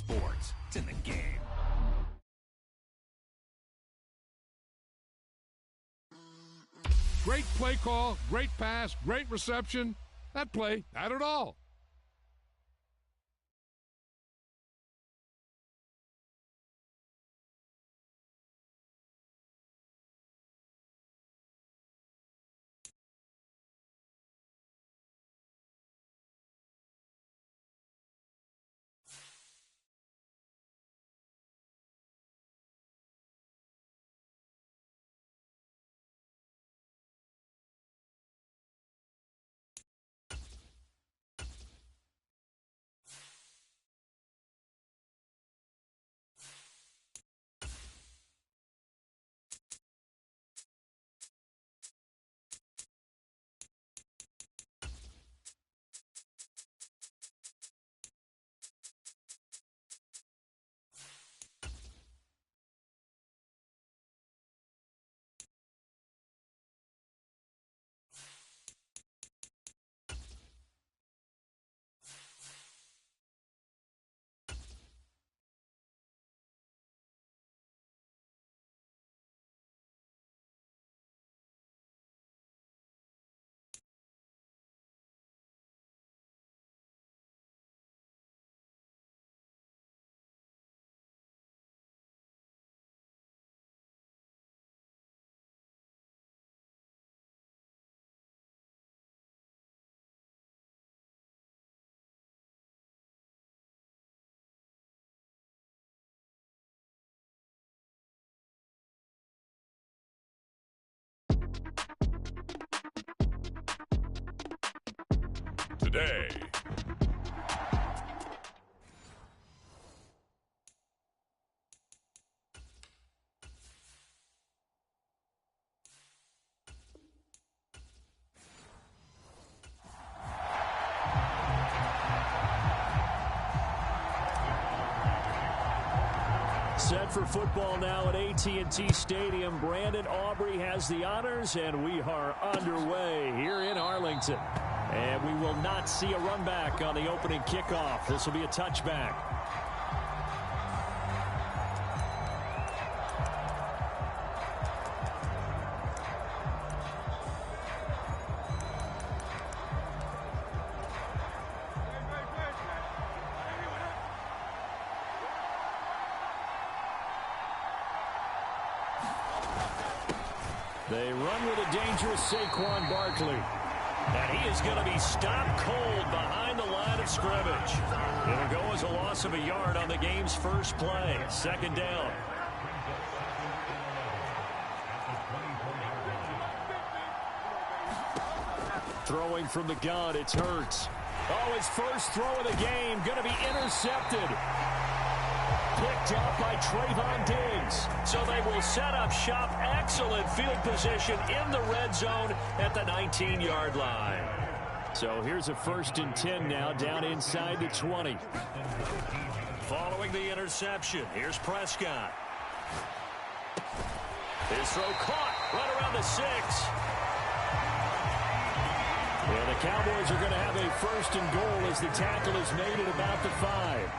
sports. It's in the game. Great play call, great pass, great reception. That play had it all. Today. Set for football now at AT&T Stadium. Brandon Aubrey has the honors, and we are underway here in Arlington. And we will not see a run back on the opening kickoff. This will be a touchback. They run with a dangerous Saquon Barkley. And he is going to be stopped cold behind the line of scrimmage. It'll go as a loss of a yard on the game's first play. Second down. Throwing from the gun, it's Hurts. Oh, his first throw of the game going to be intercepted. Picked up by Trayvon Diggs. So they will set up shop. Excellent field position in the red zone at the 19-yard line. So here's a 1st and 10 now, down inside the 20. Following the interception, here's Prescott. His throw caught right around the 6. And the Cowboys are going to have a 1st and goal as the tackle is made at about the 5.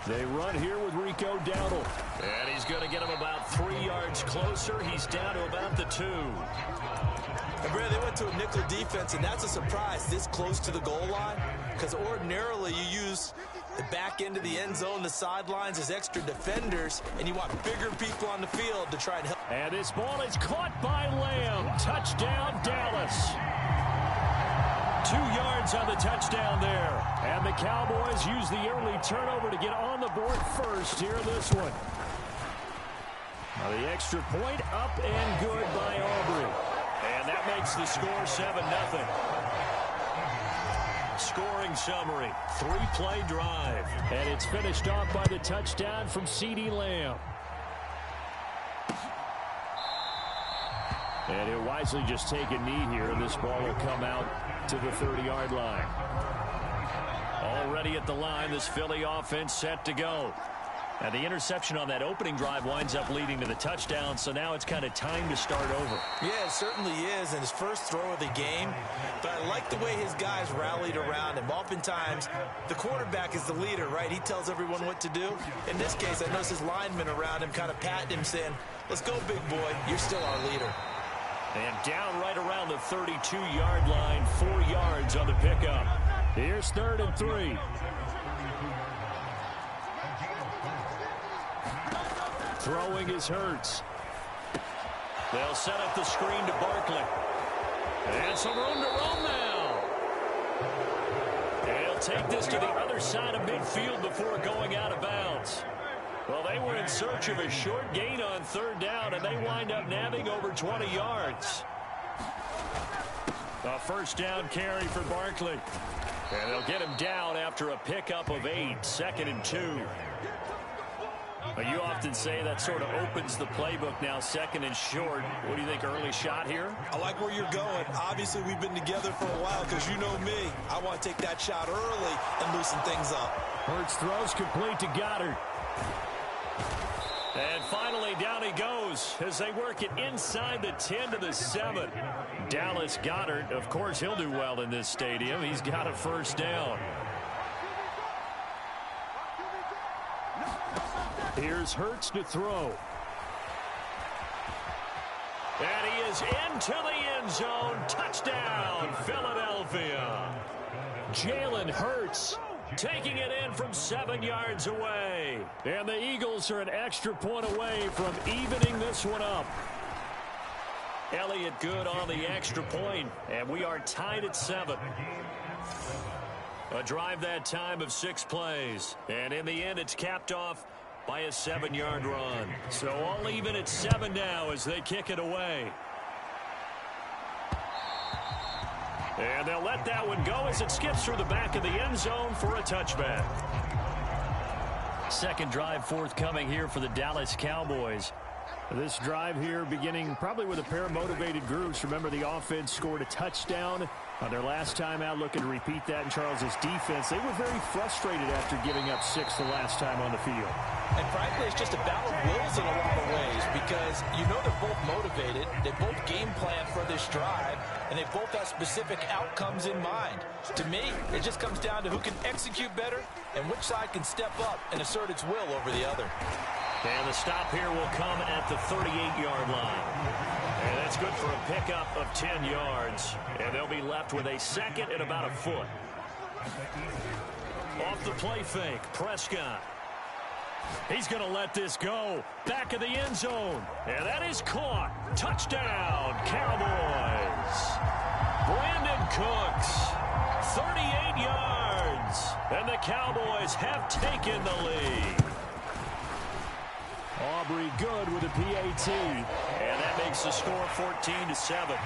They run here with Rico Dowdle. And he's going to get him about 3 yards closer. He's down to about the 2. And Brad, they went to a nickel defense, and that's a surprise this close to the goal line, because ordinarily you use the back end of the end zone, the sidelines as extra defenders, and you want bigger people on the field to try and help. And this ball is caught by Lamb. Touchdown, Dallas. 2 yards on the touchdown there. And the Cowboys use the early turnover to get on the board first here in this one. Now the extra point up and good by Aubrey. And that makes the score 7-0. Scoring summary, 3-play drive. And it's finished off by the touchdown from CeeDee Lamb. And he'll wisely just take a knee here, and this ball will come out to the 30-yard line. Already at the line, this Philly offense set to go. And the interception on that opening drive winds up leading to the touchdown, so now it's kind of time to start over. Yeah, it certainly is, and his first throw of the game. But I like the way his guys rallied around him. Oftentimes, the quarterback is the leader, right? He tells everyone what to do. In this case, I noticed his linemen around him kind of patting him, saying, let's go, big boy. You're still our leader. And down right around the 32-yard line, 4 yards on the pickup. Here's 3rd and 3. Throwing is Hurts. They'll set up the screen to Barkley. And some room to roam now. And he'll take this to the other side of midfield before going out of bounds. Well, they were in search of a short gain on 3rd down, and they wind up nabbing over 20 yards. A 1st down carry for Barkley. And they'll get him down after a pickup of 8, 2nd and 2. You often say that sort of opens the playbook now, 2nd and short. What do you think, early shot here? I like where you're going. Obviously, we've been together for a while because you know me. I want to take that shot early and loosen things up. Hurts throws complete to Goddard. And finally, down he goes as they work it inside the 10 to the 7. Dallas Goedert, of course, he'll do well in this stadium. He's got a 1st down. Here's Hurts to throw. And he is into the end zone. Touchdown, Philadelphia. Jalen Hurts taking it in from 7 yards away. And the Eagles are an extra point away from evening this one up. Elliott good on the extra point, and we are tied at 7. A drive that time of 6 plays. And in the end, it's capped off by a 7-yard run. So all even at 7 now as they kick it away. And they'll let that one go as it skips through the back of the end zone for a touchback. 2nd drive forthcoming here for the Dallas Cowboys. This drive here beginning probably with a pair of motivated groups. Remember, the offense scored a touchdown on their last time out, looking to repeat that in Charles's defense. They were very frustrated after giving up 6 the last time on the field. And frankly, it's just a battle of wills in a lot of ways because you know they're both motivated. They both game plan for this drive, and they both have specific outcomes in mind. To me, it just comes down to who can execute better and which side can step up and assert its will over the other. And the stop here will come at the 38-yard line. And that's good for a pickup of 10 yards. And they'll be left with a 2nd and about a foot. Off the play fake, Prescott. He's going to let this go. Back of the end zone. And that is caught. Touchdown, Cowboys. Brandon Cooks, 38 yards. And the Cowboys have taken the lead. Aubrey good with a PAT. And that makes the score 14-7.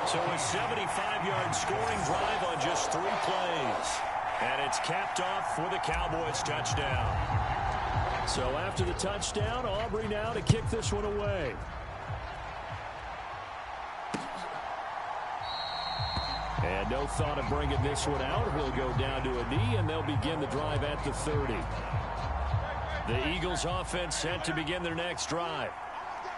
So a 75-yard scoring drive on just 3 plays. And it's capped off with a Cowboys touchdown. So after the touchdown, Aubrey now to kick this one away. And no thought of bringing this one out. He'll go down to a knee, and they'll begin the drive at the 30. The Eagles offense set to begin their next drive.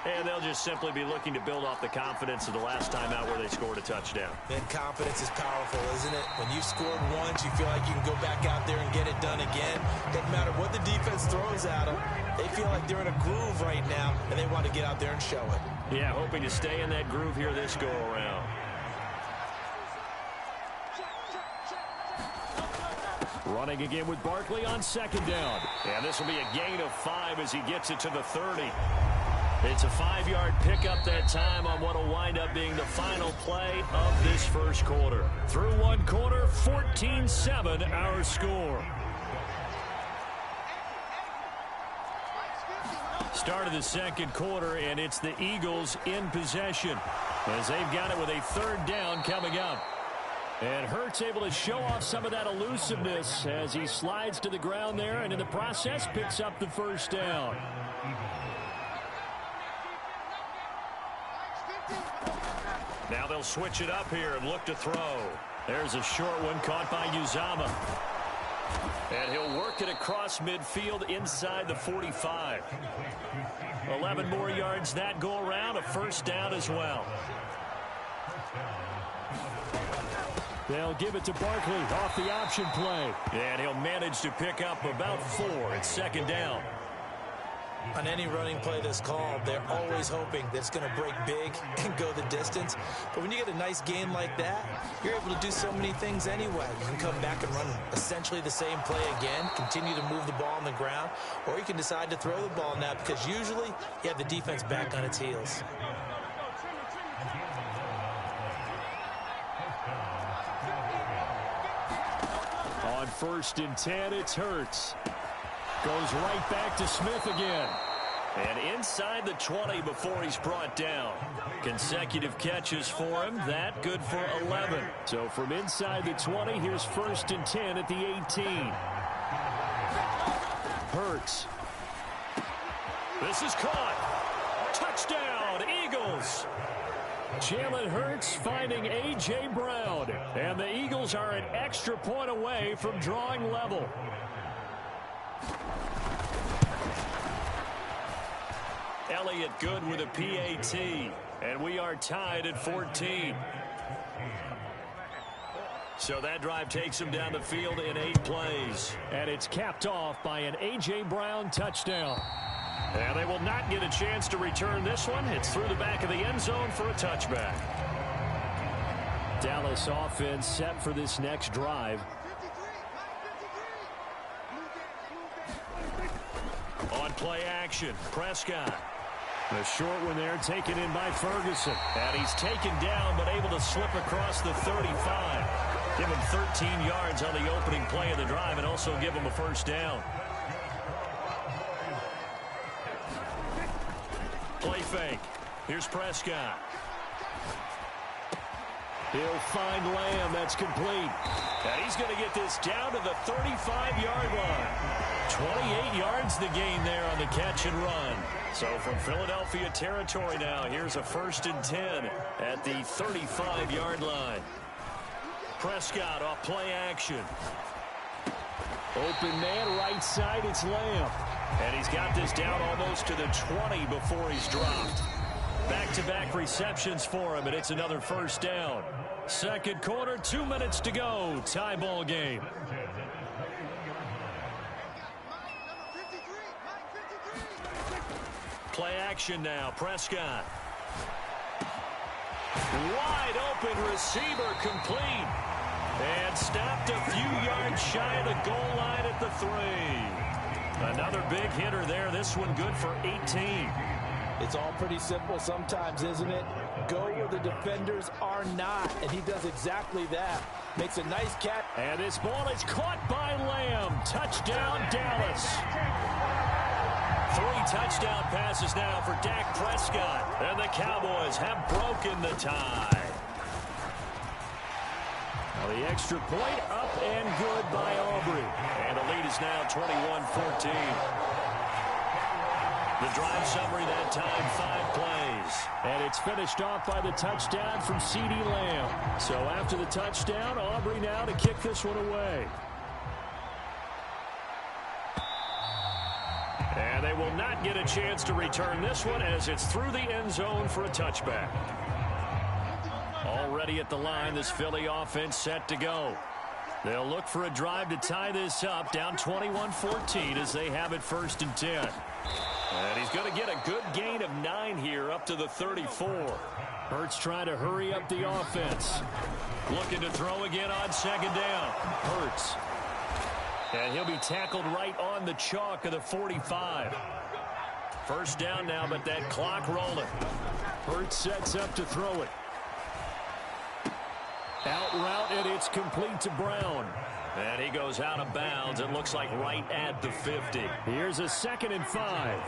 And they'll just simply be looking to build off the confidence of the last time out where they scored a touchdown. And confidence is powerful, isn't it? When you've scored once, you feel like you can go back out there and get it done again. Doesn't matter what the defense throws at them. They feel like they're in a groove right now, and they want to get out there and show it. Yeah, hoping to stay in that groove here this go-around. Running again with Barkley on 2nd down. And this will be a gain of 5 as he gets it to the 30. It's a 5-yard pickup that time on what will wind up being the final play of this first quarter. Through one quarter, 14-7 our score. Start of the 2nd quarter, and it's the Eagles in possession as they've got it with a 3rd down coming up. And Hurts able to show off some of that elusiveness as he slides to the ground there, and in the process picks up the 1st down. Now they'll switch it up here and look to throw. There's a short one caught by Uzama. And he'll work it across midfield inside the 45. 11 more yards that go around, a first down as well. They'll give it to Barkley off the option play. And he'll manage to pick up about 4 at second down. On any running play that's called, they're always hoping that it's going to break big and go the distance. But when you get a nice game like that, you're able to do so many things anyway. You can come back and run essentially the same play again, continue to move the ball on the ground, or you can decide to throw the ball now because usually you have the defense back on its heels. On 1st and 10, it's Hurts. Goes right back to Smith again. And inside the 20 before he's brought down. Consecutive catches for him. That good for 11. So from inside the 20, here's 1st and 10 at the 18. Hurts. This is caught. Touchdown, Eagles. Jalen Hurts finding A.J. Brown. And the Eagles are an extra point away from drawing level. Elliott good with a PAT. And we are tied at 14. So that drive takes him down the field in 8 plays. And it's capped off by an A.J. Brown touchdown. And they will not get a chance to return this one. It's through the back of the end zone for a touchback. Dallas offense set for this next drive. On play action, Prescott. The short one there taken in by Ferguson. And he's taken down but able to slip across the 35. Give him 13 yards on the opening play of the drive and also give him a first down. Play fake. Here's Prescott. He'll find Lamb. That's complete. And he's going to get this down to the 35-yard line. 28 yards the gain there on the catch and run. So from Philadelphia territory now, here's a 1st and 10 at the 35-yard line. Prescott off play action. Open man right side, it's Lamb. And he's got this down almost to the 20 before he's dropped. Back-to-back receptions for him, and it's another first down. Second quarter, 2 minutes to go. Tie ball game. Play action now. Prescott. Wide open receiver complete. And stopped a few yards shy of the goal line at the 3. Another big hitter there. This one good for 18. It's all pretty simple sometimes, isn't it? Go where the defenders are not, and he does exactly that. Makes a nice catch. And this ball is caught by Lamb. Touchdown, Dallas. 3 touchdown passes now for Dak Prescott. And the Cowboys have broken the tie. Now the extra point up and good by Aubrey. And the lead is now 21-14. The drive summary that time, 5 plays. And it's finished off by the touchdown from CeeDee Lamb. So after the touchdown, Aubrey now to kick this one away. And they will not get a chance to return this one as it's through the end zone for a touchback. Already at the line, this Philly offense set to go. They'll look for a drive to tie this up, down 21-14 as they have it 1st and 10. And he's going to get a good gain of 9 here up to the 34. Hurts trying to hurry up the offense. Looking to throw again on 2nd down. Hurts. And he'll be tackled right on the chalk of the 45. First down now, but that clock rolling. Hurts sets up to throw it. Out route, and it's complete to Brown. And he goes out of bounds. It looks like right at the 50. Here's a 2nd and 5.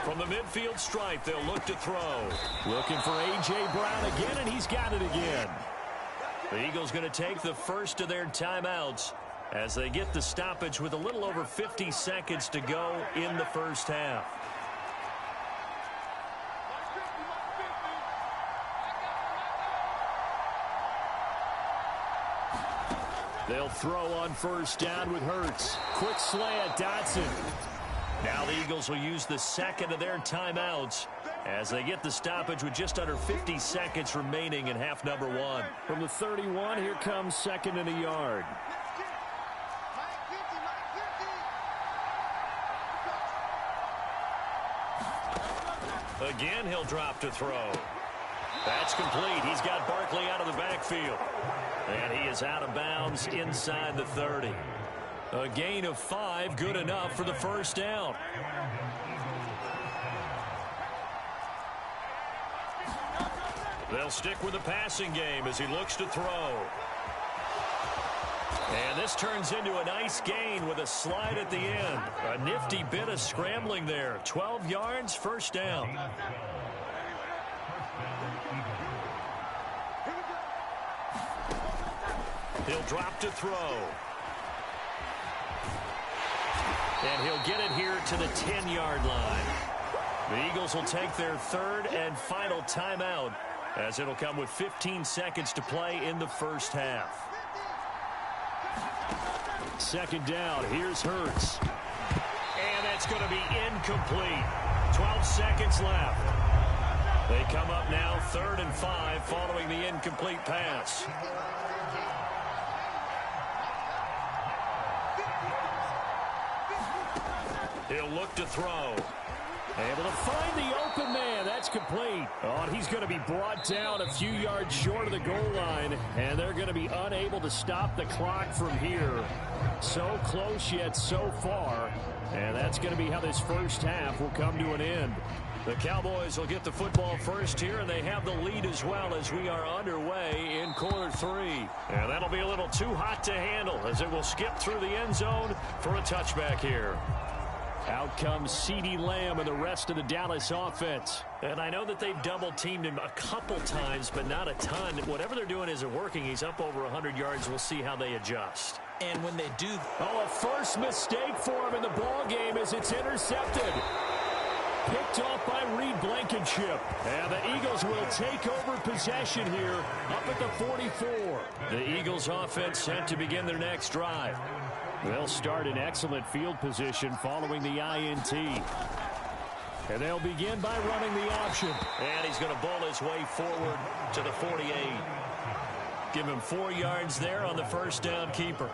From the midfield stripe, they'll look to throw. Looking for A.J. Brown again, and he's got it again. The Eagles going to take the first of their timeouts as they get the stoppage with a little over 50 seconds to go in the first half. They'll throw on first down with Hurts. Quick slant, Dotson. Now the Eagles will use the second of their timeouts as they get the stoppage with just under 50 seconds remaining in half number one. From the 31, here comes second and a yard. Again, he'll drop to throw. That's complete. He's got Barkley out of the backfield. And he is out of bounds inside the 30. A gain of 5, good enough for the first down. They'll stick with the passing game as he looks to throw. And this turns into a nice gain with a slide at the end. A nifty bit of scrambling there. 12 yards, first down. He'll drop to throw. And he'll get it here to the 10-yard line. The Eagles will take their third and final timeout as it'll come with 15 seconds to play in the first half. Second down, here's Hurts. And that's going to be incomplete. 12 seconds left. They come up now 3rd and 5 following the incomplete pass. He'll look to throw. Able to find the open man. That's complete. Oh, and he's going to be brought down a few yards short of the goal line, and they're going to be unable to stop the clock from here. So close yet so far, and that's going to be how this first half will come to an end. The Cowboys will get the football first here, and they have the lead as well as we are underway in quarter 3. And that'll be a little too hot to handle as it will skip through the end zone for a touchback here. Out comes CeeDee Lamb and the rest of the Dallas offense. And I know that they've double-teamed him a couple times, but not a ton. Whatever they're doing isn't working. He's up over 100 yards. We'll see how they adjust. And when they do... Oh, a first mistake for him in the ball game as it's intercepted. Picked off by Reed Blankenship. And the Eagles will take over possession here up at the 44. The Eagles offense set to begin their next drive. They'll start in excellent field position following the INT. And they'll begin by running the option. And he's going to bowl his way forward to the 48. Give him 4 yards there on the first down keeper.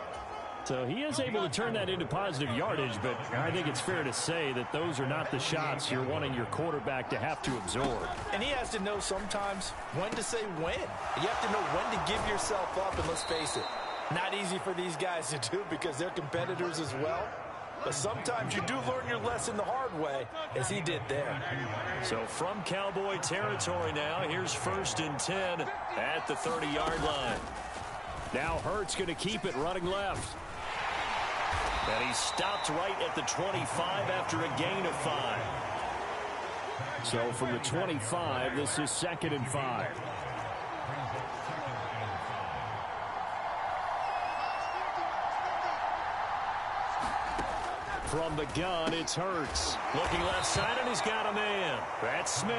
So he is able to turn that into positive yardage, but I think it's fair to say that those are not the shots you're wanting your quarterback to have to absorb. And he has to know sometimes when to say when. You have to know when to give yourself up, and let's face it, not easy for these guys to do because they're competitors as well. But sometimes you do learn your lesson the hard way, as he did there. So from Cowboy territory now, here's 1st and 10 at the 30-yard line. Now Hurts going to keep it running left. And he stopped right at the 25 after a gain of 5. So from the 25, this is 2nd and 5. From the gun, it's Hurts. Looking left side, and he's got a man. That's Smith.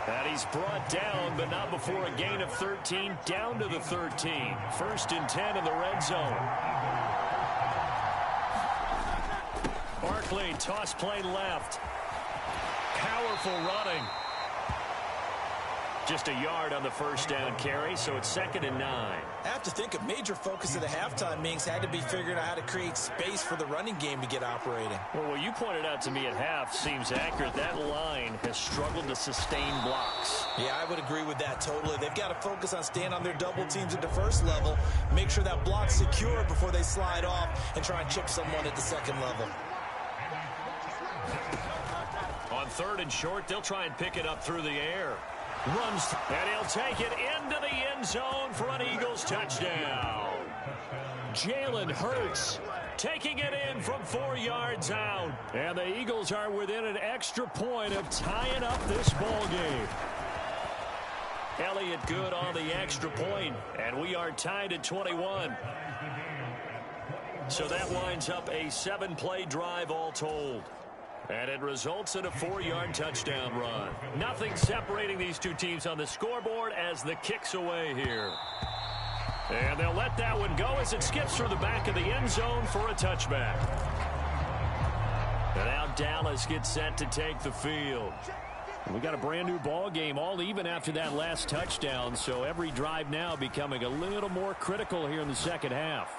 And he's brought down, but not before a gain of 13, down to the 13. 1st and 10 in the red zone. Barkley, toss play left. Powerful running. Just a yard on the first down carry, so it's 2nd and 9. I have to think a major focus of the halftime meetings had to be figuring out how to create space for the running game to get operating. Well, what you pointed out to me at half seems accurate. That line has struggled to sustain blocks. Yeah, I would agree with that totally. They've got to focus on staying on their double teams at the first level, make sure that block's secure before they slide off and try and chip someone at the second level. On 3rd and short, they'll try and pick it up through the air. Runs, and he'll take it into the end zone for an Eagles touchdown. Jalen Hurts taking it in from 4 yards out. And the Eagles are within an extra point of tying up this ball game. Elliott good on the extra point, and we are tied at 21. So that winds up a 7-play drive all told. And it results in a 4-yard touchdown run. Nothing separating these two teams on the scoreboard as the kick's away here. And they'll let that one go as it skips through the back of the end zone for a touchback. And now Dallas gets set to take the field. We got a brand new ball game, all even after that last touchdown, so every drive now becoming a little more critical here in the second half.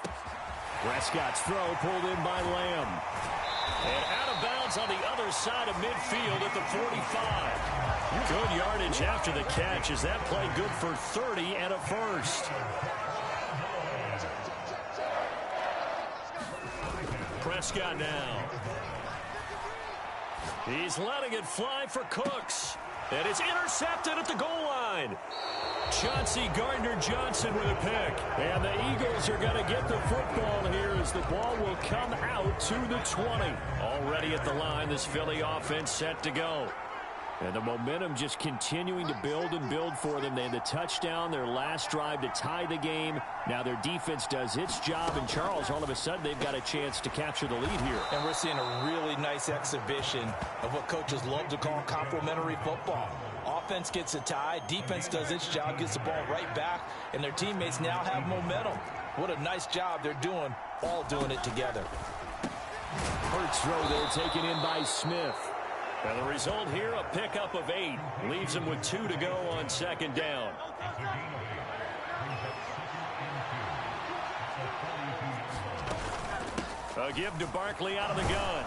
Prescott's throw pulled in by Lamb. And out of bounds on the other side of midfield at the 45. Good yardage after the catch. Is that play good for 30 and a first? Prescott now. He's letting it fly for Cooks. And it's intercepted at the goal line. Chauncey Gardner-Johnson with a pick. And the Eagles are going to get the football here as the ball will come out to the 20. Already at the line, this Philly offense set to go. And the momentum just continuing to build and build for them. They had the touchdown, their last drive to tie the game. Now their defense does its job. And Charles, all of a sudden, they've got a chance to capture the lead here. And we're seeing a really nice exhibition of what coaches love to call complementary football. Offense gets a tie, defense does its job, gets the ball right back, and their teammates now have momentum. What a nice job they're doing, all doing it together. Hurts throw there taken in by Smith. And the result here, a pickup of 8. Leaves them with 2 to go on second down. A give to Barkley out of the gun.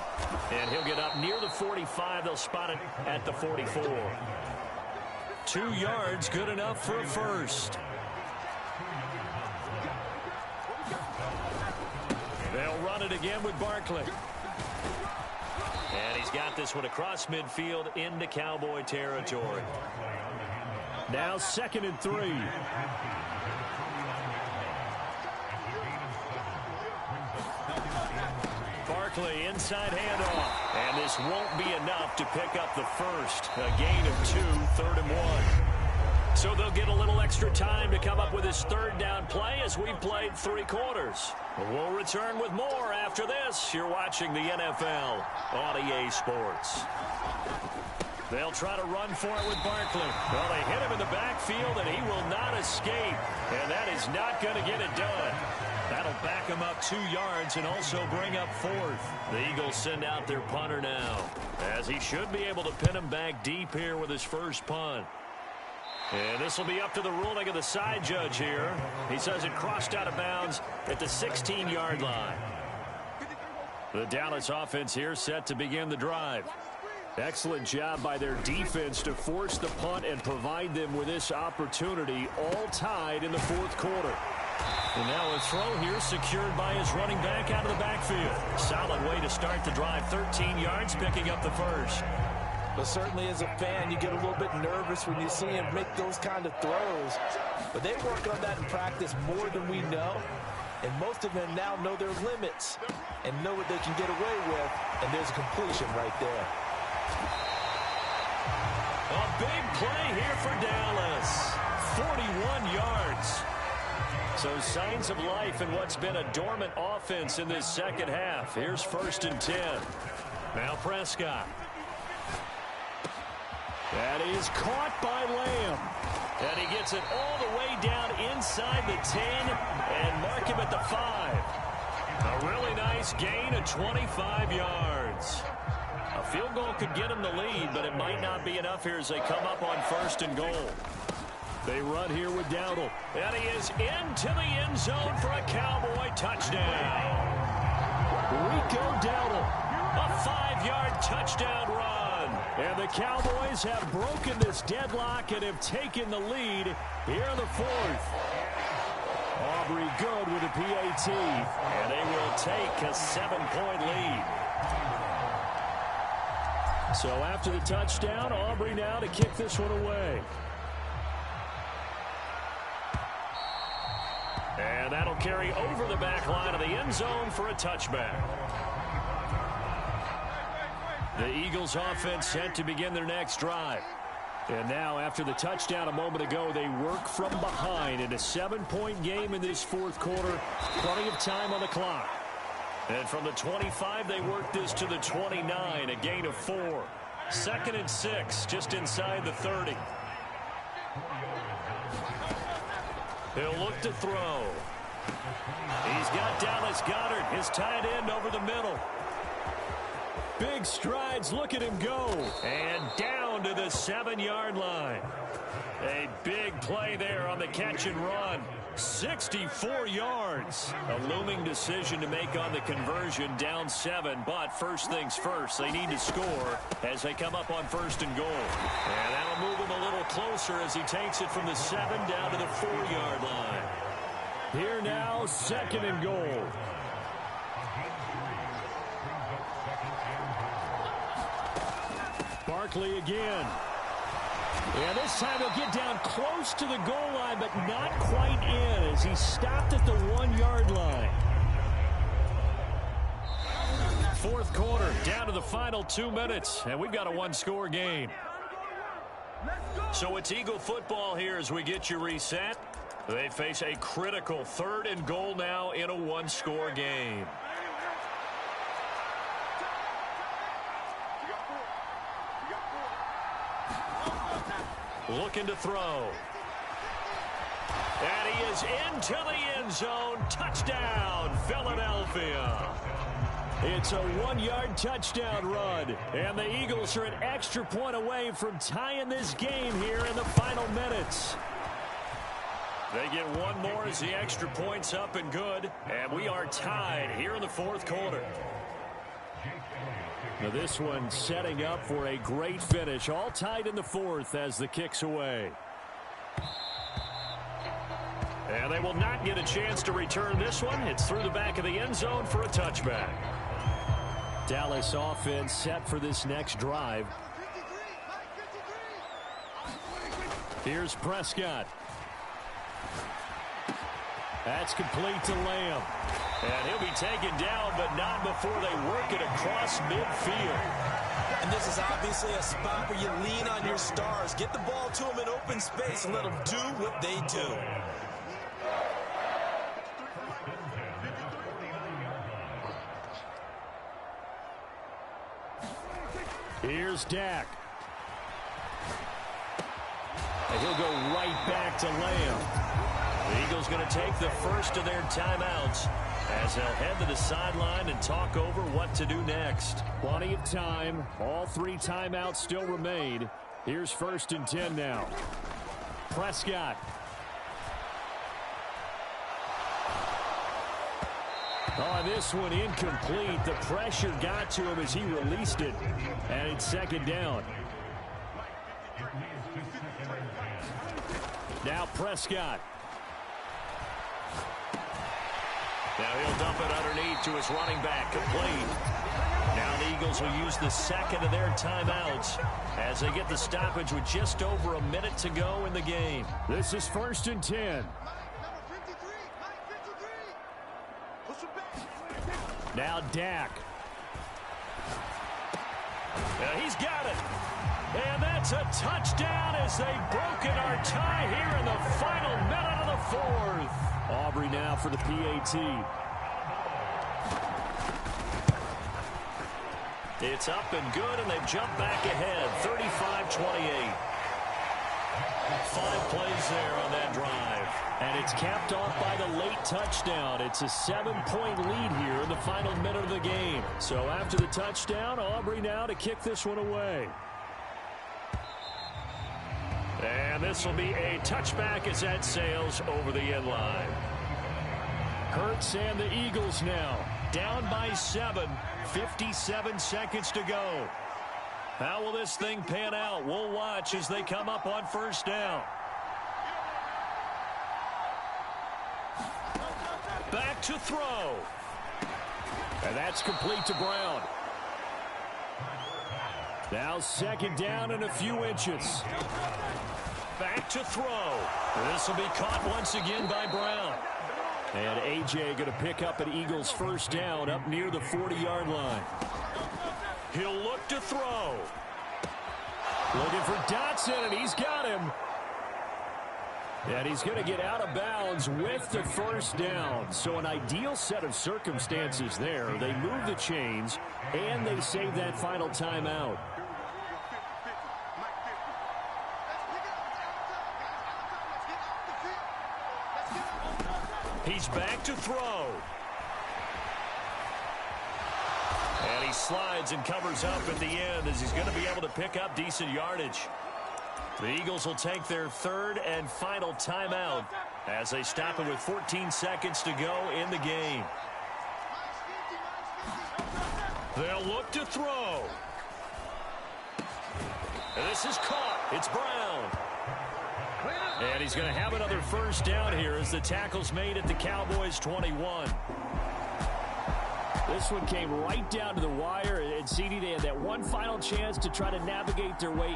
And he'll get up near the 45. They'll spot it at the 44. 2 yards, good enough for a first. They'll run it again with Barkley. And he's got this one across midfield into Cowboy territory. Now 2nd and 3. Barkley inside handoff. And this won't be enough to pick up the first. A gain of 2, 3rd and 1. So they'll get a little extra time to come up with his 3rd down play as we've played 3 quarters. We'll return with more after this. You're watching the NFL on EA Sports. They'll try to run for it with Barkley. Well, they hit him in the backfield, and he will not escape. And that is not going to get it done. That'll back him up 2 yards and also bring up 4th. The Eagles send out their punter now, as he should be able to pin him back deep here with his first punt. And this will be up to the ruling of the side judge here. He says it crossed out of bounds at the 16-yard line. The Dallas offense here set to begin the drive. Excellent job by their defense to force the punt and provide them with this opportunity, all tied in the 4th quarter. And now a throw here secured by his running back out of the backfield. Solid way to start the drive, 13 yards, picking up the first. But certainly as a fan, you get a little bit nervous when you see him make those kind of throws. But they work on that in practice more than we know. And most of them now know their limits and know what they can get away with. And there's a completion right there. A big play here for Dallas. 41 yards. So signs of life in what's been a dormant offense in this second half. Here's 1st and 10. Now Prescott. That is caught by Lamb. And he gets it all the way down inside the 10 and mark him at the 5. A really nice gain of 25 yards. A field goal could get him the lead, but it might not be enough here as they come up on 1st and goal. They run here with Dowdle. And he is into the end zone for a Cowboy touchdown. Rico Dowdle, a 5-yard touchdown run. And the Cowboys have broken this deadlock and have taken the lead here in the 4th. Aubrey good with a PAT. And they will take a 7-point lead. So after the touchdown, Aubrey now to kick this one away. And that'll carry over the back line of the end zone for a touchback. The Eagles offense set to begin their next drive. And now after the touchdown a moment ago, they work from behind in a 7-point game in this 4th quarter. Plenty of time on the clock. And from the 25, they work this to the 29, a gain of 4. 2nd and 6, just inside the 30. He'll look to throw. He's got Dallas Goedert, his tight end, over the middle. Big strides. Look at him go. And down to the 7-yard line. A big play there on the catch and run. 64 yards. A looming decision to make on the conversion, down 7. But first things first, they need to score as they come up on 1st and goal. And that'll move him a little closer as he takes it from the 7 down to the 4-yard line. Here now, 2nd and goal. Barkley again. And this time he'll get down close to the goal line, but not quite in as he stopped at the 1-yard line. 4th quarter, down to the final 2 minutes, and we've got a 1-score game. So it's Eagle football here as we get you reset. They face a critical 3rd and goal now in a 1-score game. Looking to throw. And he is into the end zone. Touchdown, Philadelphia. It's a 1-yard touchdown run. And the Eagles are an extra point away from tying this game here in the final minutes. They get one more as the extra point's up and good. And we are tied here in the 4th quarter. Now this one setting up for a great finish. All tied in the 4th as the kick's away. And they will not get a chance to return this one. It's through the back of the end zone for a touchback. Dallas offense set for this next drive. Here's Prescott. That's complete to Lamb. And he'll be taken down, but not before they work it across midfield. And this is obviously a spot where you lean on your stars. Get the ball to them in open space and let them do what they do. Here's Dak. And he'll go right back to Lamb. The Eagles going to take the first of their timeouts as they'll head to the sideline and talk over what to do next. Plenty of time. All 3 timeouts still remain. Here's 1st and 10 now. Prescott. Oh, this one incomplete. The pressure got to him as he released it. And it's 2nd down. Now Prescott. Now he'll dump it underneath to his running back, complete. Now the Eagles will use the 2nd of their timeouts as they get the stoppage with just over a minute to go in the game. This is 1st and 10. Now Dak. Now he's got it. And that's a touchdown as they've broken our tie here in the final minute of the 4th. Aubrey now for the PAT. It's up and good, and they've jumped back ahead, 35-28. 5 plays there on that drive. And it's capped off by the late touchdown. It's a 7-point lead here in the final minute of the game. So after the touchdown, Aubrey now to kick this one away. And this will be a touchback as that sails over the end line. Hurts and the Eagles now down by 7, 57 seconds to go. How will this thing pan out? We'll watch as they come up on 1st down. Back to throw. And that's complete to Brown. Now 2nd down and a few inches. Back to throw. This will be caught once again by Brown. And A.J. going to pick up an Eagles 1st down up near the 40-yard line. He'll look to throw. Looking for Dotson, and he's got him. And he's going to get out of bounds with the 1st down. So an ideal set of circumstances there. They move the chains, and they save that final timeout. He's back to throw. And he slides and covers up at the end as he's going to be able to pick up decent yardage. The Eagles will take their third and final timeout as they stop it with 14 seconds to go in the game. They'll look to throw. And this is caught. It's Brown. And he's going to have another first down here as the tackle's made at the Cowboys' 21. This one came right down to the wire, and CD, they had that one final chance to try to navigate their way.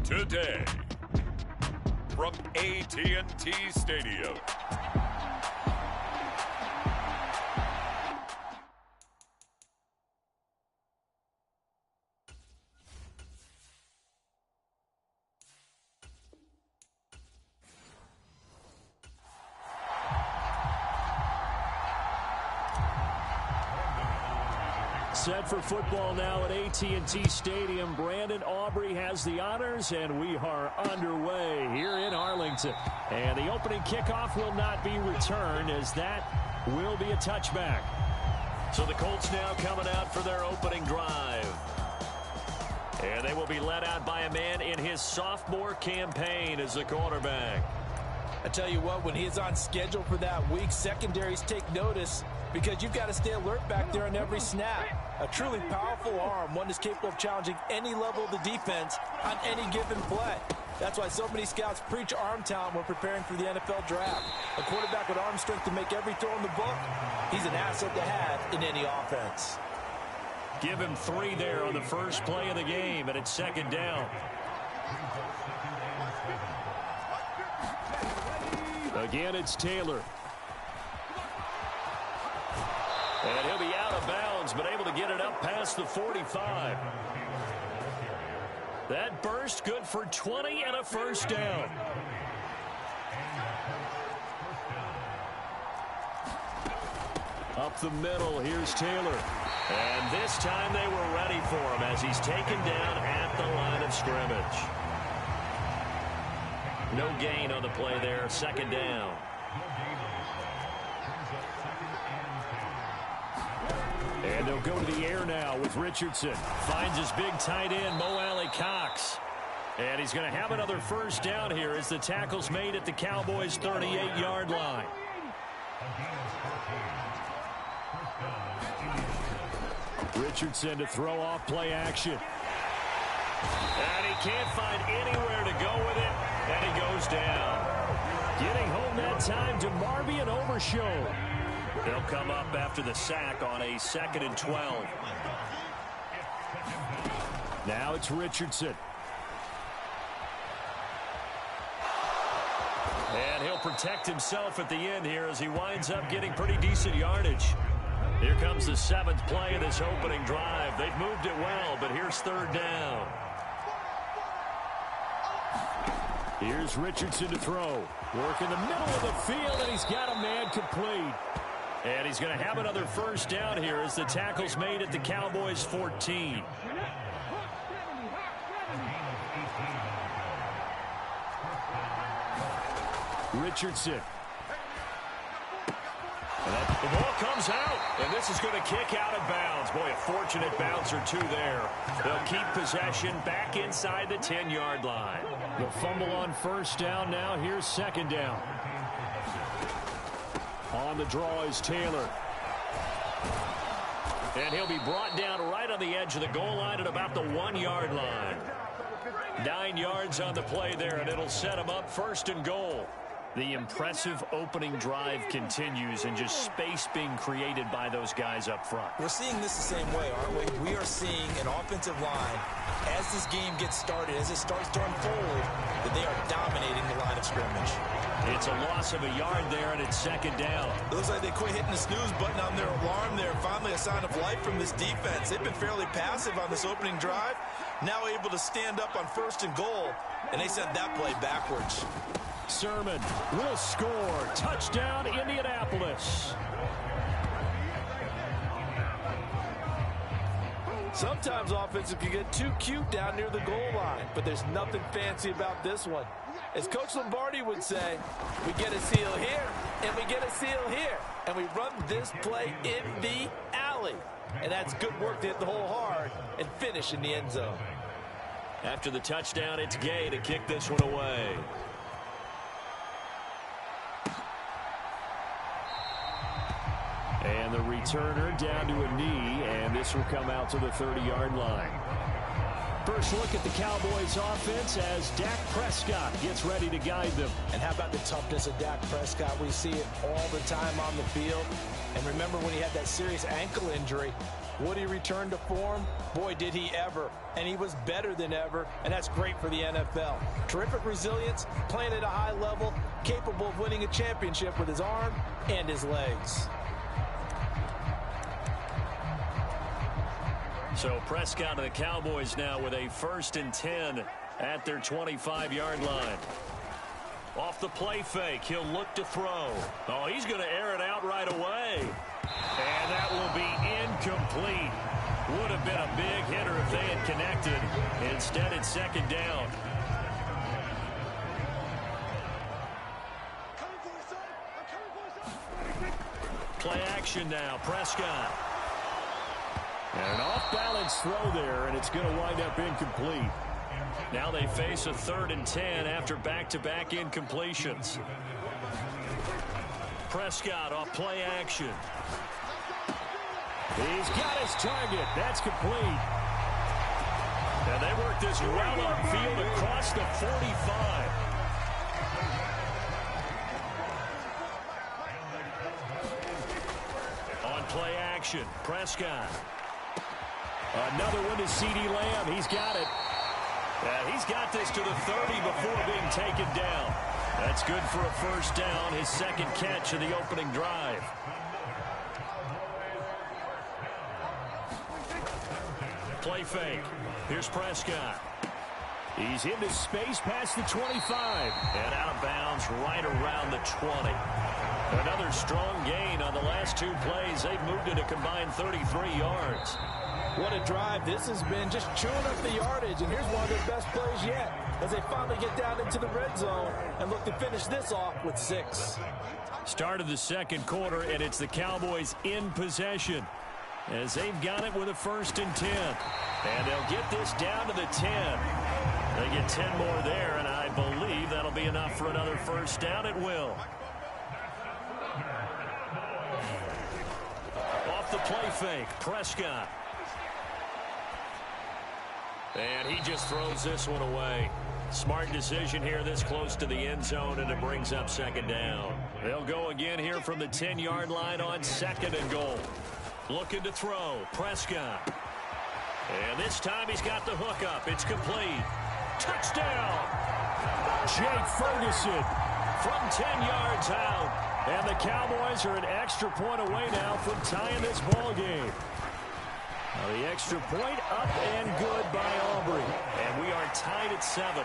Today, from AT&T Stadium. Set for football now at AT&T Stadium. Brandon Aubrey has the honors, and we are underway here in Arlington. And the opening kickoff will not be returned, as that will be a touchback. So the Colts now coming out for their opening drive. And they will be led out by a man in his sophomore campaign as the quarterback. I tell you what, when he's on schedule for that week, secondaries take notice because you've got to stay alert back there on every snap. A truly powerful arm, one that's capable of challenging any level of the defense on any given play. That's why so many scouts preach arm talent when preparing for the NFL draft. A quarterback with arm strength to make every throw in the book, he's an asset to have in any offense. Give him 3 there on the first play of the game, and it's second down. Again, it's Taylor. And he'll be out of bounds, but able to get it up past the 45. That burst good for 20 and a first down. Up the middle, here's Taylor. And this time they were ready for him as he's taken down at the line of scrimmage. No gain on the play there, second down. And they'll go to the air now with Richardson. Finds his big tight end, Mo Alley-Cox. And he's going to have another first down here as the tackle's made at the Cowboys' 38-yard line. Richardson to throw off play action. And he can't find anywhere to go with it, and he goes down. Getting home that time to Marby and Overshown. They'll come up after the sack on a 2nd and 12. Now it's Richardson. And he'll protect himself at the end here as he winds up getting pretty decent yardage. Here comes the 7th play of this opening drive. They've moved it well, but here's third down. Here's Richardson to throw. Work in the middle of the field, and he's got a man complete. And he's going to have another first down here as the tackle's made at the Cowboys' 14. Richardson. And the ball comes out, and this is going to kick out of bounds. Boy, a fortunate bounce or two there. They'll keep possession back inside the 10-yard line. The fumble on first down now. Here's second down. On the draw is Taylor. And he'll be brought down right on the edge of the goal line at about the 1-yard line. 9 yards on the play there, and it'll set him up first and goal. The impressive opening drive continues, and just space being created by those guys up front. We're seeing this the same way, aren't we? We are seeing an offensive line, as this game gets started, as it starts to unfold, that they are dominating the line of scrimmage. It's a loss of a yard there, and it's second down. It looks like they quit hitting the snooze button on their alarm there. Finally a sign of life from this defense. They've been fairly passive on this opening drive. Now able to stand up on first and goal, and they sent that play backwards. Sermon will score. Touchdown, Indianapolis. Sometimes offenses can get too cute down near the goal line, but there's nothing fancy about this one. As Coach Lombardi would say, we get a seal here, and we get a seal here, and we run this play in the alley. And that's good work to hit the hole hard and finish in the end zone. After the touchdown, it's Gay to kick this one away. And the returner down to a knee, and this will come out to the 30-yard line. First look at the Cowboys offense as Dak Prescott gets ready to guide them. And how about the toughness of Dak Prescott? We see it all the time on the field. And remember when he had that serious ankle injury, would he return to form? Boy, did he ever. And he was better than ever, and that's great for the NFL. Terrific resilience, playing at a high level, capable of winning a championship with his arm and his legs. So Prescott and the Cowboys now with a 1st and 10 at their 25-yard line. Off the play fake, he'll look to throw. Oh, he's going to air it out right away. And that will be incomplete. Would have been a big hitter if they had connected. Instead, it's second down. Play action now, Prescott. And an off-balance throw there, and it's going to wind up incomplete. Now they face a 3rd and 10 after back-to-back incompletions. Prescott off play action. He's got his target. That's complete. And they work this well on field across the 45. On play action, Prescott. Another one to C.D. Lamb. He's got it. He's got this to the 30 before being taken down. That's good for a first down, his second catch of the opening drive. Play fake. Here's Prescott. He's into space past the 25. And out of bounds right around the 20. Another strong gain on the last 2 plays. They've moved it a combined 33 yards. What a drive this has been, just chewing up the yardage. And here's one of their best plays yet as they finally get down into the red zone and look to finish this off with 6. Start of the second quarter, and it's the Cowboys in possession as they've got it with a 1st and 10. And they'll get this down to the 10. They get 10 more there, and I believe that'll be enough for another first down. It will. Off the play fake, Prescott. And he just throws this one away. Smart decision here this close to the end zone, and it brings up second down. They'll go again here from the 10-yard line on 2nd and goal. Looking to throw, Prescott. And this time he's got the hook up. It's complete. Touchdown! Jake Ferguson from 10 yards out. And the Cowboys are an extra point away now from tying this ball game. Now the extra point up and good by Aubrey. And we are tied at 7.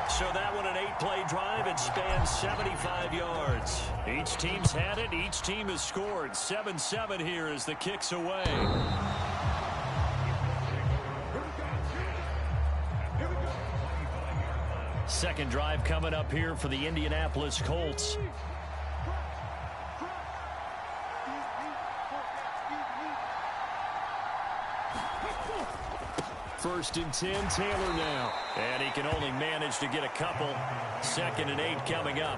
So that one an 8-play drive. It spans 75 yards. Each team's had it. Each team has scored. 7-7 here as the kick's away. Second drive coming up here for the Indianapolis Colts. First and 10, Taylor now. And he can only manage to get a couple. 2nd and 8 coming up.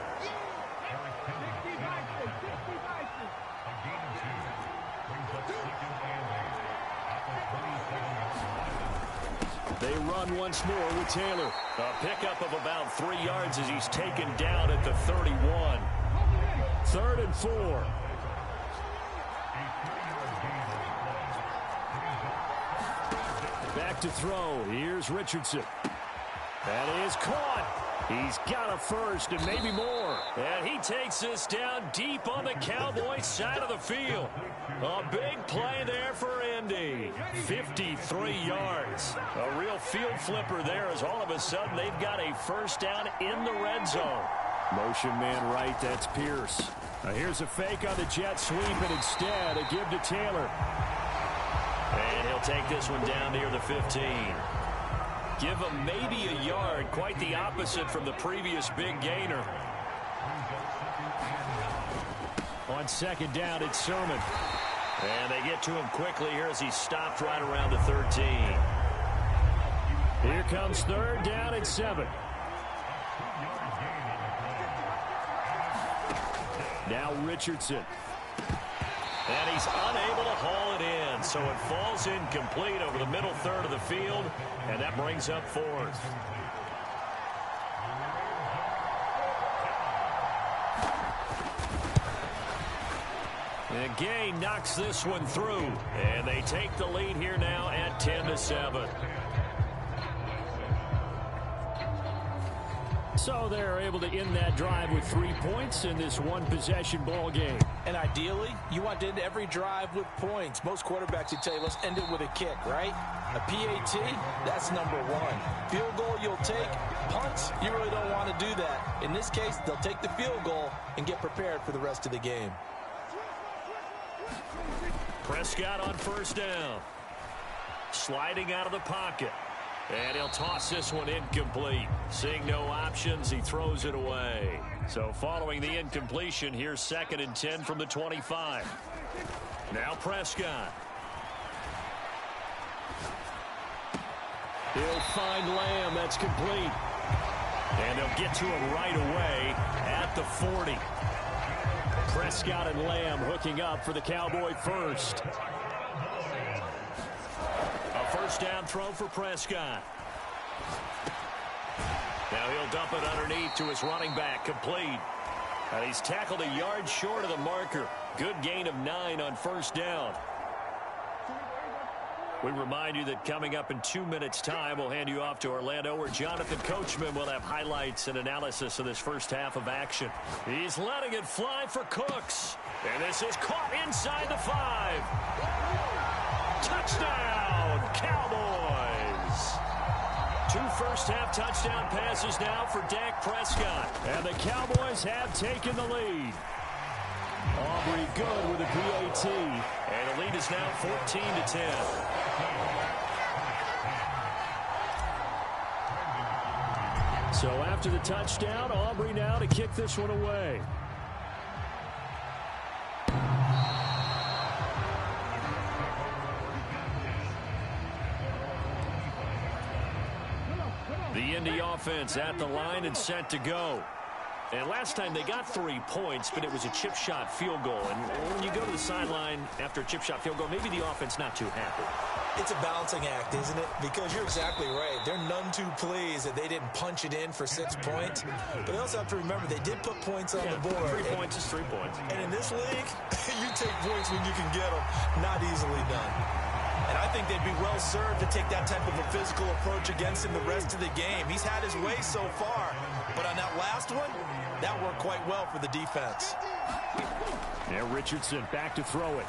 They run once more with Taylor. A pickup of about 3 yards as he's taken down at the 31. 3rd and 4. Back to throw. Here's Richardson. That is caught. He's got a first and maybe more. And he takes this down deep on the Cowboys side of the field. A big play there for Indy. 53 yards. A real field flipper there as all of a sudden they've got a first down in the red zone. Motion man right, that's Pierce. Now here's a fake on the jet sweep, and instead a give to Taylor. And he'll take this one down near the 15. Give him maybe a yard, quite the opposite from the previous big gainer. On 2nd down, it's Sermon. And they get to him quickly here as he's stopped right around the 13. Here comes 3rd down and 7. Now Richardson. And he's unable to haul it in, so it falls incomplete over the middle third of the field, and that brings up 4th. And Gay knocks this one through, and they take the lead here now at 10-7. So they're able to end that drive with 3 points in this one-possession ball game. And ideally, you want to end every drive with points. Most quarterbacks would tell you, let's end it with a kick, right? A PAT, that's number 1. Field goal you'll take. Punts, you really don't want to do that. In this case, they'll take the field goal and get prepared for the rest of the game. Prescott on 1st down. Sliding out of the pocket. And he'll toss this one incomplete. Seeing no options, he throws it away. So following the incompletion, here's 2nd and 10 from the 25. Now Prescott. He'll find Lamb. That's complete. And they'll get to him right away at the 40. Prescott and Lamb hooking up for the Cowboy first. A first down throw for Prescott. Now he'll dump it underneath to his running back, complete. And he's tackled a yard short of the marker. Good gain of 9 on 1st down. We remind you that coming up in 2 minutes' time, we'll hand you off to Orlando, where Jonathan Coachman will have highlights and analysis of this first half of action. He's letting it fly for Cooks. And this is caught inside the 5. Touchdown, Cowboys. 2 first-half touchdown passes now for Dak Prescott. And the Cowboys have taken the lead. Aubrey good with a PAT. And the lead is now 14-10. So after the touchdown, Aubrey now to kick this one away. The Indy offense at the line and set to go. And last time they got 3 points, but it was a chip shot field goal. And when you go to the sideline after a chip shot field goal, maybe the offense not too happy. It's a balancing act, isn't it? Because you're exactly right. They're none too pleased that they didn't punch it in for 6 points. But they also have to remember they did put points on the board. 3 points is 3 points. And in this league, you take points when you can get them. Not easily done. And I think they'd be well served to take that type of a physical approach against him the rest of the game. He's had his way so far. But on that last one, that worked quite well for the defense. Now Richardson back to throw it.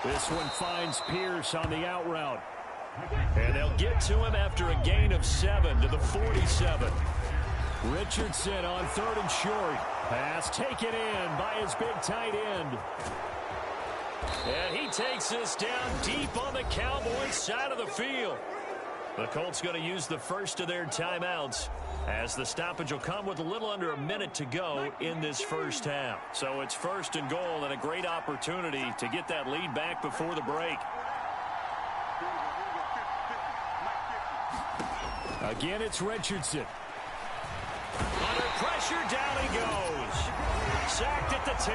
This one finds Pierce on the out route. And they'll get to him after a gain of 7 to the 47. Richardson on 3rd and short. Pass taken in by his big tight end. And he takes this down deep on the Cowboys side of the field. The Colts going to use the first of their timeouts, as the stoppage will come with a little under a minute to go in this first half. So it's 1st and goal, and a great opportunity to get that lead back before the break. Again, it's Richardson. Under pressure, down he goes. Sacked at the 10.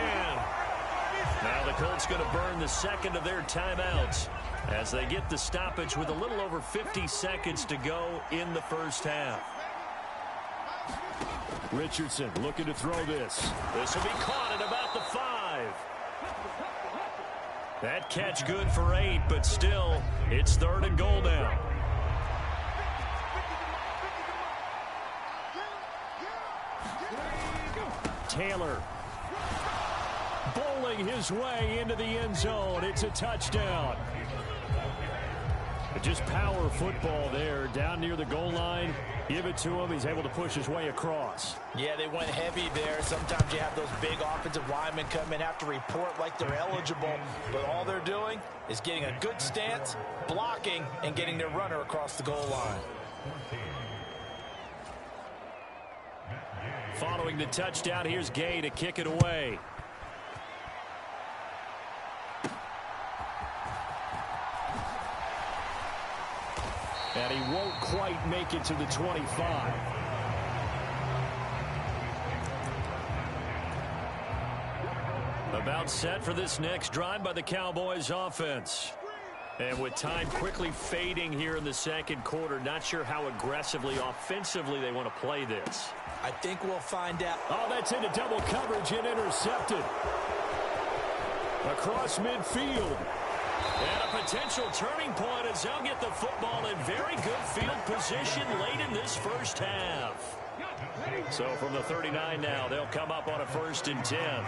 Now the Colts going to burn the second of their timeouts as they get the stoppage with a little over 50 seconds to go in the first half. Richardson looking to throw this. This will be caught at about the 5. That catch good for 8, but still, it's 3rd and goal now. Taylor bowling his way into the end zone. It's a touchdown. Just power football there down near the goal line. Give it to him. He's able to push his way across. Yeah, they went heavy there. Sometimes you have those big offensive linemen come in, have to report like they're eligible. But all they're doing is getting a good stance, blocking, and getting their runner across the goal line. Following the touchdown, here's Gay to kick it away. And he won't quite make it to the 25. About set for this next drive by the Cowboys offense. And with time quickly fading here in the second quarter, not sure how aggressively, offensively they want to play this. I think we'll find out. Oh, that's into double coverage and intercepted. Across midfield. And a potential turning point as they'll get the football in very good field position late in this first half. So from the 39 now, they'll come up on a 1st and 10.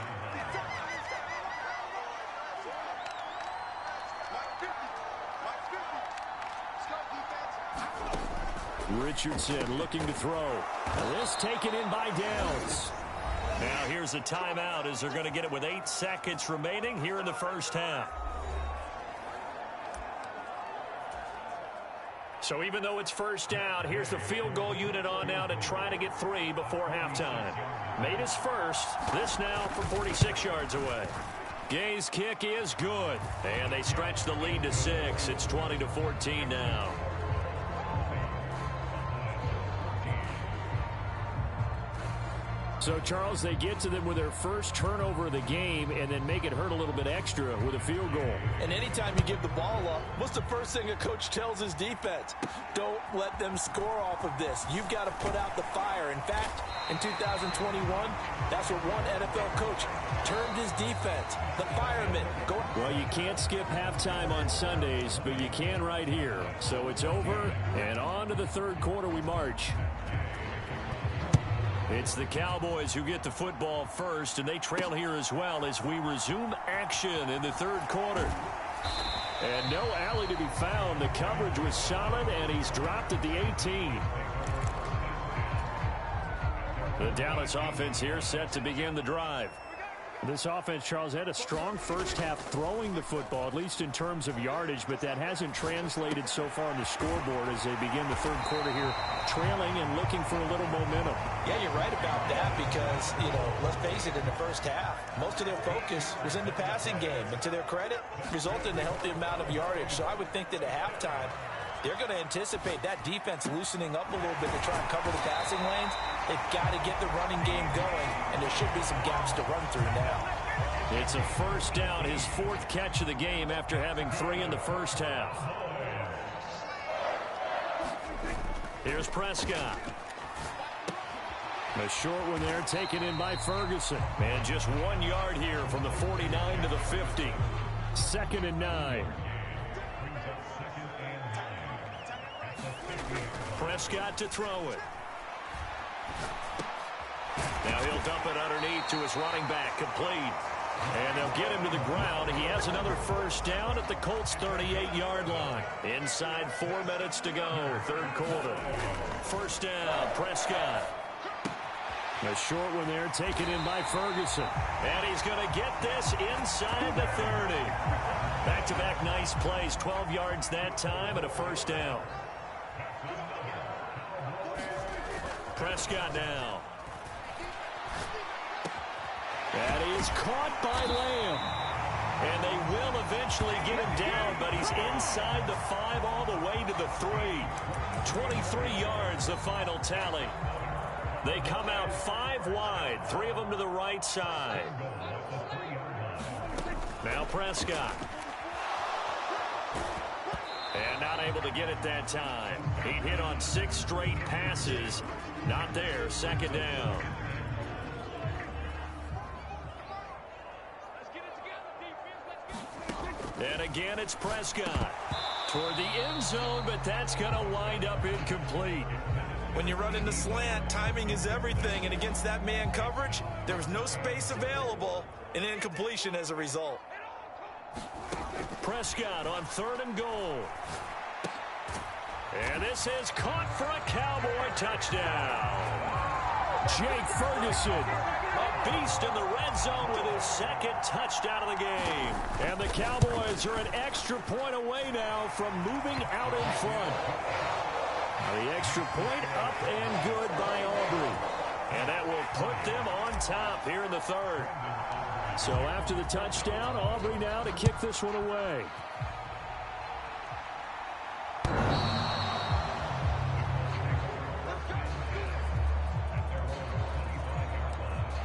Richardson looking to throw. This taken in by Downs. Now here's a timeout as they're going to get it with 8 seconds remaining here in the first half. So even though it's first down, here's the field goal unit on now to try to get 3 before halftime. Made his first. This now from 46 yards away. Gay's kick is good. And they stretch the lead to 6. It's 20-14 now. So, Charles, they get to them with their first turnover of the game and then make it hurt a little bit extra with a field goal. And anytime you give the ball up, what's the first thing a coach tells his defense? Don't let them score off of this. You've got to put out the fire. In fact, in 2021, that's what one NFL coach termed his defense, the firemen. Well, you can't skip halftime on Sundays, but you can right here. So it's over, and on to the third quarter we march. It's the Cowboys who get the football first, and they trail here as well as we resume action in the third quarter. And no alley to be found. The coverage was solid, and he's dropped at the 18. The Dallas offense here set to begin the drive. This offense, Charles, had a strong first half throwing the football, at least in terms of yardage, but that hasn't translated so far on the scoreboard as they begin the third quarter here, trailing and looking for a little momentum. Yeah, you're right about that because, let's face it, in the first half, most of their focus was in the passing game. And to their credit, resulted in a healthy amount of yardage. So I would think that at halftime, they're going to anticipate that defense loosening up a little bit to try and cover the passing lanes. They've got to get the running game going, and there should be some gaps to run through now. It's a first down, his 4th catch of the game after having 3 in the first half. Here's Prescott. A short one there taken in by Ferguson. And just 1 yard here from the 49 to the 50. 2nd and 9. Prescott to throw it. Now he'll dump it underneath to his running back, complete. And they'll get him to the ground. He has another first down at the Colts' 38-yard line. Inside 4 minutes to go, third quarter. First down, Prescott. A short one there taken in by Ferguson. And he's going to get this inside the 30. Back-to-back nice plays, 12 yards that time and a first down. Prescott now. That is caught by Lamb. And they will eventually get him down, but he's inside the 5 all the way to the 3. 23 yards, the final tally. They come out 5 wide, 3 of them to the right side. Now Prescott. And not able to get it that time. He hit on 6 straight passes. Not there, second down. And again, it's Prescott toward the end zone, but that's going to wind up incomplete. When you run into slant, timing is everything, and against that man coverage, there was no space available, and incompletion as a result. Prescott on 3rd and goal. And this is caught for a Cowboy touchdown. Jake Ferguson, a beast in the red zone with his 2nd touchdown of the game. And the Cowboys are an extra point away now from moving out in front. The extra point up and good by Aubrey. And that will put them on top here in the 3rd. So after the touchdown, Aubrey now to kick this one away.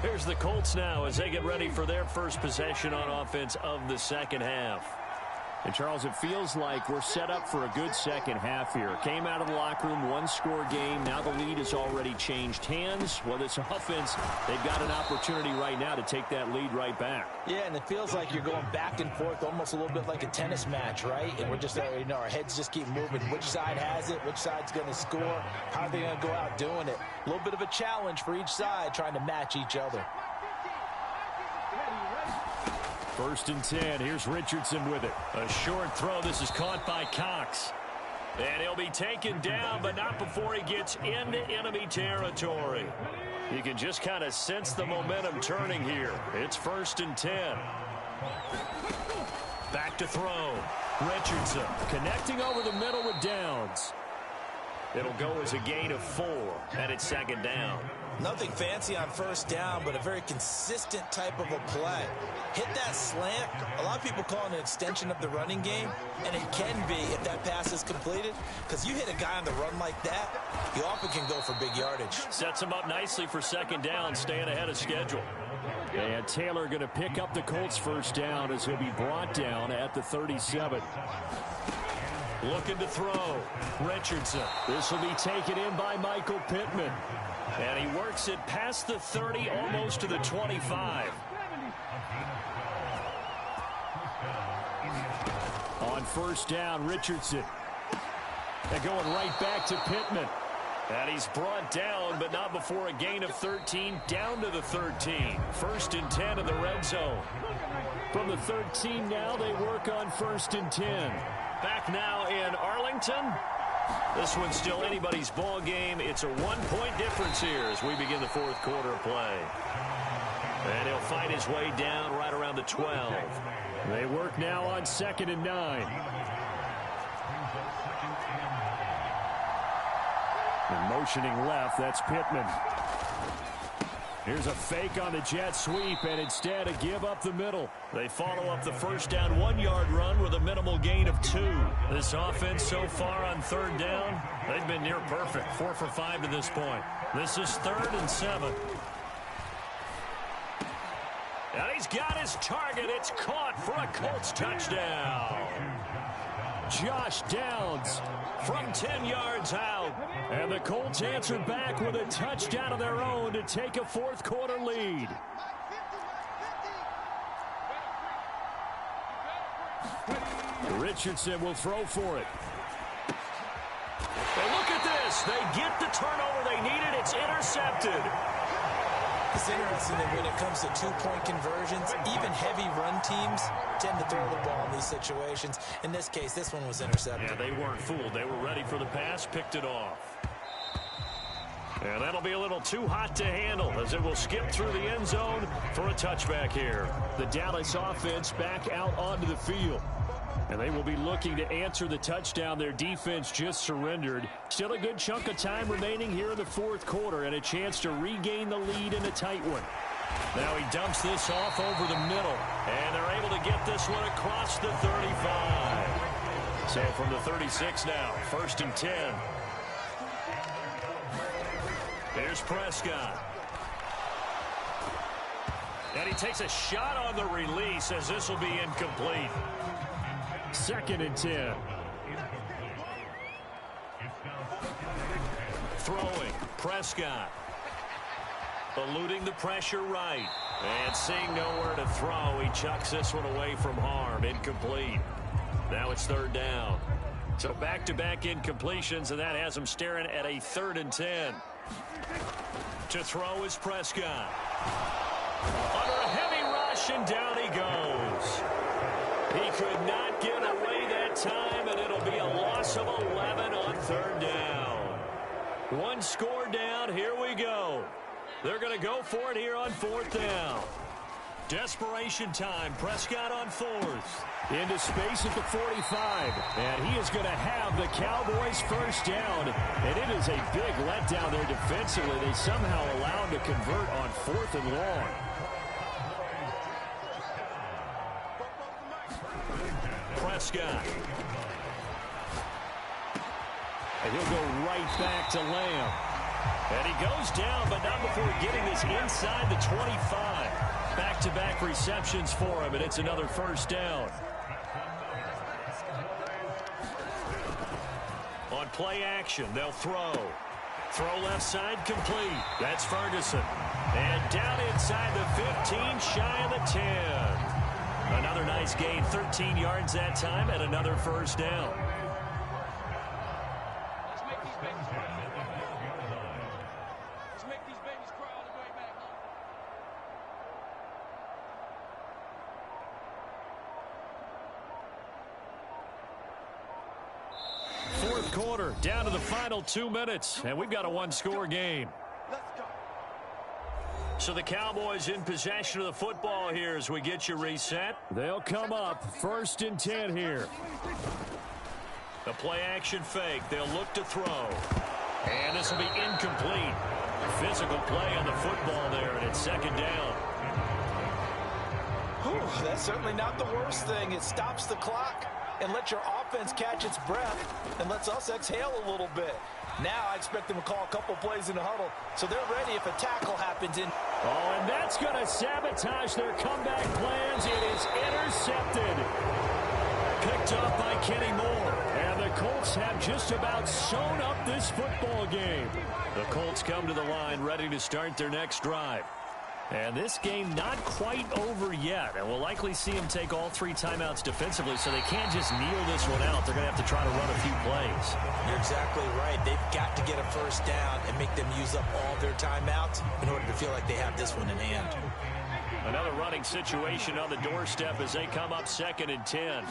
Here's the Colts now as they get ready for their first possession on offense of the second half. And, Charles, it feels like we're set up for a good second half here. Came out of the locker room, 1-score game. Now the lead has already changed hands. Well, this offense, they've got an opportunity right now to take that lead right back. Yeah, and it feels like you're going back and forth, almost a little bit like a tennis match, right? And we're just, our heads just keep moving. Which side has it? Which side's going to score? How are they going to go out doing it? A little bit of a challenge for each side, trying to match each other. 1st and 10. Here's Richardson with it. A short throw. This is caught by Cox. And he'll be taken down, but not before he gets into enemy territory. You can just kind of sense the momentum turning here. It's 1st and 10. Back to throw. Richardson connecting over the middle with Downs. It'll go as a gain of 4, and it's 2nd down. Nothing fancy on 1st down, but a very consistent type of a play. Hit that slant. A lot of people call it an extension of the running game, and it can be if that pass is completed, because you hit a guy on the run like that, he often can go for big yardage. Sets him up nicely for 2nd down, staying ahead of schedule. And Taylor going to pick up the Colts' 1st down as he'll be brought down at the 37. Looking to throw. Richardson. This will be taken in by Michael Pittman. And he works it past the 30, almost to the 25. On 1st down, Richardson. And going right back to Pittman. And he's brought down, but not before a gain of 13, down to the 13. 1st and 10 in the red zone. From the 13 now, they work on 1st and 10. Back now in Arlington. This one's still anybody's ball game. It's a 1-point difference here as we begin the 4th quarter of play. And he'll fight his way down right around the 12. They work now on 2nd and 9. And motioning left, that's Pittman. Here's a fake on the jet sweep, and instead a give up the middle. They follow up the 1st down 1-yard run with a minimal gain of 2. This offense so far on 3rd down, they've been near perfect. 4 for 5 to this point. This is 3rd and 7. And he's got his target. It's caught for a Colts touchdown. Josh Downs from 10 yards out. And the Colts answer back with a touchdown of their own to take a 4th quarter lead. Richardson will throw for it. And look at this. They get the turnover they needed. It's intercepted. It's interesting that when it comes to 2-point conversions, even heavy run teams tend to throw the ball in these situations. In this case, this one was intercepted. Yeah, they weren't fooled. They were ready for the pass, picked it off. And that'll be a little too hot to handle as it will skip through the end zone for a touchback here. The Dallas offense back out onto the field. And they will be looking to answer the touchdown their defense just surrendered. Still a good chunk of time remaining here in the 4th quarter and a chance to regain the lead in a tight one. Now he dumps this off over the middle, and they're able to get this one across the 35. So from the 36 now, 1st and 10. Here's Prescott. And he takes a shot on the release as this will be incomplete. 2nd and 10. Throwing, Prescott. Eluding the pressure right. And seeing nowhere to throw, he chucks this one away from harm. Incomplete. Now it's 3rd down. So back-to-back incompletions, and that has him staring at a 3rd and 10. To throw is Prescott. Under a heavy rush, and down he goes. He could not get away that time, and it'll be a loss of 11 on 3rd down. 1 score down. Here we go. They're going to go for it here on 4th down. Desperation time. Prescott on 4th. Into space at the 45. And he is going to have the Cowboys' 1st down. And it is a big letdown there defensively. They somehow allow him to convert on 4th and long. Prescott. And he'll go right back to Lamb. And he goes down, but not before getting this inside the 25. Back-to-back receptions for him, and it's another 1st down. On play action, they'll throw. Throw left side complete. That's Ferguson. And down inside the 15, shy of the 10. Another nice gain, 13 yards that time, and another 1st down. Quarter, down to the final 2 minutes, and we've got a 1-score game. So the Cowboys in possession of the football here as we get you reset. They'll come up 1st and 10 here. The play action fake. They'll look to throw. And this will be incomplete. Physical play on the football there, and it's 2nd down. Whew, that's certainly not the worst thing. It stops the clock and lets your offense catch its breath and lets us exhale a little bit. Now I expect them to call a couple plays in the huddle, so they're ready if a tackle happens in. Oh, and that's going to sabotage their comeback plans. It is intercepted. Picked off by Kenny Moore. And the Colts have just about sewn up this football game. The Colts come to the line ready to start their next drive. And this game not quite over yet. And we'll likely see him take all 3 timeouts defensively, so they can't just kneel this one out. They're going to have to try to run a few plays. You're exactly right. They've got to get a 1st down and make them use up all their timeouts in order to feel like they have this one in hand. Another running situation on the doorstep as they come up 2nd and 10.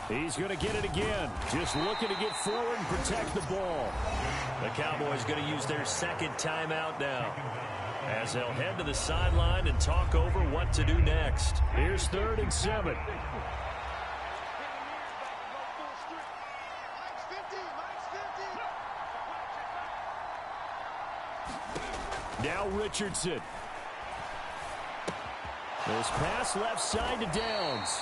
He's going to get it again. Just looking to get forward and protect the ball. The Cowboys going to use their 2nd timeout now, as they'll head to the sideline and talk over what to do next. Here's 3rd and 7. Now Richardson. This pass left side to Downs.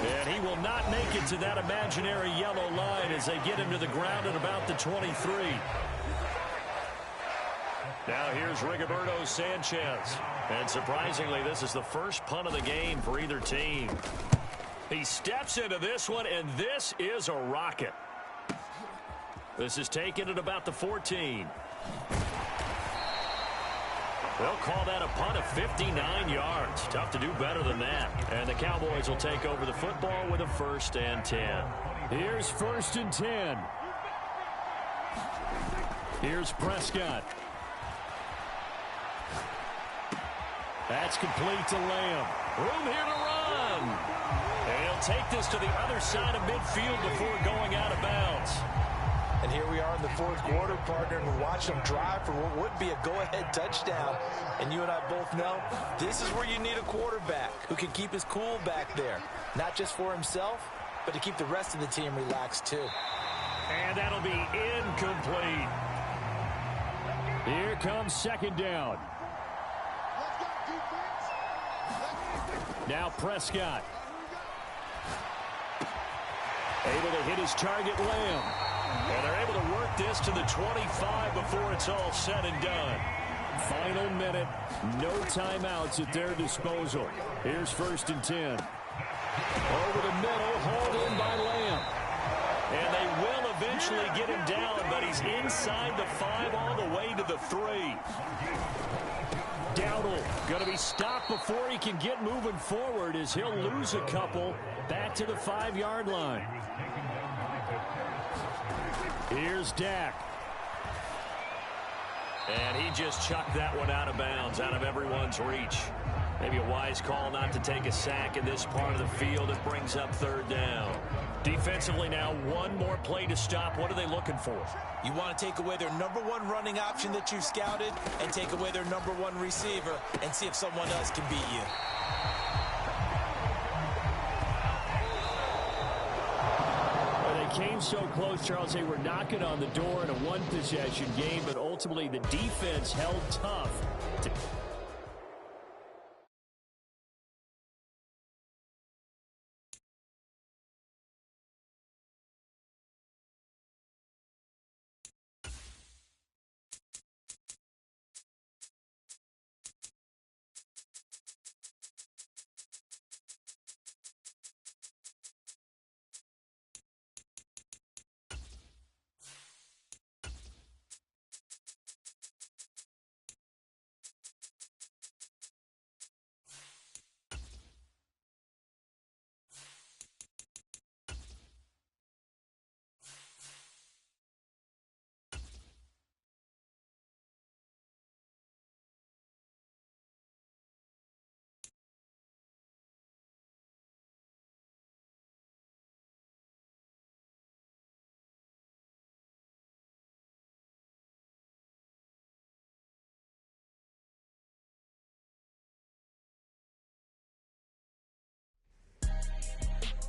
And he will not make it to that imaginary yellow line as they get him to the ground at about the 23. Now here's Rigoberto Sanchez. And surprisingly, this is the first punt of the game for either team. He steps into this one, and this is a rocket. This is taken at about the 14. They'll call that a punt of 59 yards. Tough to do better than that. And the Cowboys will take over the football with a 1st and 10. Here's 1st and 10. Here's Prescott. That's complete to Lamb. Room here to run. And he'll take this to the other side of midfield before going out of bounds. And here we are in the 4th quarter, partner, and we're watching them drive for what would be a go-ahead touchdown. And you and I both know this is where you need a quarterback who can keep his cool back there. Not just for himself, but to keep the rest of the team relaxed too. And that'll be incomplete. Here comes 2nd down. Now Prescott. Able to hit his target, Lamb. And they're able to work this to the 25 before it's all said and done. Final minute, no timeouts at their disposal. Here's 1st and 10. Over the middle, hauled in by Lamb. And they will eventually get him down, but he's inside the 5 all the way to the 3. Dowdle going to be stopped before he can get moving forward as he'll lose a couple back to the 5-yard line. Here's Dak. And he just chucked that one out of bounds, out of everyone's reach. Maybe a wise call not to take a sack in this part of the field. It brings up 3rd down. Defensively now, one more play to stop. What are they looking for? You want to take away their #1 running option that you've scouted and take away their #1 receiver and see if someone else can beat you. They came so close, Charles. They were knocking on the door in a one-possession game, but ultimately the defense held tough.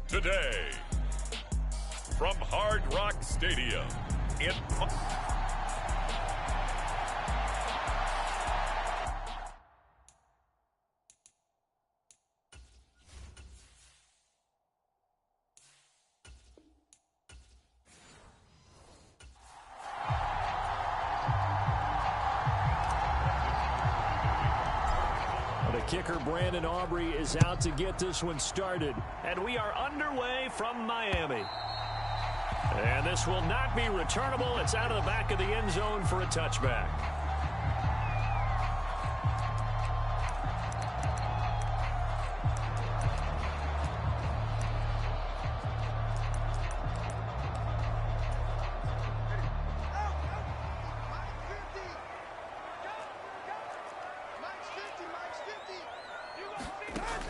Today, from Hard Rock Stadium in... Kicker Brandon Aubrey is out to get this one started. And we are underway from Miami. And this will not be returnable. It's out of the back of the end zone for a touchback.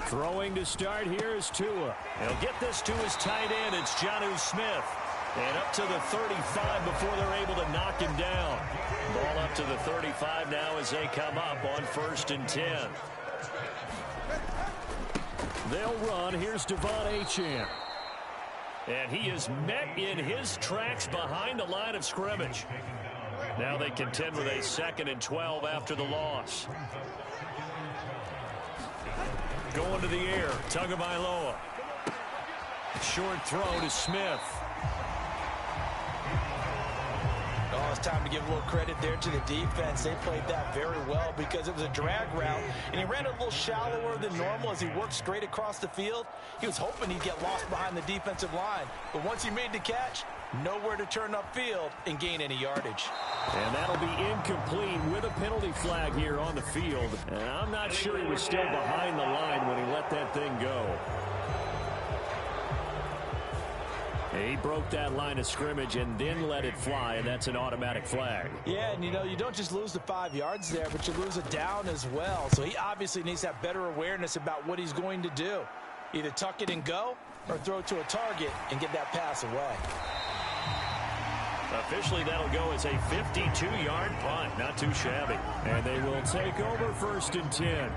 Throwing to start here is Tua. He'll get this to his tight end. It's Jonnu Smith. And up to the 35 before they're able to knock him down. Ball up to the 35 now as they come up on 1st and 10. They'll run. Here's Devon Achane. And he is met in his tracks behind the line of scrimmage. Now they contend with a 2nd and 12 after the loss. Going to the air, Tagovailoa. Short throw to Smith. Oh, it's time to give a little credit there to the defense. They played that very well because it was a drag route, and he ran a little shallower than normal as he worked straight across the field. He was hoping he'd get lost behind the defensive line, but once he made the catch, nowhere to turn upfield and gain any yardage. And that'll be incomplete with a penalty flag here on the field. And I'm not sure he was still behind the line when he let that thing go. He broke that line of scrimmage and then let it fly, and that's an automatic flag. Yeah, and you know, you don't just lose the 5 yards there, but you lose a down as well. So he obviously needs to have better awareness about what he's going to do. Either tuck it and go or throw it to a target and get that pass away. Officially, that'll go as a 52-yard punt. Not too shabby. And they will take over 1st and 10.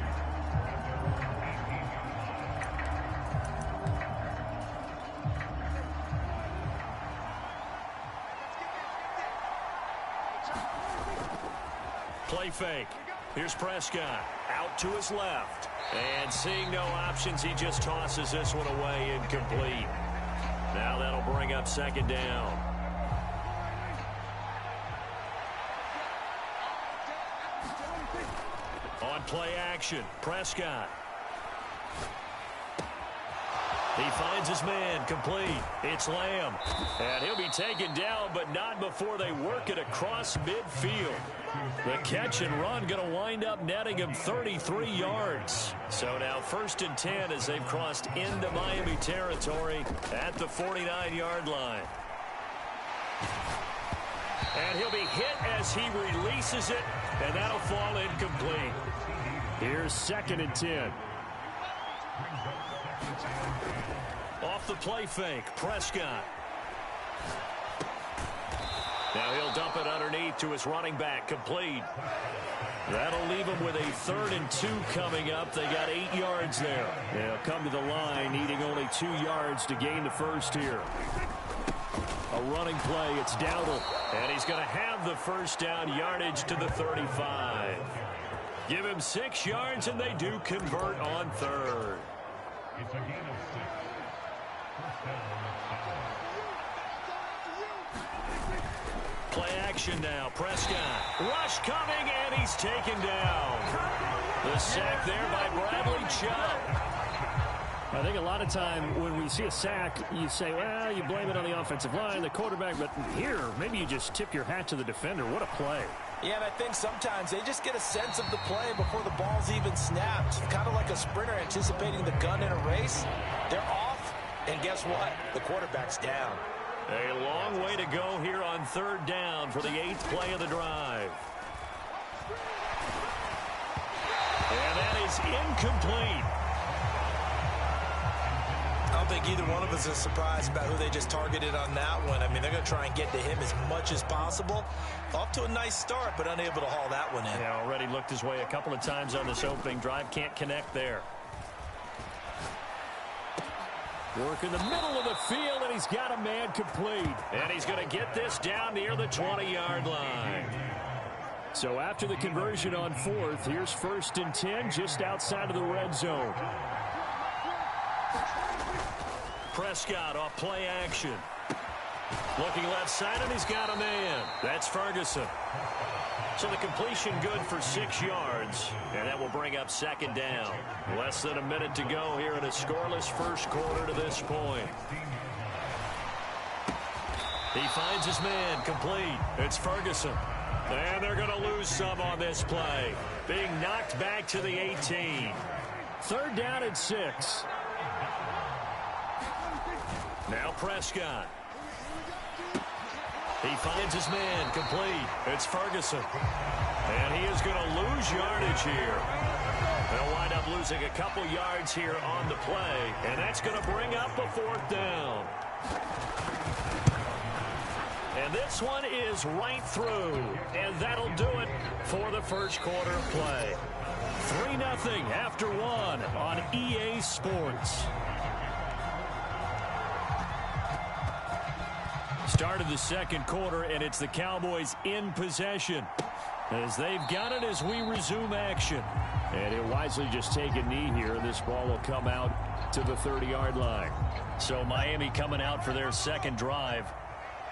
Play fake. Here's Prescott. Out to his left. And seeing no options, he just tosses this one away incomplete. Now that'll bring up second down. On play action, Prescott. He finds his man, complete. It's Lamb. And he'll be taken down, but not before they work it across midfield. The catch and run going to wind up netting him 33 yards. So now 1st and 10 as they've crossed into Miami territory at the 49-yard line. And he'll be hit as he releases it, and that'll fall incomplete. Here's 2nd and 10. Off the play fake, Prescott. Now he'll dump it underneath to his running back, complete. That'll leave him with a 3rd and 2 coming up. They got 8 yards there. They'll come to the line, needing only 2 yards to gain the first here. A running play, it's Dowdle. And he's going to have the first down, yardage to the 35. Give him 6 yards, and they do convert on 3rd. Play action now. Prescott. Rush coming, and he's taken down. The sack there by Bradley Chubb. I think a lot of time when we see a sack, you say, well, you blame it on the offensive line, the quarterback, but here, maybe you just tip your hat to the defender. What a play. Yeah, and I think sometimes they just get a sense of the play before the ball's even snapped. Kind of like a sprinter anticipating the gun in a race. They're off, and guess what? The quarterback's down. A long way to go here on 3rd down for the 8th play of the drive. And that is incomplete. I don't think either one of us is surprised about who they just targeted on that one. I mean, they're going to try and get to him as much as possible. Off to a nice start, but unable to haul that one in. Yeah, already looked his way a couple of times on this opening drive. Can't connect there. Work in the middle of the field, and he's got a man complete. And he's going to get this down near the 20-yard line. So after the conversion on 4th, here's 1st and 10 just outside of the red zone. Prescott off play action. Looking left side, and he's got a man. That's Ferguson. So the completion good for 6 yards, and that will bring up 2nd down. Less than a minute to go here in a scoreless first quarter to this point. He finds his man, complete. It's Ferguson. And they're going to lose some on this play. Being knocked back to the 18. 3rd down and 6. Now Prescott. He finds his man, complete. It's Ferguson. And he is going to lose yardage here. They'll wind up losing a couple yards here on the play. And that's going to bring up a 4th down. And this one is right through. And that'll do it for the first quarter of play. 3-0 after 1 on EA Sports. Start of the second quarter, and it's the Cowboys in possession as they've got it as we resume action. And he'll wisely just take a knee here. This ball will come out to the 30-yard line. So Miami coming out for their second drive.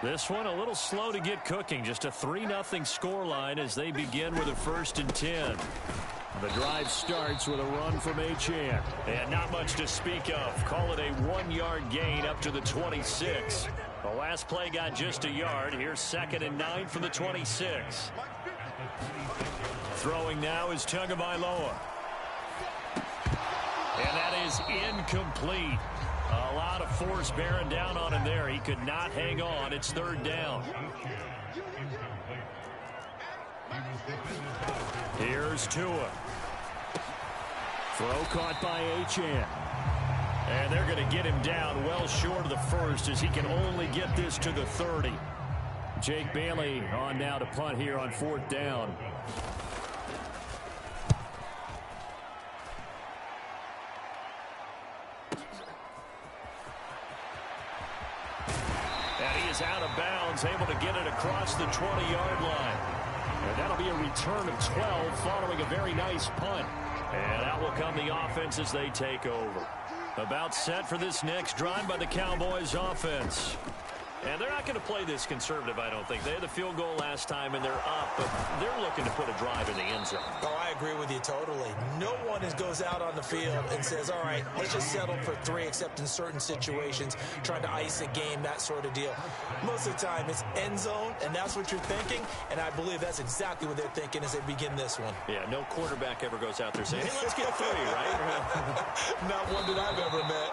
This one a little slow to get cooking. Just a 3-0 scoreline as they begin with a 1st and 10. The drive starts with a run from Achane. And not much to speak of. Call it a 1-yard gain up to the 26. The last play got just a yard. Here's 2nd and 9 from the 26. Throwing now is Tagovailoa. And that is incomplete. A lot of force bearing down on him there. He could not hang on. It's 3rd down. Here's Tua. Throw caught by Achane. And they're going to get him down well short of the first as he can only get this to the 30. Jake Bailey on now to punt here on 4th down. And he is out of bounds, able to get it across the 20-yard line. And that'll be a return of 12 following a very nice punt. And out will come the offense as they take over. About set for this next drive by the Cowboys offense. And they're not going to play this conservative, I don't think. They had the field goal last time, and they're up, but they're looking to put a drive in the end zone. Oh, I agree with you totally. No one goes out on the field and says, all right, let's just settle for 3, except in certain situations, trying to ice a game, that sort of deal. Most of the time, it's end zone, and that's what you're thinking, and I believe that's exactly what they're thinking as they begin this one. Yeah, no quarterback ever goes out there saying, hey, let's get 3, right? Not one that I've ever met.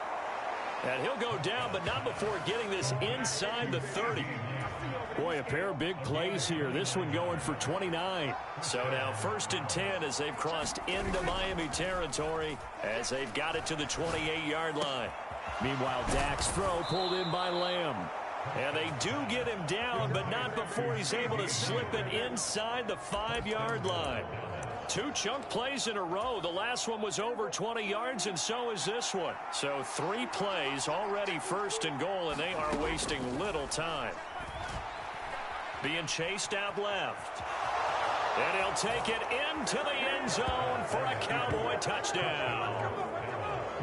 And he'll go down, but not before getting this inside the 30. Boy, a pair of big plays here. This one going for 29. So now 1st and 10 as they've crossed into Miami territory as they've got it to the 28-yard line. Meanwhile, Dak's throw pulled in by Lamb. And they do get him down, but not before he's able to slip it inside the 5-yard line. 2 chunk plays in a row. The last one was over 20 yards, and so is this one. So 3 plays already 1st and goal, and they are wasting little time. Being chased out left. And he'll take it into the end zone for a Cowboy touchdown.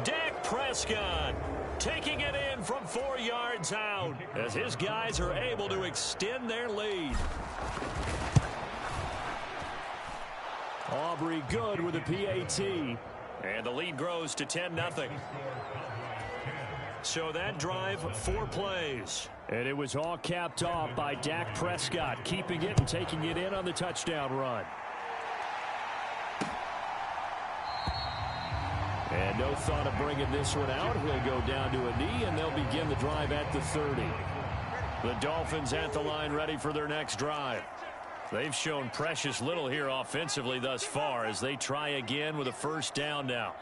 Dak Prescott taking it in from 4 yards out as his guys are able to extend their lead. Aubrey good with a PAT. And the lead grows to 10-0. So that drive, 4 plays. And it was all capped off by Dak Prescott, keeping it and taking it in on the touchdown run. And no thought of bringing this one out. He'll go down to a knee, and they'll begin the drive at the 30. The Dolphins at the line ready for their next drive. They've shown precious little here offensively thus far as they try again with a 1st down now.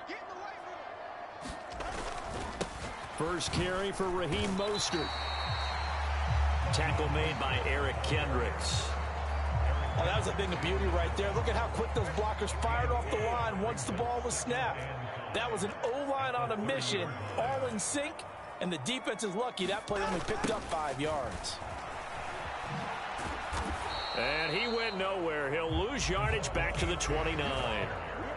First carry for Raheem Mostert. Tackle made by Eric Kendricks. Oh, that was a thing of beauty right there. Look at how quick those blockers fired off the line once the ball was snapped. That was an O-line on a mission, all in sync, and the defense is lucky that play only picked up 5 yards. And he went nowhere. He'll lose yardage back to the 29.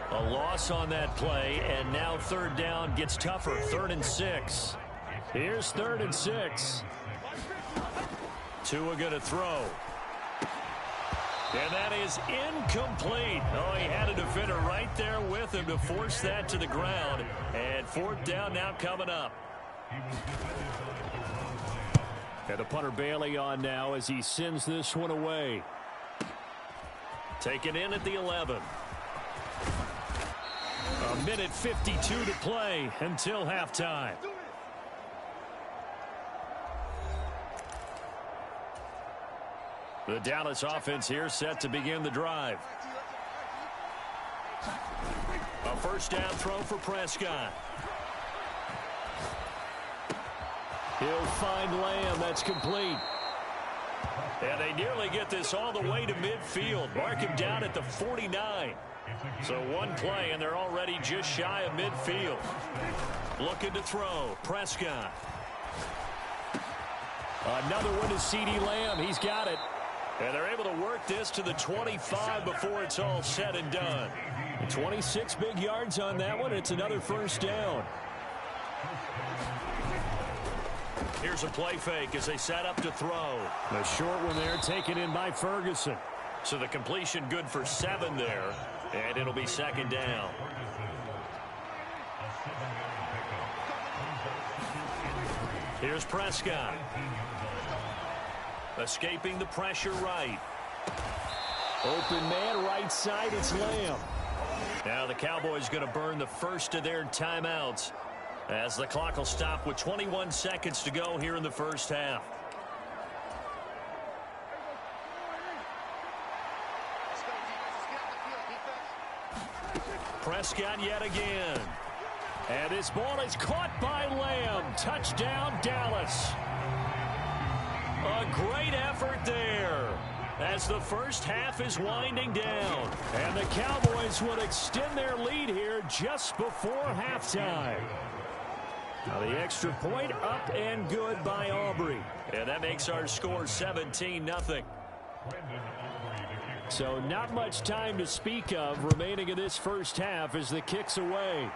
A loss on that play, and now 3rd down gets tougher. 3rd and 6. Here's 3rd and 6. Tua going to throw. And that is incomplete. Oh, he had a defender right there with him to force that to the ground. And 4th down now coming up. And the punter Bailey on now as he sends this one away. Taken in at the 11. A minute 52 to play until halftime. The Dallas offense here set to begin the drive. A 1st down throw for Prescott. He'll find Lamb. That's complete. And they nearly get this all the way to midfield. Mark him down at the 49. So 1 play, and they're already just shy of midfield. Looking to throw. Prescott. Another one to CeeDee Lamb. He's got it. And they're able to work this to the 25 before it's all said and done. 26 big yards on that one. It's another 1st down. Here's a play fake as they set up to throw. The short one there taken in by Ferguson. So the completion good for 7 there. And it'll be 2nd down. Here's Prescott. Escaping the pressure right. Open man right side. It's Lamb. Now the Cowboys going to burn the first of their timeouts as the clock will stop with 21 seconds to go here in the 1st half. Prescott yet again. And this ball is caught by Lamb. Touchdown, Dallas. A great effort there as the 1st half is winding down. And the Cowboys will extend their lead here just before halftime. Now the extra point up and good by Aubrey. And that makes our score 17-0. So not much time to speak of remaining in this first half as the kick's away.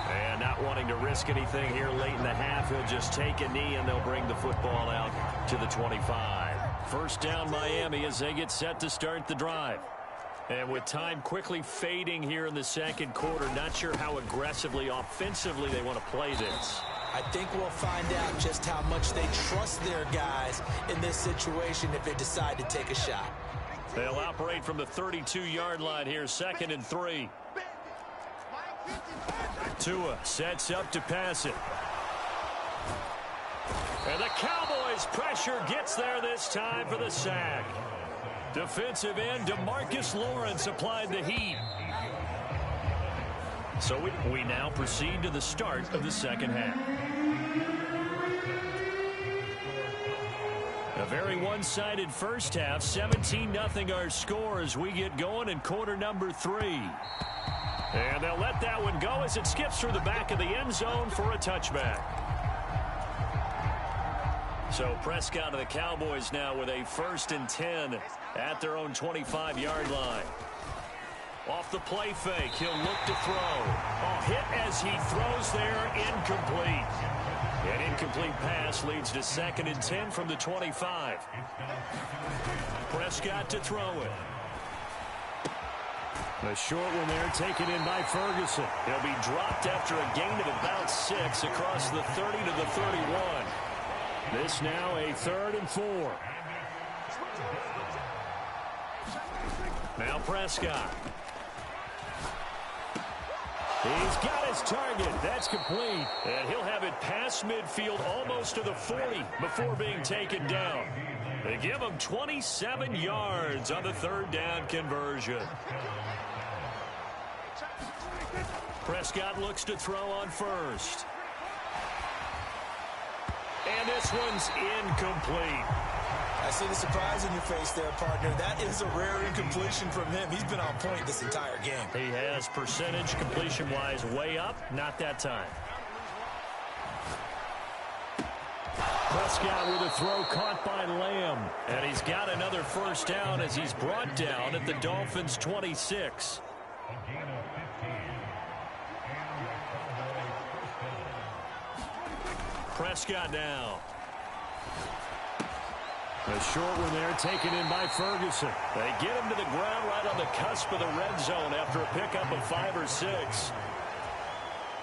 And not wanting to risk anything here late in the half, he'll just take a knee and they'll bring the football out to the 25. First down Miami as they get set to start the drive. And with time quickly fading here in the second quarter, not sure how aggressively, offensively they want to play this. I think we'll find out just how much they trust their guys in this situation if they decide to take a shot. They'll operate from the 32-yard line here, 2nd and 3. Tua sets up to pass it. And the Cowboys' pressure gets there this time for the sack. Defensive end DeMarcus Lawrence applied the heat. So we now proceed to the start of the second half. A very one-sided first half. 17-0 our score as we get going in quarter number 3. And they'll let that one go as it skips through the back of the end zone for a touchback. So Prescott of the Cowboys now with a 1st and 10 at their own 25-yard line. Off the play fake, he'll look to throw. Hit as he throws there, incomplete. An incomplete pass leads to 2nd and 10 from the 25. Prescott to throw it. The short one there taken in by Ferguson. He'll be dropped after a gain of about 6 across the 30 to the 31. This now a 3rd and 4. Now Prescott. He's got his target. That's complete. And he'll have it past midfield almost to the 40 before being taken down. They give him 27 yards on the 3rd down conversion. Prescott looks to throw on 1st. And this one's incomplete. I see the surprise in your face there, partner. That is a rare incompletion from him. He's been on point this entire game. He has percentage completion-wise way up. Not that time. Prescott with a throw caught by Lamb. And he's got another 1st down as he's brought down at the Dolphins' 26. Prescott now. The short one there taken in by Ferguson. They get him to the ground right on the cusp of the red zone after a pickup of 5 or 6.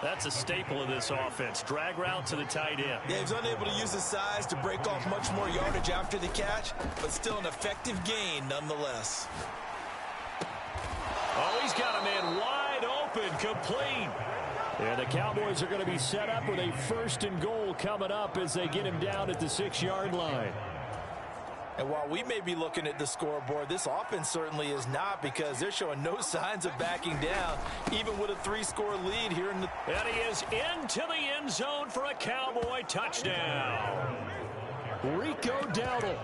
That's a staple of this offense. Drag route to the tight end. Yeah, he's unable to use his size to break off much more yardage after the catch, but still an effective gain nonetheless. Oh, he's got a man wide open, complete. And the Cowboys are going to be set up with a 1st and goal coming up as they get him down at the 6-yard line. And while we may be looking at the scoreboard, this offense certainly is not, because they're showing no signs of backing down, even with a 3-score lead here in the... And he is into the end zone for a Cowboy touchdown. Rico Dowdle,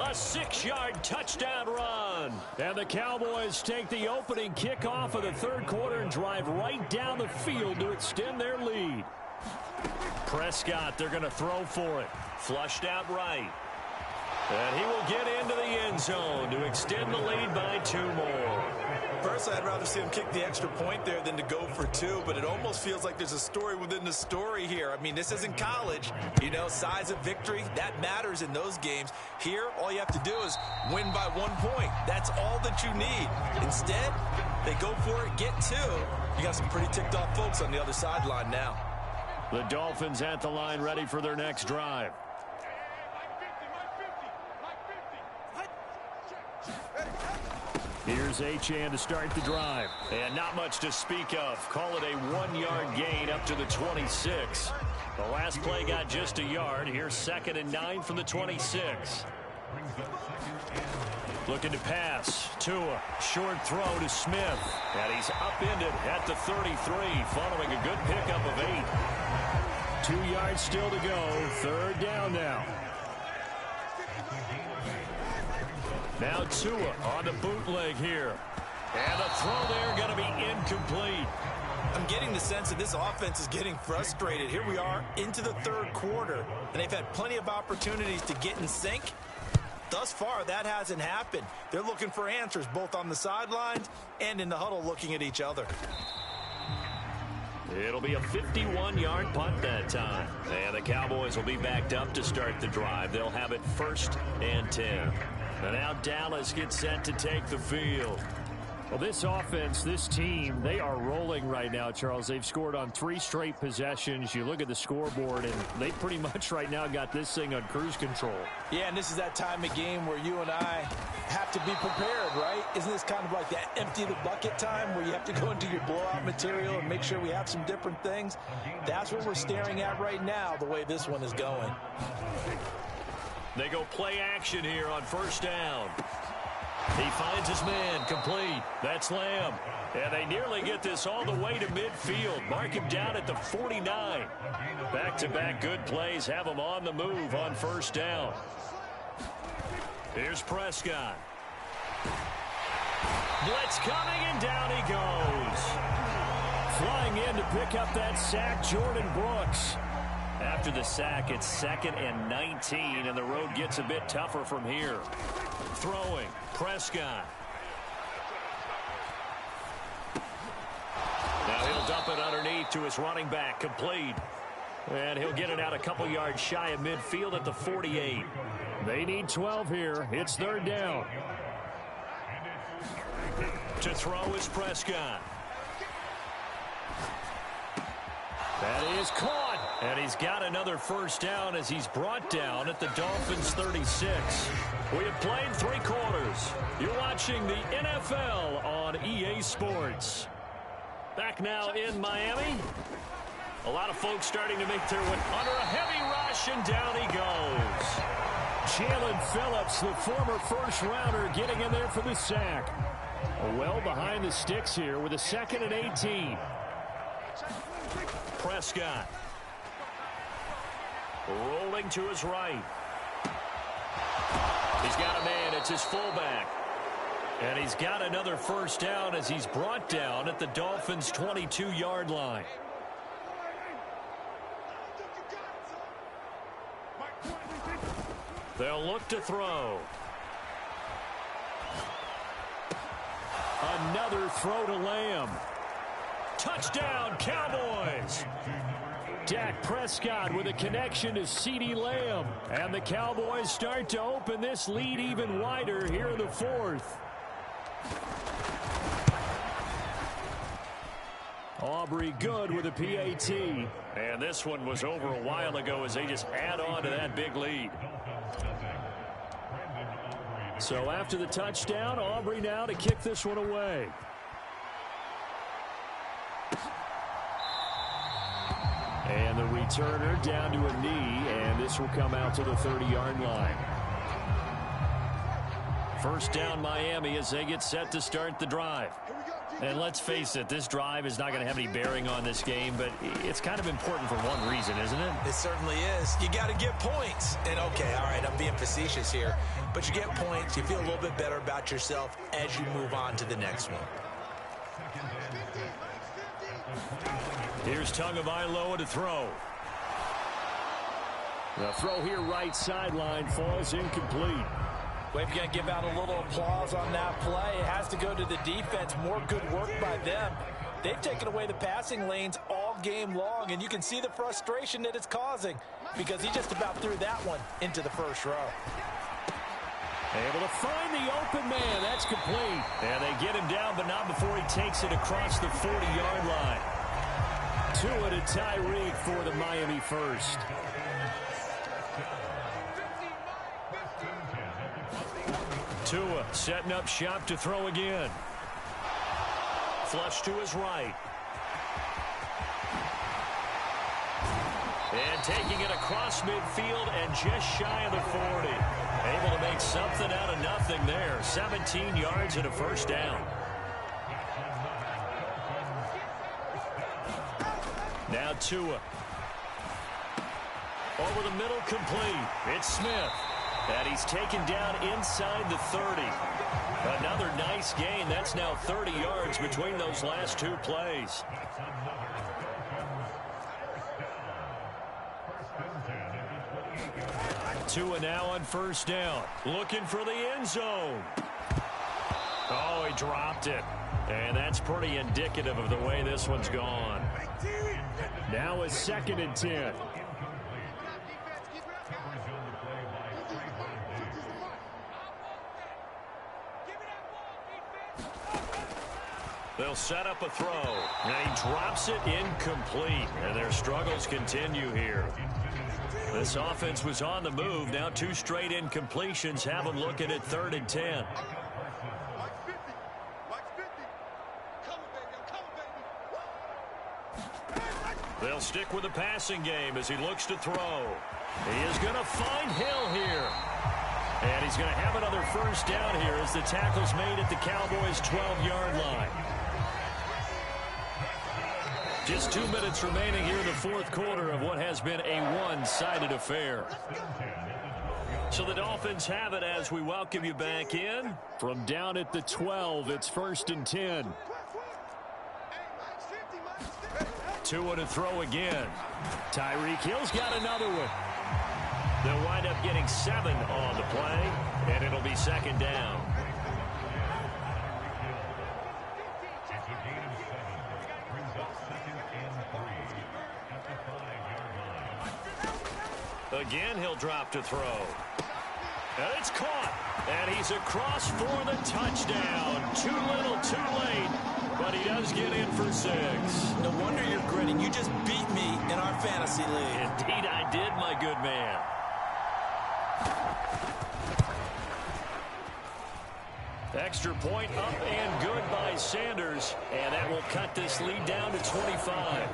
a 6-yard touchdown run. And the Cowboys take the opening kickoff of the 3rd quarter and drive right down the field to extend their lead. Prescott, they're going to throw for it. Flushed out right. And he will get into the end zone to extend the lead by 2 more. Personally, I'd rather see him kick the extra point there than to go for 2, but it almost feels like there's a story within the story here. I mean, this isn't college. You know, size of victory, that matters in those games. Here, all you have to do is win by 1 point. That's all that you need. Instead, they go for it, get 2. You got some pretty ticked off folks on the other sideline now. The Dolphins at the line ready for their next drive. Here's Achane to start the drive. And not much to speak of. Call it a 1-yard gain up to the 26. The last play got just a yard. Here's 2nd and 9 from the 26. Looking to pass. Tua. Short throw to Smith. And he's upended at the 33 following a good pickup of 8. 2 yards still to go. 3rd down now. Now Tua on the bootleg here. And the throw there going to be incomplete. I'm getting the sense that this offense is getting frustrated. Here we are into the 3rd quarter, and they've had plenty of opportunities to get in sync, thus far, that hasn't happened. They're looking for answers both on the sidelines and in the huddle looking at each other. It'll be a 51-yard punt that time. And the Cowboys will be backed up to start the drive. They'll have it 1st and 10. And now Dallas gets set to take the field. Well, this offense, this team, they are rolling right now, Charles. They've scored on 3 straight possessions. You look at the scoreboard, and they pretty much right now got this thing on cruise control. Yeah, and this is that time of game where you and I have to be prepared, right? Isn't this kind of like that empty the bucket time where you have to go into your blowout material and make sure we have some different things? That's what we're staring at right now, the way this one is going. They go play action here on 1st down. He finds his man, complete. That's Lamb. And they nearly get this all the way to midfield. Mark him down at the 49. Back-to-back good plays have him on the move on 1st down. Here's Prescott. Blitz coming, and down he goes. Flying in to pick up that sack, Jordan Brooks. After the sack, it's 2nd and 19, and the road gets a bit tougher from here. Throwing, Prescott. Now he'll dump it underneath to his running back, complete. And he'll get it out a couple yards shy of midfield at the 48. They need 12 here. It's 3rd down. To throw is Prescott. That is caught. And he's got another 1st down as he's brought down at the Dolphins' 36. We have played 3 quarters. You're watching the NFL on EA Sports. Back now in Miami. A lot of folks starting to make their way under a heavy rush, and down he goes. Jalen Phillips, the former 1st-rounder, getting in there for the sack. Well behind the sticks here with a 2nd and 18. Prescott. Rolling to his right. He's got a man. It's his fullback. And he's got another 1st down as he's brought down at the Dolphins' 22-yard line. They'll look to throw. Another throw to Lamb. Touchdown, Cowboys. Dak Prescott with a connection to CeeDee Lamb. And the Cowboys start to open this lead even wider here in the 4th. Aubrey good with a PAT. And this one was over a while ago as they just add on to that big lead. So after the touchdown, Aubrey now to kick this one away. And the returner down to a knee, and this will come out to the 30-yard line. 1st down Miami as they get set to start the drive. And let's face it, this drive is not going to have any bearing on this game, but it's kind of important for one reason, isn't it? It certainly is. You got to get points. And, okay, all right, I'm being facetious here. But you get points, you feel a little bit better about yourself as you move on to the next one. Here's Tagovailoa to throw. The throw here right sideline falls incomplete. Well, if you're going to give out a little applause on that play, it has to go to the defense. More good work by them. They've taken away the passing lanes all game long, and you can see the frustration that it's causing because he just about threw that one into the 1st row. Able to find the open man. That's complete. And they get him down, but not before he takes it across the 40-yard line. Tua to Tyreek for the Miami 1st. Tua setting up shop to throw again. Flush to his right. And taking it across midfield and just shy of the 40. Able to make something out of nothing there. 17 yards and a 1st down. Now Tua. Over the middle, complete. It's Smith. And he's taken down inside the 30. Another nice gain. That's now 30 yards between those last 2 plays. Tua now on first down. Looking for the end zone. Oh, he dropped it. And that's pretty indicative of the way this one's gone. Now it's 2nd and 10. They'll set up a throw. And he drops it incomplete. And their struggles continue here. This offense was on the move. Now 2 straight incompletions have them looking at 3rd and 10. They'll stick with the passing game as he looks to throw. He is going to find Hill here. And he's going to have another first down here as the tackle's made at the Cowboys' 12-yard line. Just 2 minutes remaining here in the 4th quarter of what has been a one-sided affair. So the Dolphins have it as we welcome you back in. From down at the 12, it's 1st and 10. Tua to throw again. Tyreek Hill's got another one. They'll wind up getting 7 on the play, and it'll be 2nd down. Again, he'll drop to throw. And it's caught. And he's across for the touchdown. Too little, too late. But he does get in for 6. No wonder you're grinning. You just beat me in our fantasy league. Indeed I did, my good man. Extra point up and good by Sanders. And that will cut this lead down to 25.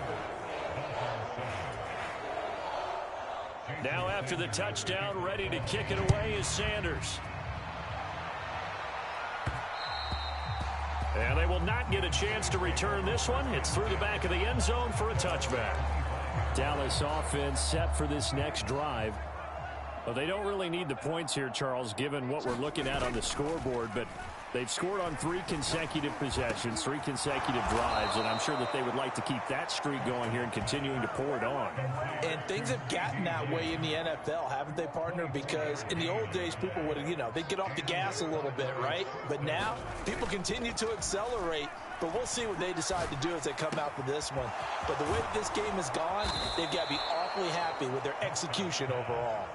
Now after the touchdown, ready to kick it away is Sanders. And they will not get a chance to return this one. It's through the back of the end zone for a touchback. Dallas offense set for this next drive. Well, they don't really need the points here, Charles, given what we're looking at on the scoreboard. But they've scored on 3 consecutive possessions, 3 consecutive drives, and I'm sure that they would like to keep that streak going here and continuing to pour it on. And things have gotten that way in the NFL, haven't they, partner? Because in the old days, people would, they'd get off the gas a little bit, right? But now, people continue to accelerate. But we'll see what they decide to do as they come out for this one. But the way that this game has gone, they've got to be awfully happy with their execution overall.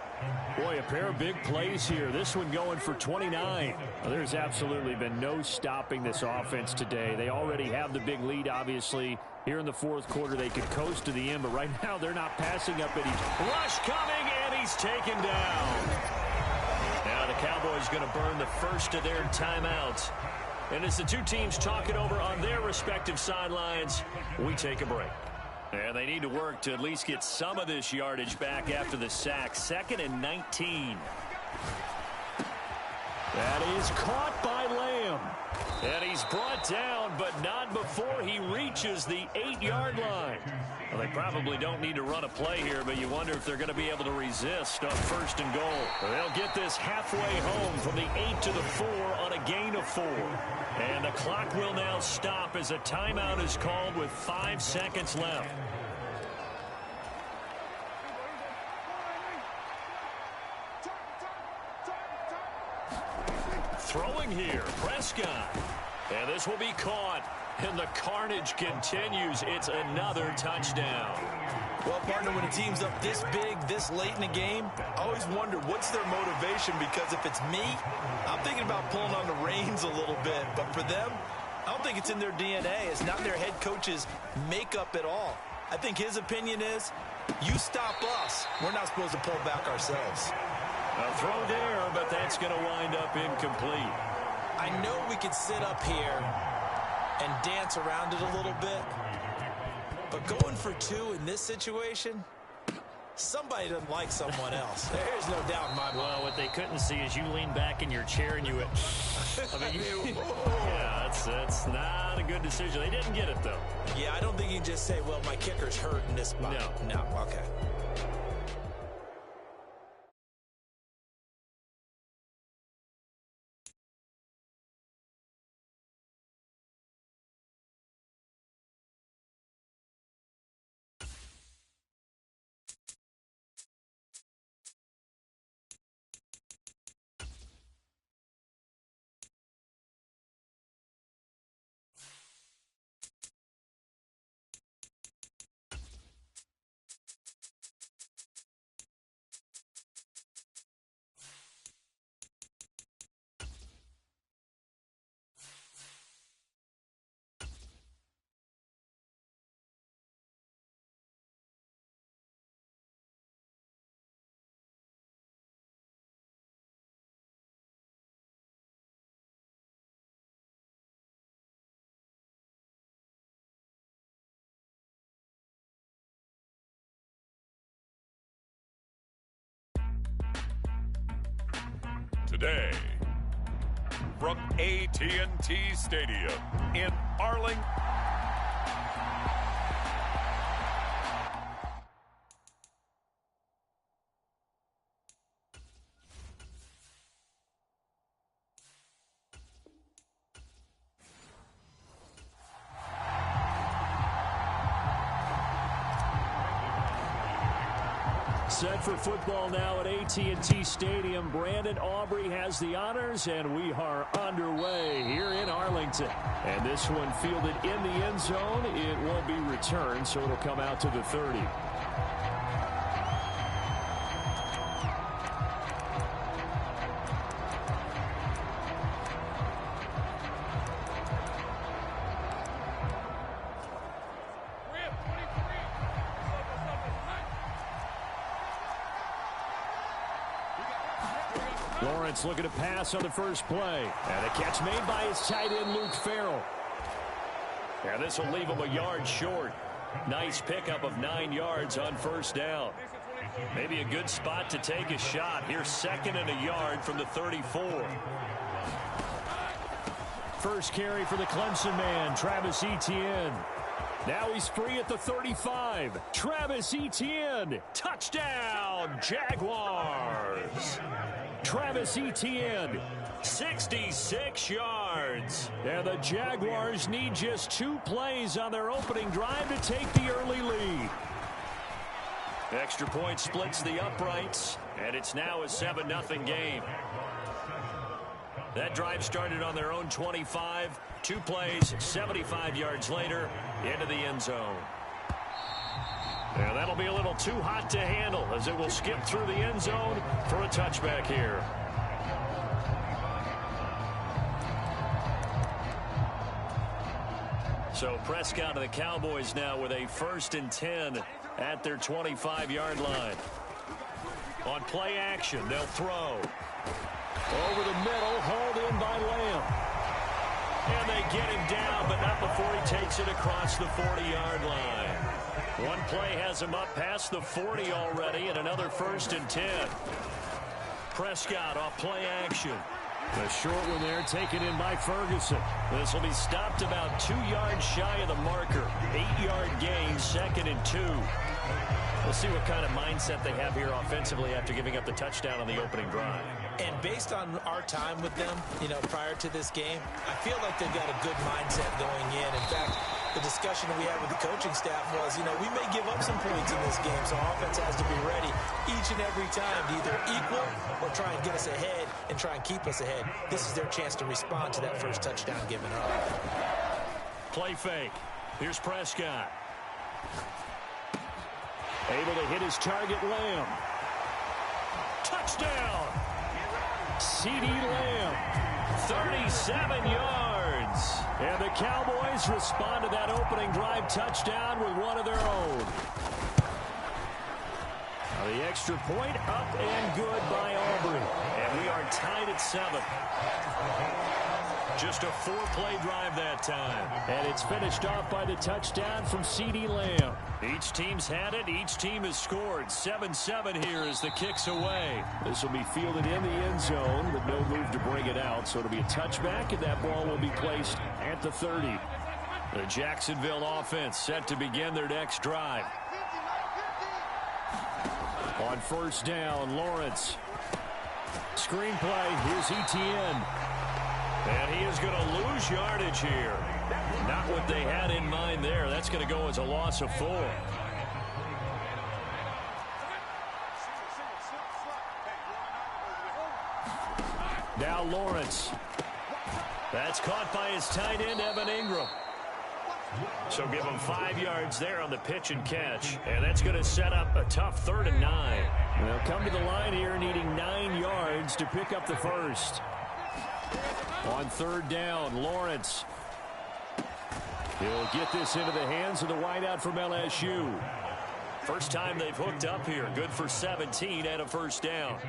Boy, a pair of big plays here. This one going for 29. Well, there's absolutely been no stopping this offense today. They already have the big lead, obviously. Here in the 4th quarter, they could coast to the end, but right now they're not passing up any. Rush coming, and he's taken down. Now the Cowboys going to burn the first of their timeouts. And as the 2 teams talk it over on their respective sidelines, we take a break. And they need to work to at least get some of this yardage back after the sack. 2nd and 19. That is caught by Lamb. And he's brought down, but not before he reaches the 8-yard line. Well, they probably don't need to run a play here, but you wonder if they're going to be able to resist on 1st and goal. They'll get this halfway home from the 8 to the 4 on a gain of 4. And the clock will now stop as a timeout is called with 5 seconds left. Throwing here, Prescott. And this will be caught. And the carnage continues. It's another touchdown. Well, partner, when a team's up this big, this late in the game, I always wonder what's their motivation, because if it's me, I'm thinking about pulling on the reins a little bit. But for them, I don't think it's in their DNA. It's not their head coach's makeup at all. I think his opinion is, you stop us, we're not supposed to pull back ourselves. A throw there, but that's going to wind up incomplete. I know we could sit up here and dance around it a little bit, but going for 2 in this situation, somebody doesn't like someone else. There's no doubt in my mind. Well, what they couldn't see is you lean back in your chair and you went, I mean, yeah, that's not a good decision. They didn't get it, though. Yeah, I don't think you can just say, well, my kicker's hurt in this spot. No, okay. today, from AT&T Stadium in Arlington. Set for football now at AT&T Stadium. Brandon Aubrey has the honors, and we are underway here in Arlington. And this one fielded in the end zone. It will be returned, so it'll come out to the 30. Lawrence looking to pass on the first play. And a catch made by his tight end, Luke Farrell. And this will leave him a yard short. Nice pickup of 9 yards on first down. Maybe a good spot to take a shot. Here's 2nd and a yard from the 34. First carry for the Clemson man, Travis Etienne. Now he's free at the 35. Travis Etienne, touchdown, Jaguars. Travis Etienne, 66 yards. And the Jaguars need just 2 plays on their opening drive to take the early lead. Extra point splits the uprights, and it's now a 7-0 game. That drive started on their own 25. 2 plays, 75 yards later, into the end zone. And that'll be a little too hot to handle as it will skip through the end zone for a touchback here. So Prescott and the Cowboys now with a 1st and 10 at their 25-yard line. On play action, they'll throw. Over the middle, hauled in by Lamb. And they get him down, but not before he takes it across the 40-yard line. One play has him up past the 40 already, and another 1st and 10. Prescott off play action. The short one there taken in by Ferguson. This will be stopped about 2 yards shy of the marker. 8-yard gain, 2nd and 2. We'll see what kind of mindset they have here offensively after giving up the touchdown on the opening drive. And based on our time with them, prior to this game, I feel like they've got a good mindset going in. In fact, the discussion we had with the coaching staff was, we may give up some points in this game, so offense has to be ready each and every time to either equal or try and get us ahead and try and keep us ahead. This is their chance to respond to that first touchdown given up. Play fake. Here's Prescott. Able to hit his target, Lamb. Touchdown! CeeDee Lamb, 37 yards. And the Cowboys respond to that opening drive touchdown with one of their own. Now the extra point up and good by Aubrey. And we are tied at 7. Just a 4-play drive that time. And it's finished off by the touchdown from CeeDee Lamb. Each team's had it. Each team has scored. 7-7 here as the kick's away. This will be fielded in the end zone, but no move to bring it out. So it'll be a touchback, and that ball will be placed at the 30. The Jacksonville offense set to begin their next drive. On first down, Lawrence. Screenplay. Here's Etienne. And he is going to lose yardage here. Not what they had in mind there. That's going to go as a loss of 4. Now Lawrence. That's caught by his tight end, Evan Ingram. So give him 5 yards there on the pitch and catch. And that's going to set up a tough 3rd and 9. They'll come to the line here needing 9 yards to pick up the first. On third down, Lawrence. He'll get this into the hands of the wideout from LSU. First time they've hooked up here. Good for 17 and a first down.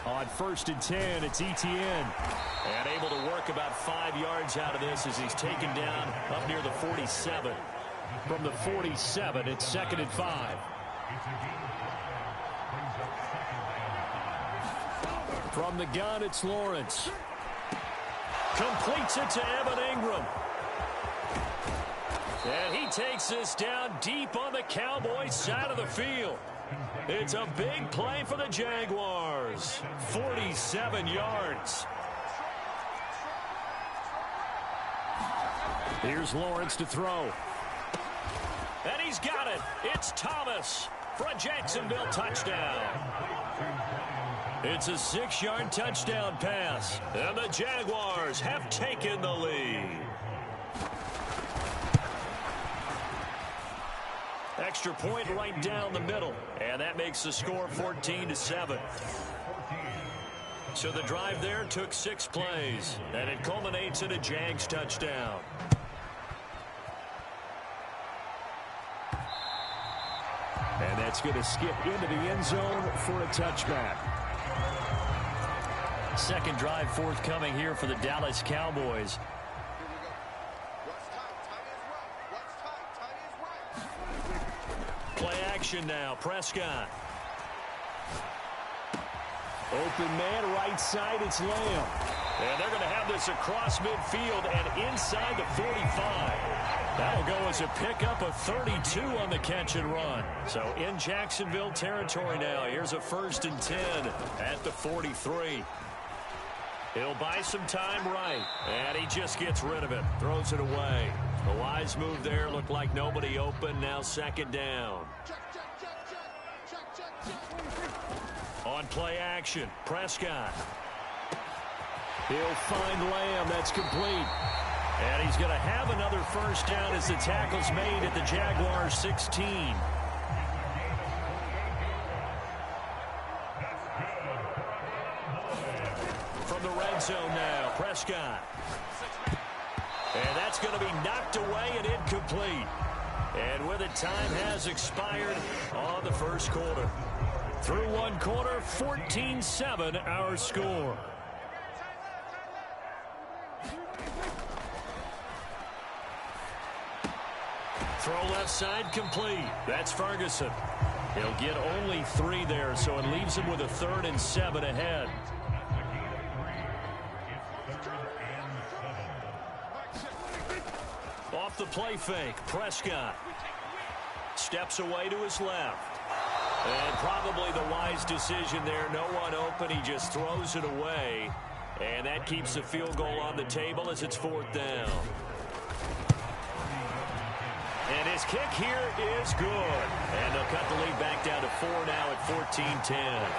On 1st and 10, it's Etienne. And able to work about 5 yards out of this as he's taken down up near the 47. From the 47, it's 2nd and 5. From the gun, it's Lawrence. Completes it to Evan Ingram. And he takes this down deep on the Cowboys side of the field. It's a big play for the Jaguars. 47 yards. Here's Lawrence to throw. And he's got it. It's Thomas for a Jacksonville touchdown. It's a 6-yard touchdown pass. And the Jaguars have taken the lead. Extra point right down the middle. And that makes the score 14-7. So the drive there took 6 plays. And it culminates in a Jags touchdown. And that's going to skip into the end zone for a touchback. Second drive forthcoming here for the Dallas Cowboys. Play action now. Prescott. Open man, right side, it's Lamb. And they're going to have this across midfield and inside the 45. That'll go as a pickup of 32 on the catch and run. So in Jacksonville territory now. Here's a 1st and 10 at the 43. He'll buy some time right. And he just gets rid of it. Throws it away. A wise move there. Looked like nobody open. Now 2nd down. On play action, Prescott. He'll find Lamb. That's complete. And he's going to have another 1st down as the tackle's made at the Jaguars 16. From the red zone now, Prescott. And that's going to be knocked away and incomplete. And with it, time has expired on the 1st quarter. Through 1 quarter, 14-7 our score. Throw left side complete. That's Ferguson. He'll get only 3 there, so it leaves him with a 3rd and 7 ahead. Off the play fake, Prescott. Steps away to his left. And probably the wise decision there. No one open. He just throws it away. And that keeps the field goal on the table as it's 4th down. And his kick here is good. And they'll cut the lead back down to 4 now at 14-10.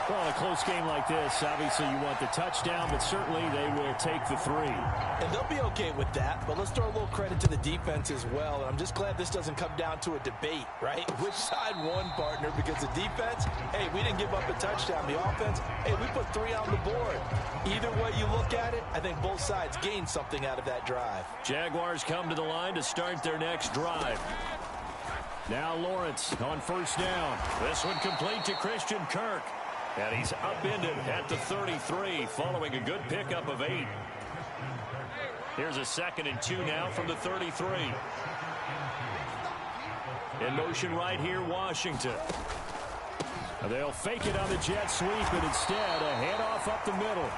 Well, in a close game like this, obviously you want the touchdown, but certainly they will take the 3. And they'll be okay with that, but let's throw a little credit to the defense as well. And I'm just glad this doesn't come down to a debate, right? Which side won, partner? Because the defense, hey, we didn't give up a touchdown. The offense, hey, we put 3 on the board. Either way you look at it, I think both sides gained something out of that drive. Jaguars come to the line to start their next drive. Now Lawrence on 1st down. This one complete to Christian Kirk. And he's upended at the 33 following a good pickup of 8. Here's a 2nd and 2 now from the 33. In motion right here, Washington. They'll fake it on the jet sweep, but instead a handoff up the middle.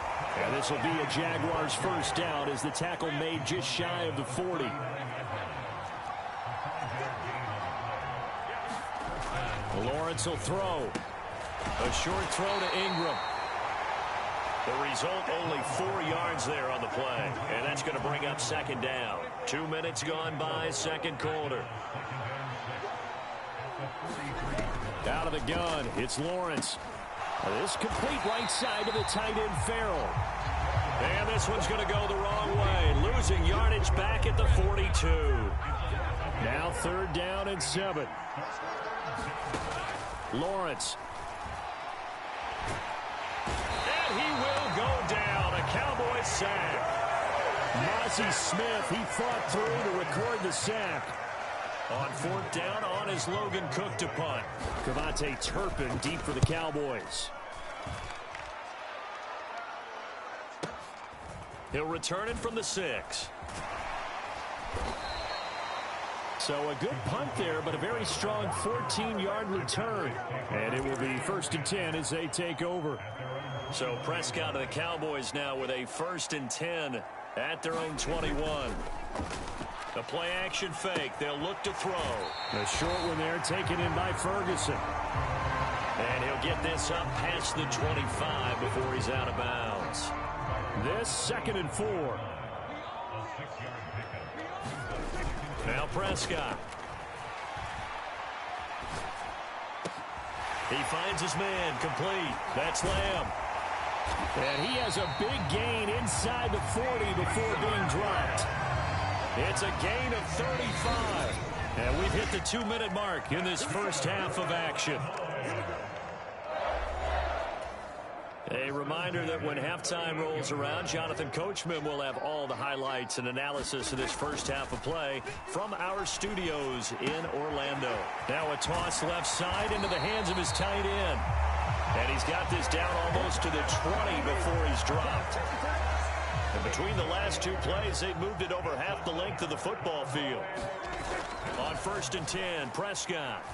And this will be a Jaguars 1st down as the tackle made just shy of the 40. Lawrence will throw. A short throw to Ingram. The result, only 4 yards there on the play. And that's going to bring up 2nd down. 2 minutes gone by, 2nd quarter. Out of the gun, it's Lawrence. This complete right side to the tight end Farrell. And this one's going to go the wrong way. Losing yardage back at the 42. Now 3rd down and 7. Lawrence. And he will go down. A Cowboys sack. Mozzie Smith, he fought through to record the sack. On 4th down, on his Logan Cook to punt. Cavante Turpin deep for the Cowboys. He'll return it from the 6. So a good punt there, but a very strong 14-yard return. And it will be 1st and 10 as they take over. So Prescott and the Cowboys now with a 1st and 10 at their own 21. The play action fake. They'll look to throw. The short one there taken in by Ferguson. And he'll get this up past the 25 before he's out of bounds. This 2nd and 4. Now Prescott. He finds his man complete. That's Lamb. And he has a big gain inside the 40 before being dropped. It's a gain of 35. And we've hit the 2-minute mark in this first half of action. A reminder that when halftime rolls around, Jonathan Coachman will have all the highlights and analysis of this first half of play from our studios in Orlando. Now a toss left side into the hands of his tight end. And he's got this down almost to the 20 before he's dropped. And between the last 2 plays, they've moved it over half the length of the football field. On 1st and 10, Prescott.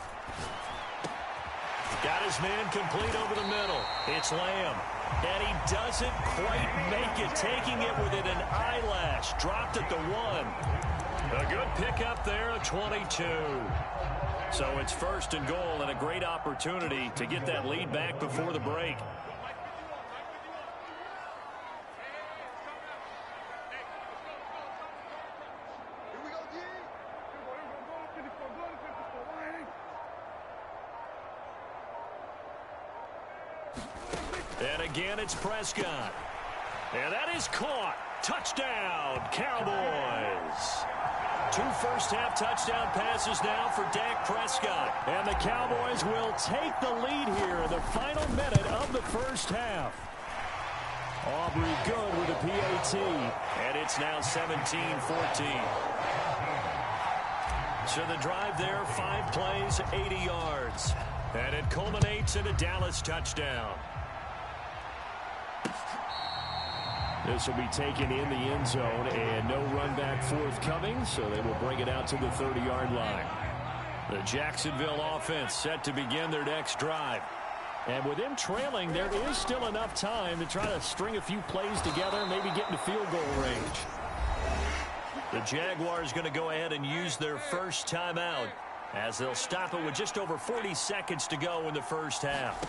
Got his man complete over the middle. It's Lamb. And he doesn't quite make it, taking it within an eyelash. Dropped at the 1. A good pickup there, a 22. So it's 1st and goal and a great opportunity to get that lead back before the break. And again, it's Prescott. And that is caught. Touchdown, Cowboys. 2 first-half touchdown passes now for Dak Prescott. And the Cowboys will take the lead here in the final minute of the first half. Aubrey good with a PAT. And it's now 17-14. So the drive there, 5 plays, 80 yards. And it culminates in a Dallas touchdown. This will be taken in the end zone, and no run back forthcoming, so they will bring it out to the 30-yard line. The Jacksonville offense set to begin their next drive. And with them trailing, there is still enough time to try to string a few plays together, maybe get into field goal range. The Jaguars going to go ahead and use their first timeout, as they'll stop it with just over 40 seconds to go in the first half.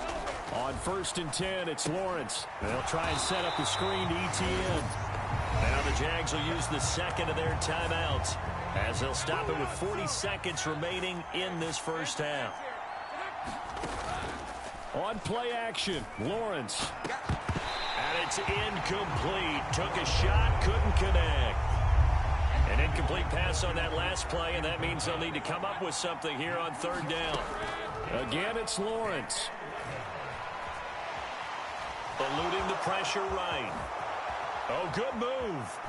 On 1st and 10, it's Lawrence. They'll try and set up the screen to ETN. Now the Jags will use the second of their timeouts, as they'll stop it with 40 seconds remaining in this first half. On play action, Lawrence. And it's incomplete. Took a shot, couldn't connect. An incomplete pass on that last play, and that means they'll need to come up with something here on 3rd down. Again, it's Lawrence. Eluding the pressure right. Oh, good move.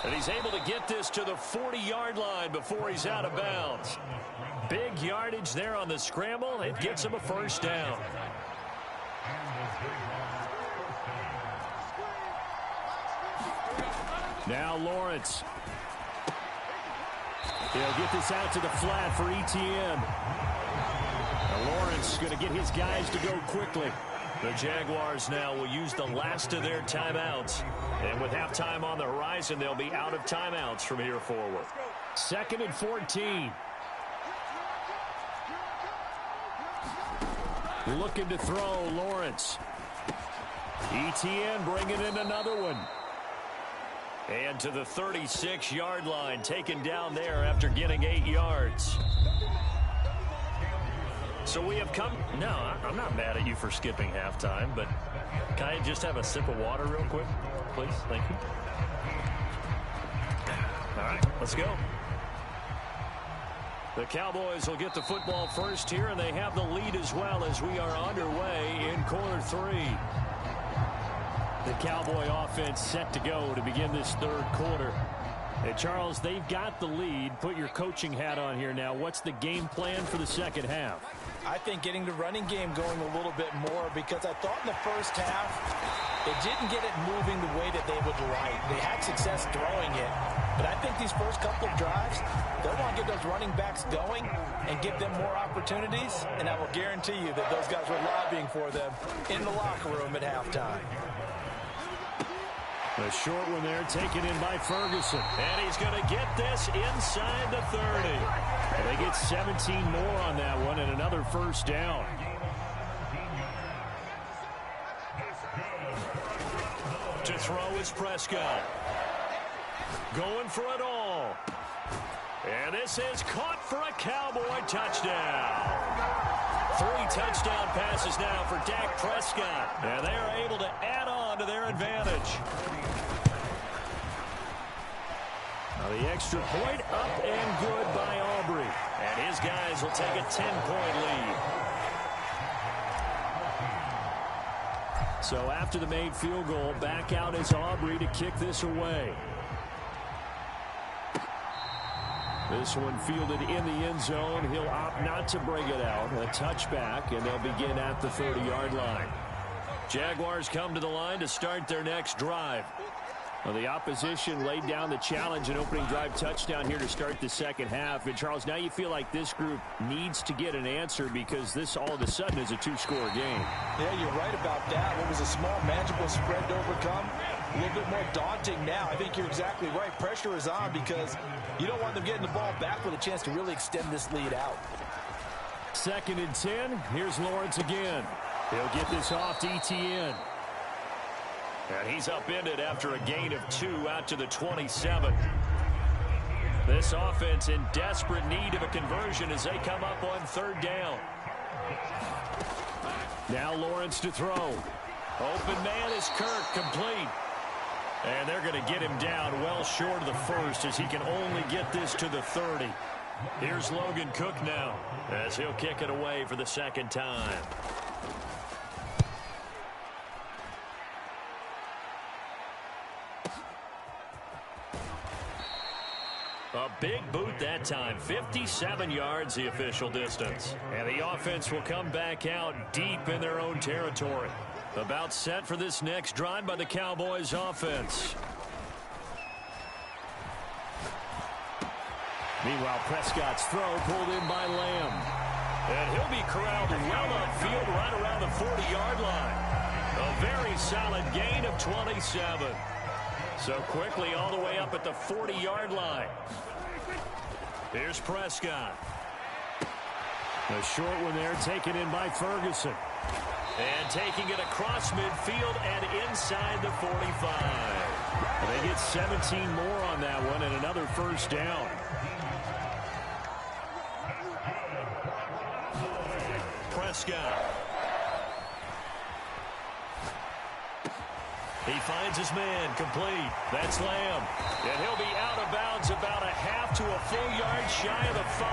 And he's able to get this to the 40-yard line before he's out of bounds. Big yardage there on the scramble. It gets him a first down. Now Lawrence. He'll get this out to the flat for ETN. Now Lawrence going to get his guys to go quickly. The Jaguars now will use the last of their timeouts. And with halftime on the horizon, they'll be out of timeouts from here forward. 2nd and 14. Looking to throw, Lawrence. ETN bringing in another one. And to the 36-yard line, taken down there after getting 8 yards. So we have come... No, I'm not mad at you for skipping halftime, but can I just have a sip of water real quick, please? Thank you. All right, let's go. The Cowboys will get the football first here, and they have the lead as well as we are underway in quarter 3. The Cowboy offense set to go to begin this 3rd quarter. Hey, Charles, they've got the lead. Put your coaching hat on here now. What's the game plan for the second half? I think getting the running game going a little bit more, because I thought in the first half they didn't get it moving the way that they would like. They had success throwing it, but I think these first couple of drives, they'll want to get those running backs going and give them more opportunities, and I will guarantee you that those guys were lobbying for them in the locker room at halftime. The short one there taken in by Ferguson. And he's going to get this inside the 30. And they get 17 more on that one and another first down. To throw is Prescott. Going for it all. And this is caught for a Cowboy touchdown. 3 touchdown passes now for Dak Prescott. And they are able to add on to their advantage. Now the extra point up and good by Aubrey. And his guys will take a 10-point lead. So after the made field goal, back out is Aubrey to kick this away. This one fielded in the end zone. He'll opt not to bring it out. A touchback, and they'll begin at the 30-yard line. Jaguars come to the line to start their next drive. Well, the opposition laid down the challenge, an opening drive touchdown here to start the second half. And, Charles, now you feel like this group needs to get an answer because this all of a sudden is a 2-score game. Yeah, you're right about that. What was a small, manageable spread to overcome, a little bit more daunting now. I think you're exactly right. Pressure is on because you don't want them getting the ball back with a chance to really extend this lead out. 2nd and 10. Here's Lawrence again. He'll get this off to Etienne. And he's upended after a gain of 2 out to the 27. This offense in desperate need of a conversion as they come up on 3rd down. Now Lawrence to throw. Open man is Kirk, complete. And they're going to get him down well short of the first as he can only get this to the 30. Here's Logan Cook now as he'll kick it away for the 2nd time. A big boot that time. 57 yards the official distance. And the offense will come back out deep in their own territory. About set for this next drive by the Cowboys offense. Meanwhile, Prescott's throw pulled in by Lamb. And he'll be corralled well upfield right around the 40-yard line. A very solid gain of 27. So quickly all the way up at the 40-yard line. Here's Prescott. The short one there taken in by Ferguson. And taking it across midfield and inside the 45. They get 17 more on that one and another first down. Prescott. He finds his man, complete. That's Lamb. And he'll be out of bounds about a half to a full yard shy of the 5.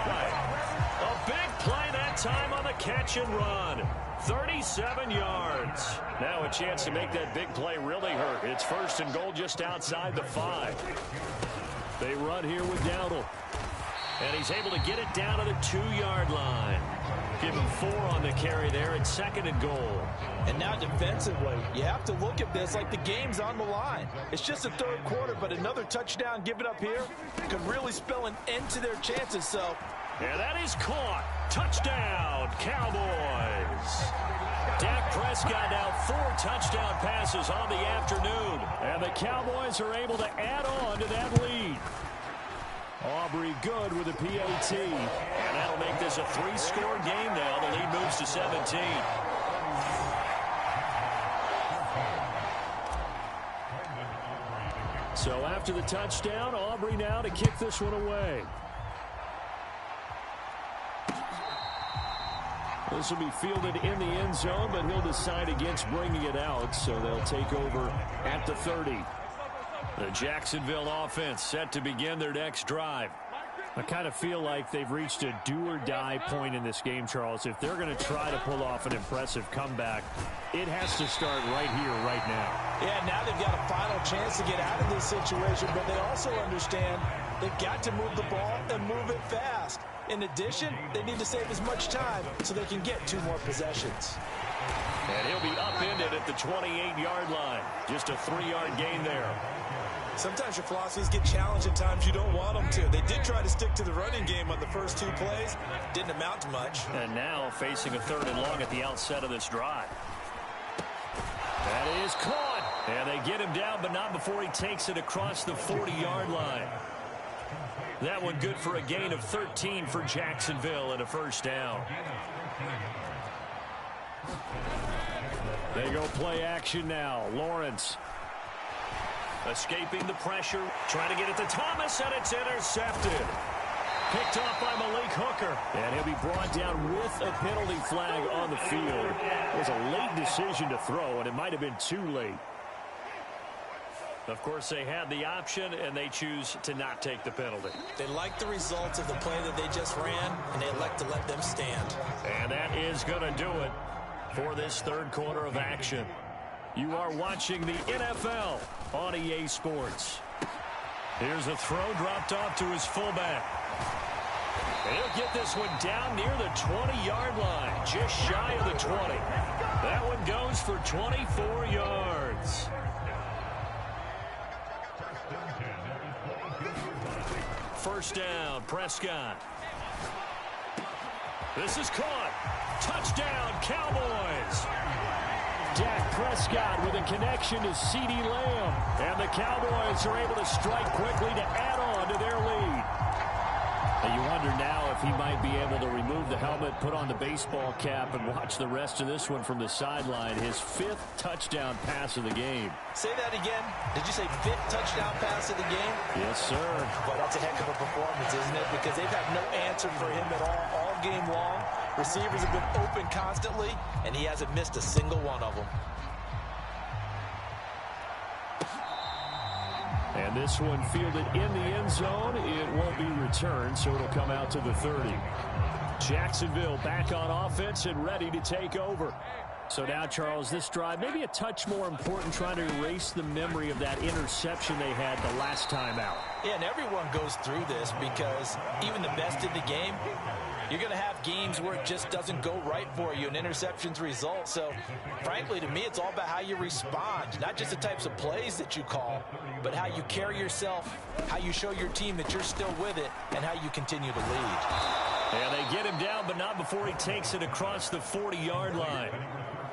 A big play that time on the catch and run. 37 yards. Now a chance to make that big play really hurt. It's 1st and goal just outside the 5. They run here with Dowdle. And he's able to get it down to the 2-yard line. Give him 4 on the carry there at 2nd and goal. And now defensively, you have to look at this like the game's on the line. It's just the 3rd quarter, but another touchdown given up here could really spell an end to their chances. So, and that is caught. Touchdown, Cowboys. Dak Prescott now 4 touchdown passes on the afternoon. And the Cowboys are able to add on to that lead. Aubrey good with a PAT. And that'll make this a 3-score game now. The lead moves to 17. So after the touchdown, Aubrey now to kick this one away. This will be fielded in the end zone, but he'll decide against bringing it out, so they'll take over at the 30. The Jacksonville offense set to begin their next drive. I kind of feel like they've reached a do-or-die point in this game, Charles. If they're going to try to pull off an impressive comeback, it has to start right here, right now. Yeah, now they've got a final chance to get out of this situation, but they also understand they've got to move the ball and move it fast. In addition, they need to save as much time so they can get 2 more possessions. And he'll be upended at the 28-yard line. Just a 3-yard gain there. Sometimes your philosophies get challenged at times you don't want them to. They did try to stick to the running game on the first 2 plays. Didn't amount to much. And now facing a 3rd and long at the outset of this drive. That is caught. And they get him down, but not before he takes it across the 40-yard line. That one good for a gain of 13 for Jacksonville and a first down. They go play action now. Lawrence escaping the pressure, trying to get it to Thomas, and it's intercepted. Picked off by Malik Hooker, and he'll be brought down with a penalty flag on the field. It was a late decision to throw, and it might have been too late. Of course, they had the option, and they choose to not take the penalty. They like the results of the play that they just ran, and they elect to let them stand. And that is going to do it for this 3rd quarter of action. You are watching the NFL on EA Sports. Here's a throw dropped off to his fullback. And he'll get this one down near the 20-yard line, just shy of the 20. That one goes for 24 yards. First down, Prescott. This is caught. Touchdown, Cowboys. Dak Prescott with a connection to CeeDee Lamb. And the Cowboys are able to strike quickly to add on to their lead. And you wonder now if he might be able to remove the helmet, put on the baseball cap, and watch the rest of this one from the sideline. His 5th touchdown pass of the game. Say that again. Did you say 5th touchdown pass of the game? Yes, sir. Well, that's a heck of a performance, isn't it? Because they've had no answer for him at all game long. Receivers have been open constantly, and he hasn't missed a single one of them. And this one fielded in the end zone. It won't be returned, so it'll come out to the 30. Jacksonville back on offense and ready to take over. So now, Charles, this drive maybe a touch more important, trying to erase the memory of that interception they had the last time out. Yeah, and everyone goes through this because even the best in the game, you're going to have games where it just doesn't go right for you, and interceptions result. So, frankly, to me, it's all about how you respond, not just the types of plays that you call, but how you carry yourself, how you show your team that you're still with it, and how you continue to lead. And they get him down, but not before he takes it across the 40-yard line.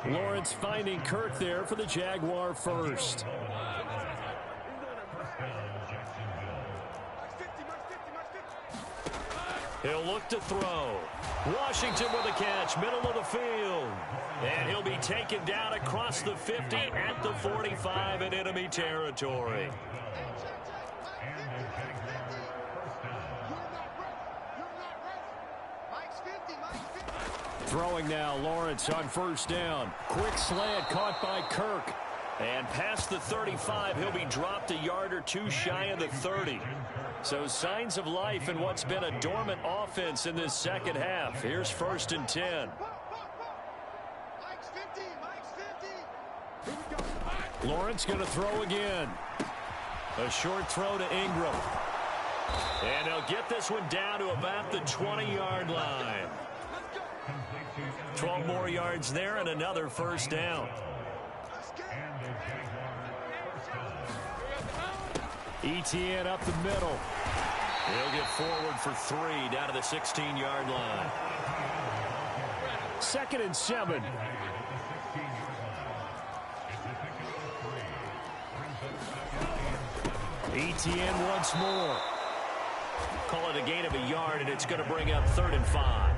Lawrence finding Kirk there for the Jaguar first. He'll look to throw. Washington with a catch, middle of the field. And he'll be taken down across the 50 at the 45 in enemy territory. Throwing now, Lawrence on first down. Quick slant caught by Kirk. And past the 35, he'll be dropped a yard or two shy of the 30. So signs of life in what's been a dormant offense in this second half. Here's 1st and 10. Lawrence going to throw again. A short throw to Ingram. And they'll get this one down to about the 20-yard line. 12 more yards there and another first down. Etienne up the middle. He'll get forward for 3 down to the 16-yard line. 2nd and 7. Etienne once more. Call it a gain of a yard, and it's going to bring up 3rd and 5.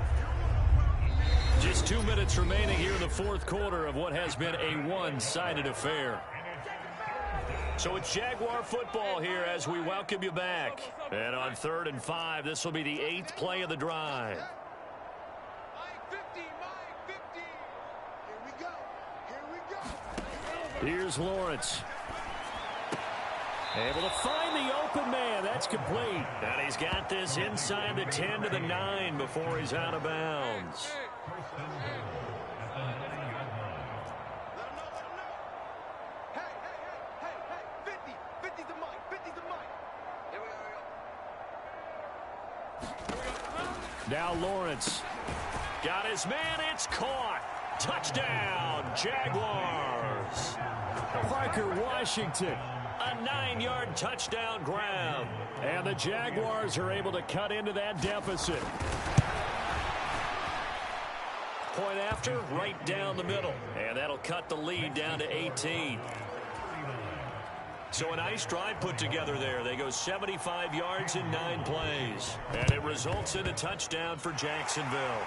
Just 2 minutes remaining here in the 4th quarter of what has been a one-sided affair. So it's Jaguar football here as we welcome you back. And on 3rd and 5, this will be the 8th play of the drive. Here's Lawrence. Able to find the open man. That's complete. And he's got this inside the 10 to the 9 before he's out of bounds. Now Lawrence. Got his man. It's caught. Touchdown, Jaguars. Parker Washington. A 9-yard touchdown grab. And the Jaguars are able to cut into that deficit. Point after, right down the middle. And that'll cut the lead down to 18. So a nice drive put together there. They go 75 yards in 9 plays. And it results in a touchdown for Jacksonville.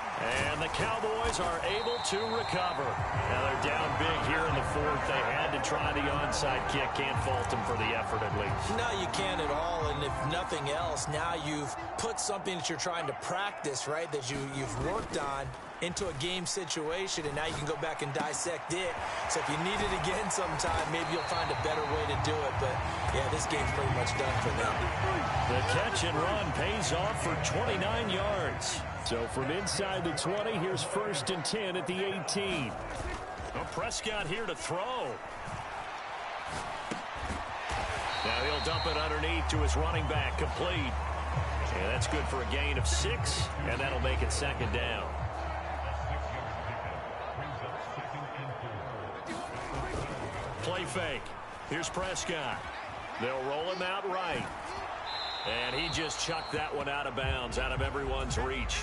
And the Cowboys are able to recover. Now they're down big here in the 4th. They had to try the onside kick. Can't fault them for the effort at least. No, you can't at all. And if nothing else, now you've put something that you're trying to practice, right, that you've worked on into a game situation, and now you can go back and dissect it. So if you need it again sometime, maybe you'll find a better way to do it. But, yeah, this game's pretty much done for them. The catch and run pays off for 29 yards. So from inside the 20, here's 1st and 10 at the 18. Well, Prescott here to throw. Now he'll dump it underneath to his running back, complete. And that's good for a gain of 6, and that'll make it 2nd down. Play fake. Here's Prescott. They'll roll him out right. And he just chucked that one out of bounds, out of everyone's reach.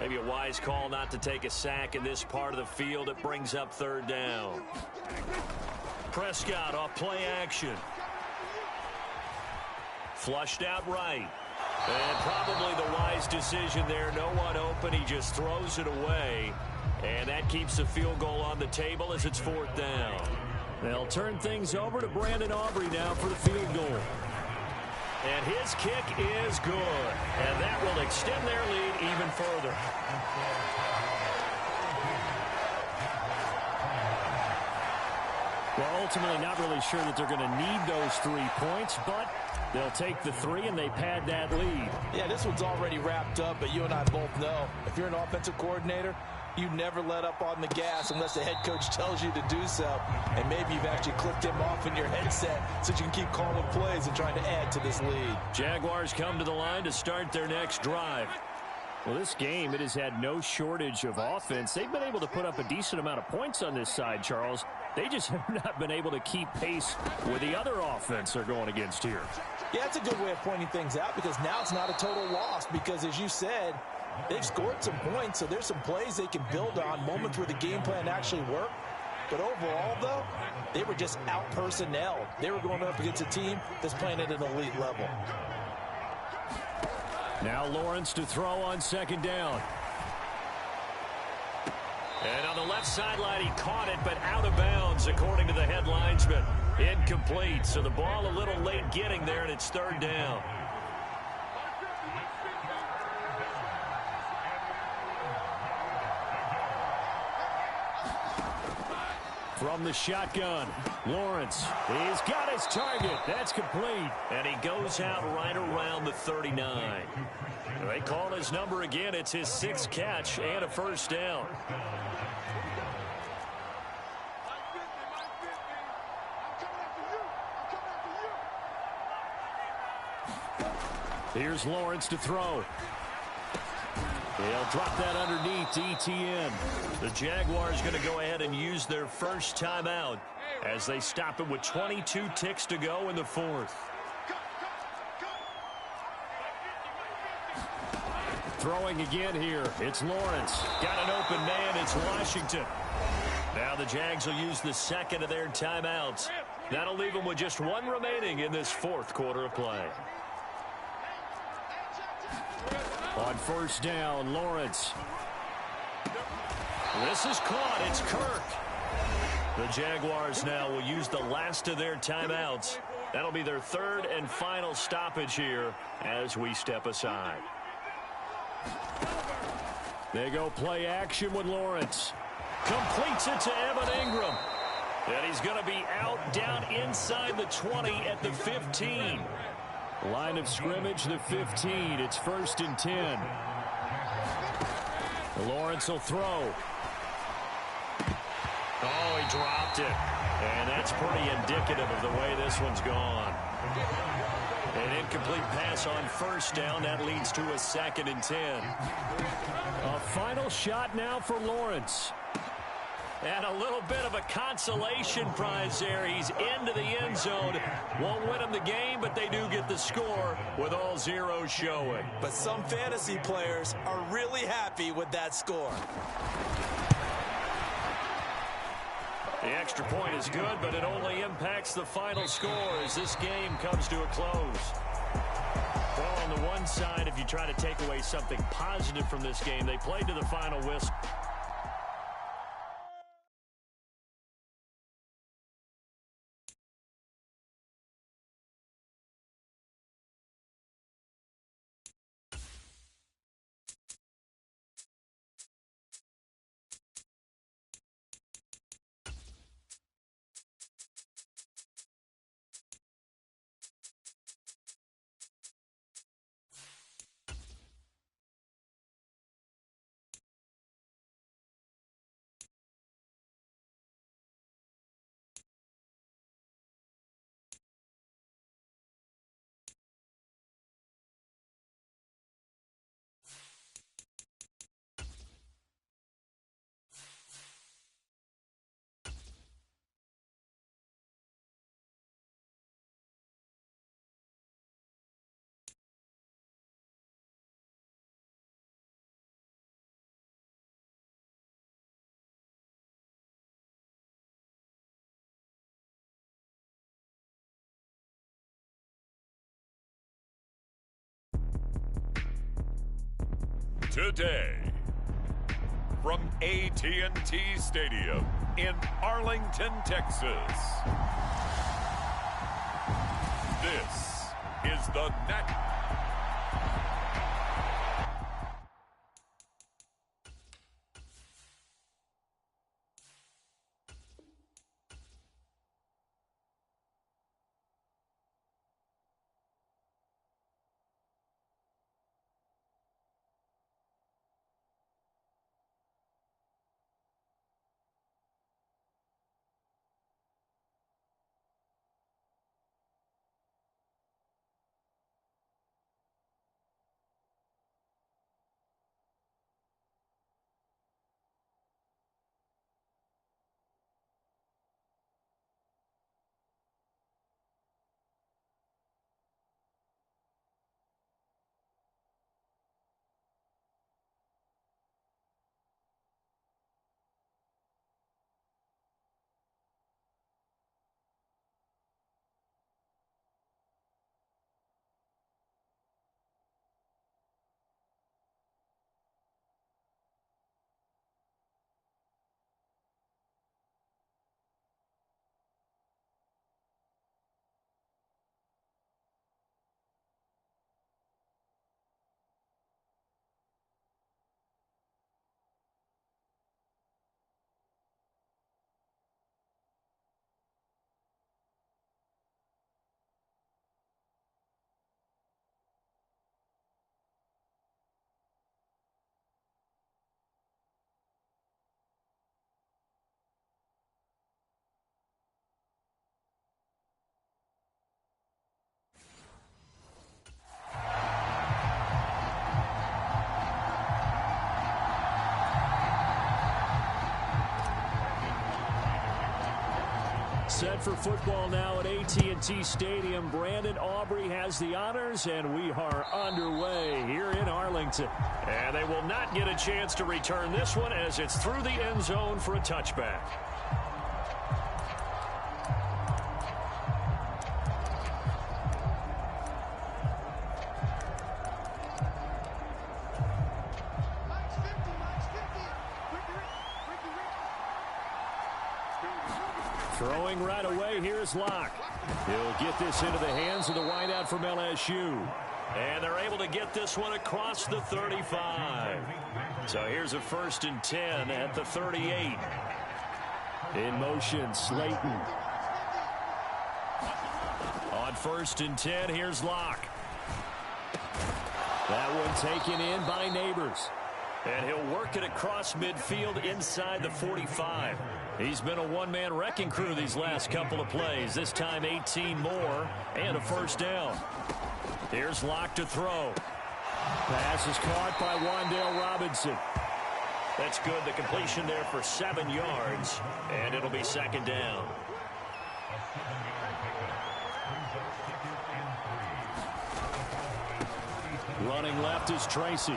Maybe a wise call not to take a sack in this part of the field. It brings up 3rd down. Prescott off play action. Flushed out right. And probably the wise decision there. No one open. He just throws it away. And that keeps the field goal on the table as it's 4th down. They'll turn things over to Brandon Aubrey now for the field goal. And his kick is good. And that will extend their lead even further. Well, ultimately not really sure that they're going to need those 3 points, but they'll take the 3 and they pad that lead. Yeah, this one's already wrapped up, but you and I both know if you're an offensive coordinator, you never let up on the gas unless the head coach tells you to do so. And maybe you've actually clicked him off in your headset so you can keep calling plays and trying to add to this lead. Jaguars come to the line to start their next drive. Well, this game, it has had no shortage of offense. They've been able to put up a decent amount of points on this side, Charles. They just have not been able to keep pace with the other offense they're going against here. Yeah, it's a good way of pointing things out because now it's not a total loss because, as you said, they've scored some points, so there's some plays they can build on, moments where the game plan actually worked. But overall, though, they were just out-personnelled. They were going up against a team that's playing at an elite level. Now Lawrence to throw on 2nd down. And on the left sideline, he caught it, but out of bounds, according to the head linesman. Incomplete, so the ball a little late getting there, and it's 3rd down. From the shotgun, Lawrence, he's got his target. That's complete. And he goes out right around the 39. They call his number again. It's his 6th catch and a 1st down. Here's Lawrence to throw. He'll drop that underneath to ETN. The Jaguars going to go ahead and use their first timeout as they stop it with 22 ticks to go in the 4th. Throwing again here. It's Lawrence. Got an open man. It's Washington. Now the Jags will use the 2nd of their timeouts. That'll leave them with just 1 remaining in this 4th quarter of play. On 1st down, Lawrence. This is caught. It's Kirk. The Jaguars now will use the last of their timeouts. That'll be their 3rd and final stoppage here as we step aside. They go play action with Lawrence. Completes it to Evan Ingram. And he's going to be out down inside the 20 at the 15. Line of scrimmage, the 15. It's 1st and 10. Oh, he dropped it. And that's pretty indicative of the way this one's gone. An incomplete pass on first down. That leads to a 2nd and 10. A final shot now for Lawrence. And a little bit of a consolation prize there. He's into the end zone. Won't win them the game, but they do get the score with all zeros showing. But some fantasy players are really happy with that score. The extra point is good, but it only impacts the final score as this game comes to a close. Well, on the one side, if you try to take away something positive from this game, they played to the final whistle. Today, from AT&T Stadium in Arlington, Texas, this is the Set for football now at AT&T Stadium. Brandon Aubrey has the honors, and we are underway here in Arlington. And they will not get a chance to return this one as it's through the end zone for a touchback. Throwing right away, here's Locke. He'll get this into the hands of the wideout from LSU. And they're able to get this one across the 35. So here's a 1st and 10 at the 38. In motion, Slayton. On 1st and 10, here's Locke. That one taken in by Neighbors. And he'll work it across midfield inside the 45. He's been a one-man wrecking crew these last couple of plays. This time 18 more and a first down. Here's Locke to throw. Pass is caught by Wan'Dale Robinson. That's good. The completion there for 7 yards, and it'll be second down. Running left is Tracy.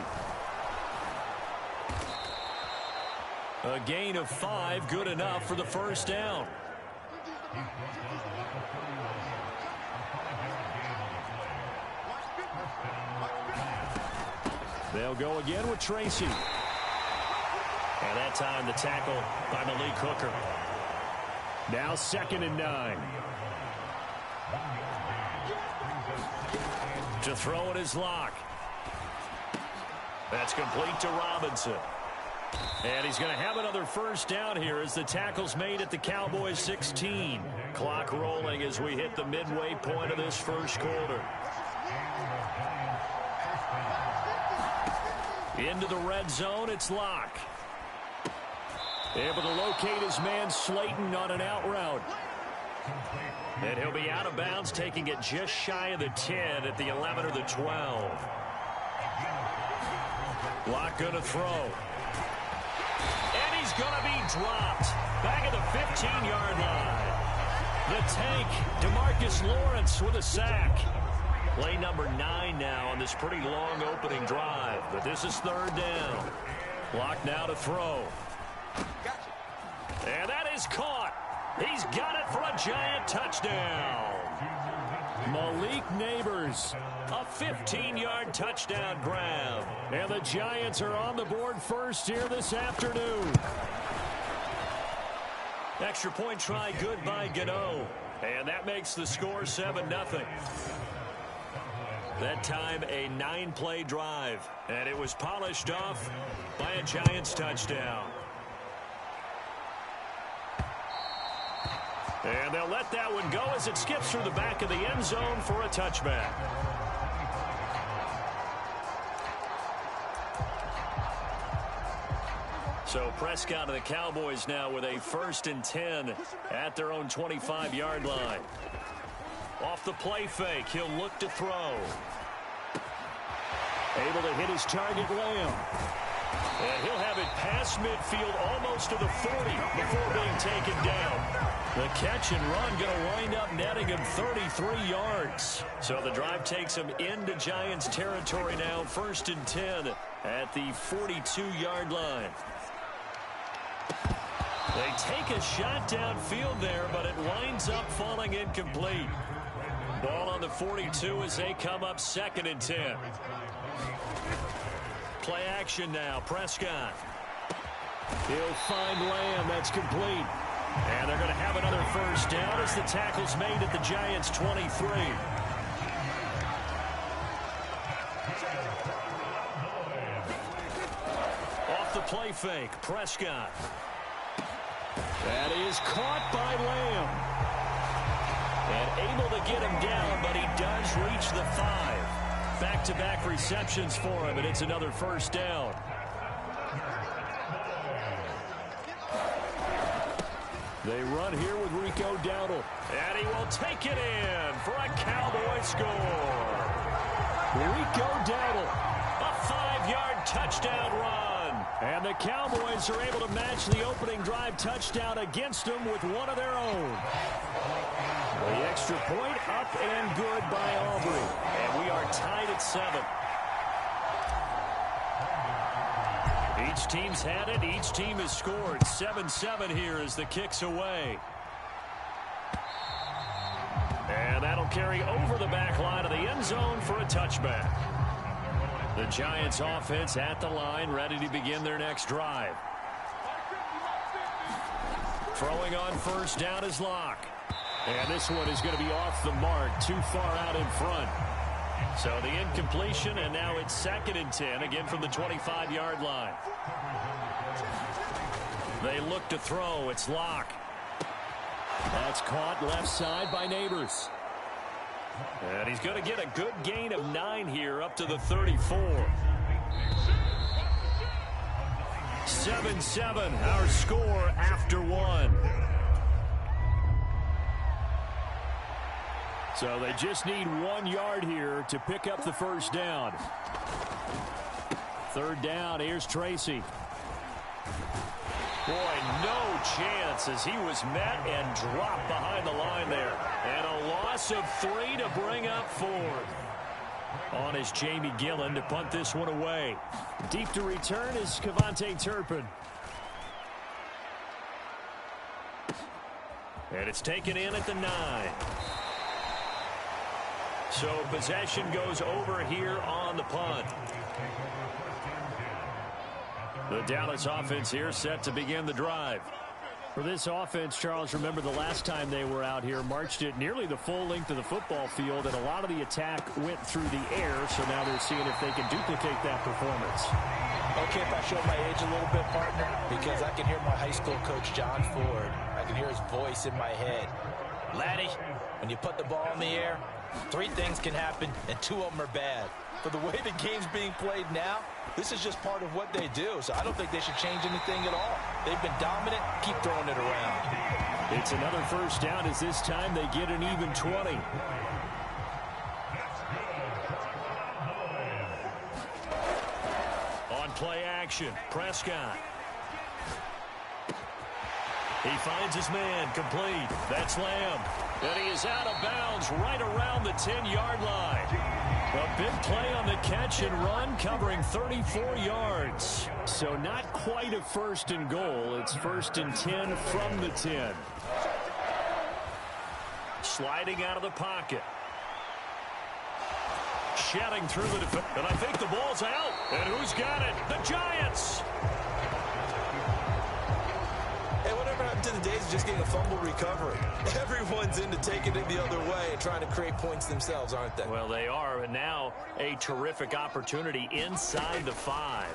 A gain of 5, good enough for the first down. They'll go again with Tracy. And that time the tackle by Malik Hooker. Now 2nd and 9. To throw it is Locke. That's complete to Robinson. And he's going to have another first down here as the tackle's made at the Cowboys 16. Clock rolling as we hit the midway point of this first quarter. Into the red zone, it's Locke. Able to locate his man Slayton on an out route. And he'll be out of bounds, taking it just shy of the 10 at the 11 or the 12. Locke going to throw. And he's going to be dropped. Back at the 15-yard line. The tank, DeMarcus Lawrence with a sack. Play number 9 now on this pretty long opening drive. But this is 3rd down. Locke now to throw. And that is caught. He's got it for a giant touchdown. Malik Neighbors, a 15-yard touchdown grab. And the Giants are on the board first here this afternoon. Extra point try good by Gano. And that makes the score 7-0. That time a 9-play drive. And it was polished off by a Giants touchdown. And they'll let that one go as it skips through the back of the end zone for a touchback. So Prescott and the Cowboys now with a 1st and 10 at their own 25-yard line. Off the play fake, he'll look to throw. Able to hit his target, Lamb. And he'll have it past midfield almost to the 40 before being taken down. The catch and run going to wind up netting him 33 yards. So the drive takes him into Giants territory now. 1st and 10 at the 42-yard line. They take a shot downfield there, but it winds up falling incomplete. Ball on the 42 as they come up 2nd and 10. Play action now. Prescott. He'll find Lamb. That's complete. And they're going to have another first down as the tackle's made at the Giants 23. Off the play fake, Prescott. That is caught by Lamb. And able to get him down, but he does reach the 5. Back-to-back receptions for him, and it's another first down. They run here with Rico Dowdle. And he will take it in for a Cowboy score. Rico Dowdle, a 5-yard touchdown run. And the Cowboys are able to match the opening drive touchdown against them with one of their own. The extra point up and good by Aubrey. And we are tied at 7. Each team's had it. Each team has scored. 7-7 here as the kick's away. And that'll carry over the back line of the end zone for a touchback. The Giants offense at the line, ready to begin their next drive. Throwing on first down is Locke. And this one is going to be off the mark, too far out in front. So the incompletion, and now it's 2nd and 10, again from the 25-yard line. They look to throw. It's Locke. That's caught left side by Neighbors. And he's going to get a good gain of 9 here up to the 34. 7-7, our score after one. So they just need 1 yard here to pick up the first down. Third down, here's Tracy. Boy, no chance as he was met and dropped behind the line there. And a loss of 3 to bring up 4. On is Jamie Gillen to punt this one away. Deep to return is Kevontae Turpin. And it's taken in at the 9. So possession goes over here on the punt. The Dallas offense here set to begin the drive. For this offense, Charles, remember the last time they were out here, marched it nearly the full length of the football field, and a lot of the attack went through the air, so now they're seeing if they can duplicate that performance. Okay, if I show my age a little bit, partner, because I can hear my high school coach, John Ford. I can hear his voice in my head. Laddie, when you put the ball in the air, 3 things can happen, and 2 of them are bad. For the way the game's being played now, this is just part of what they do, so I don't think they should change anything at all. They've been dominant. Keep throwing it around. It's another first down as this time they get an even 20. On play action, Prescott. He finds his man, complete. That's Lamb. And he is out of bounds right around the 10-yard line. A big play on the catch and run, covering 34 yards. So not quite a first and goal. It's first and 10 from the 10. Sliding out of the pocket. Shedding through the defense. And I think the ball's out. And who's got it? The Giants. Hey, whatever happened to the days of just getting a fumble recovery? Everyone's into taking it the other way and trying to create points themselves, aren't they? Well, they are, and now a terrific opportunity inside the 5.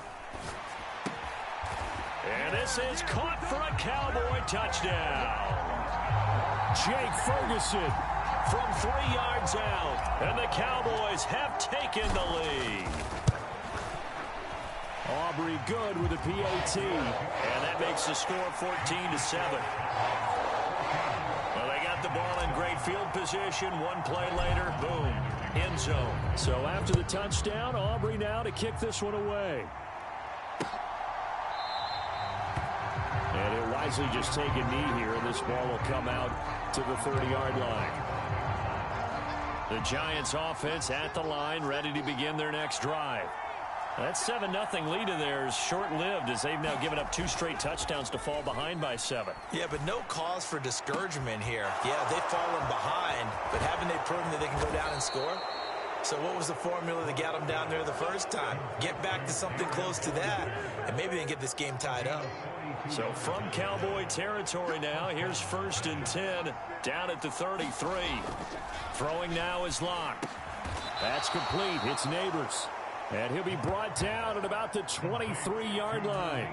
And this is caught for a Cowboy touchdown. Jake Ferguson from 3 yards out, and the Cowboys have taken the lead. Aubrey good with a PAT, and that makes the score 14-7. Well, they got the ball in great field position. 1 play later, boom, end zone. So after the touchdown, Aubrey now to kick this one away. And he'll wisely just take a knee here, and this ball will come out to the 30-yard line. The Giants offense at the line, ready to begin their next drive. That 7-0 lead of theirs short-lived as they've now given up 2 straight touchdowns to fall behind by 7. Yeah, but no cause for discouragement here. Yeah, they've fallen behind, but haven't they proven that they can go down and score? So what was the formula that got them down there the first time? Get back to something close to that, and maybe they can get this game tied up. So from Cowboy territory now, here's first and 10 down at the 33. Throwing now is Locke. That's complete. It's Neighbors. And he'll be brought down at about the 23-yard line.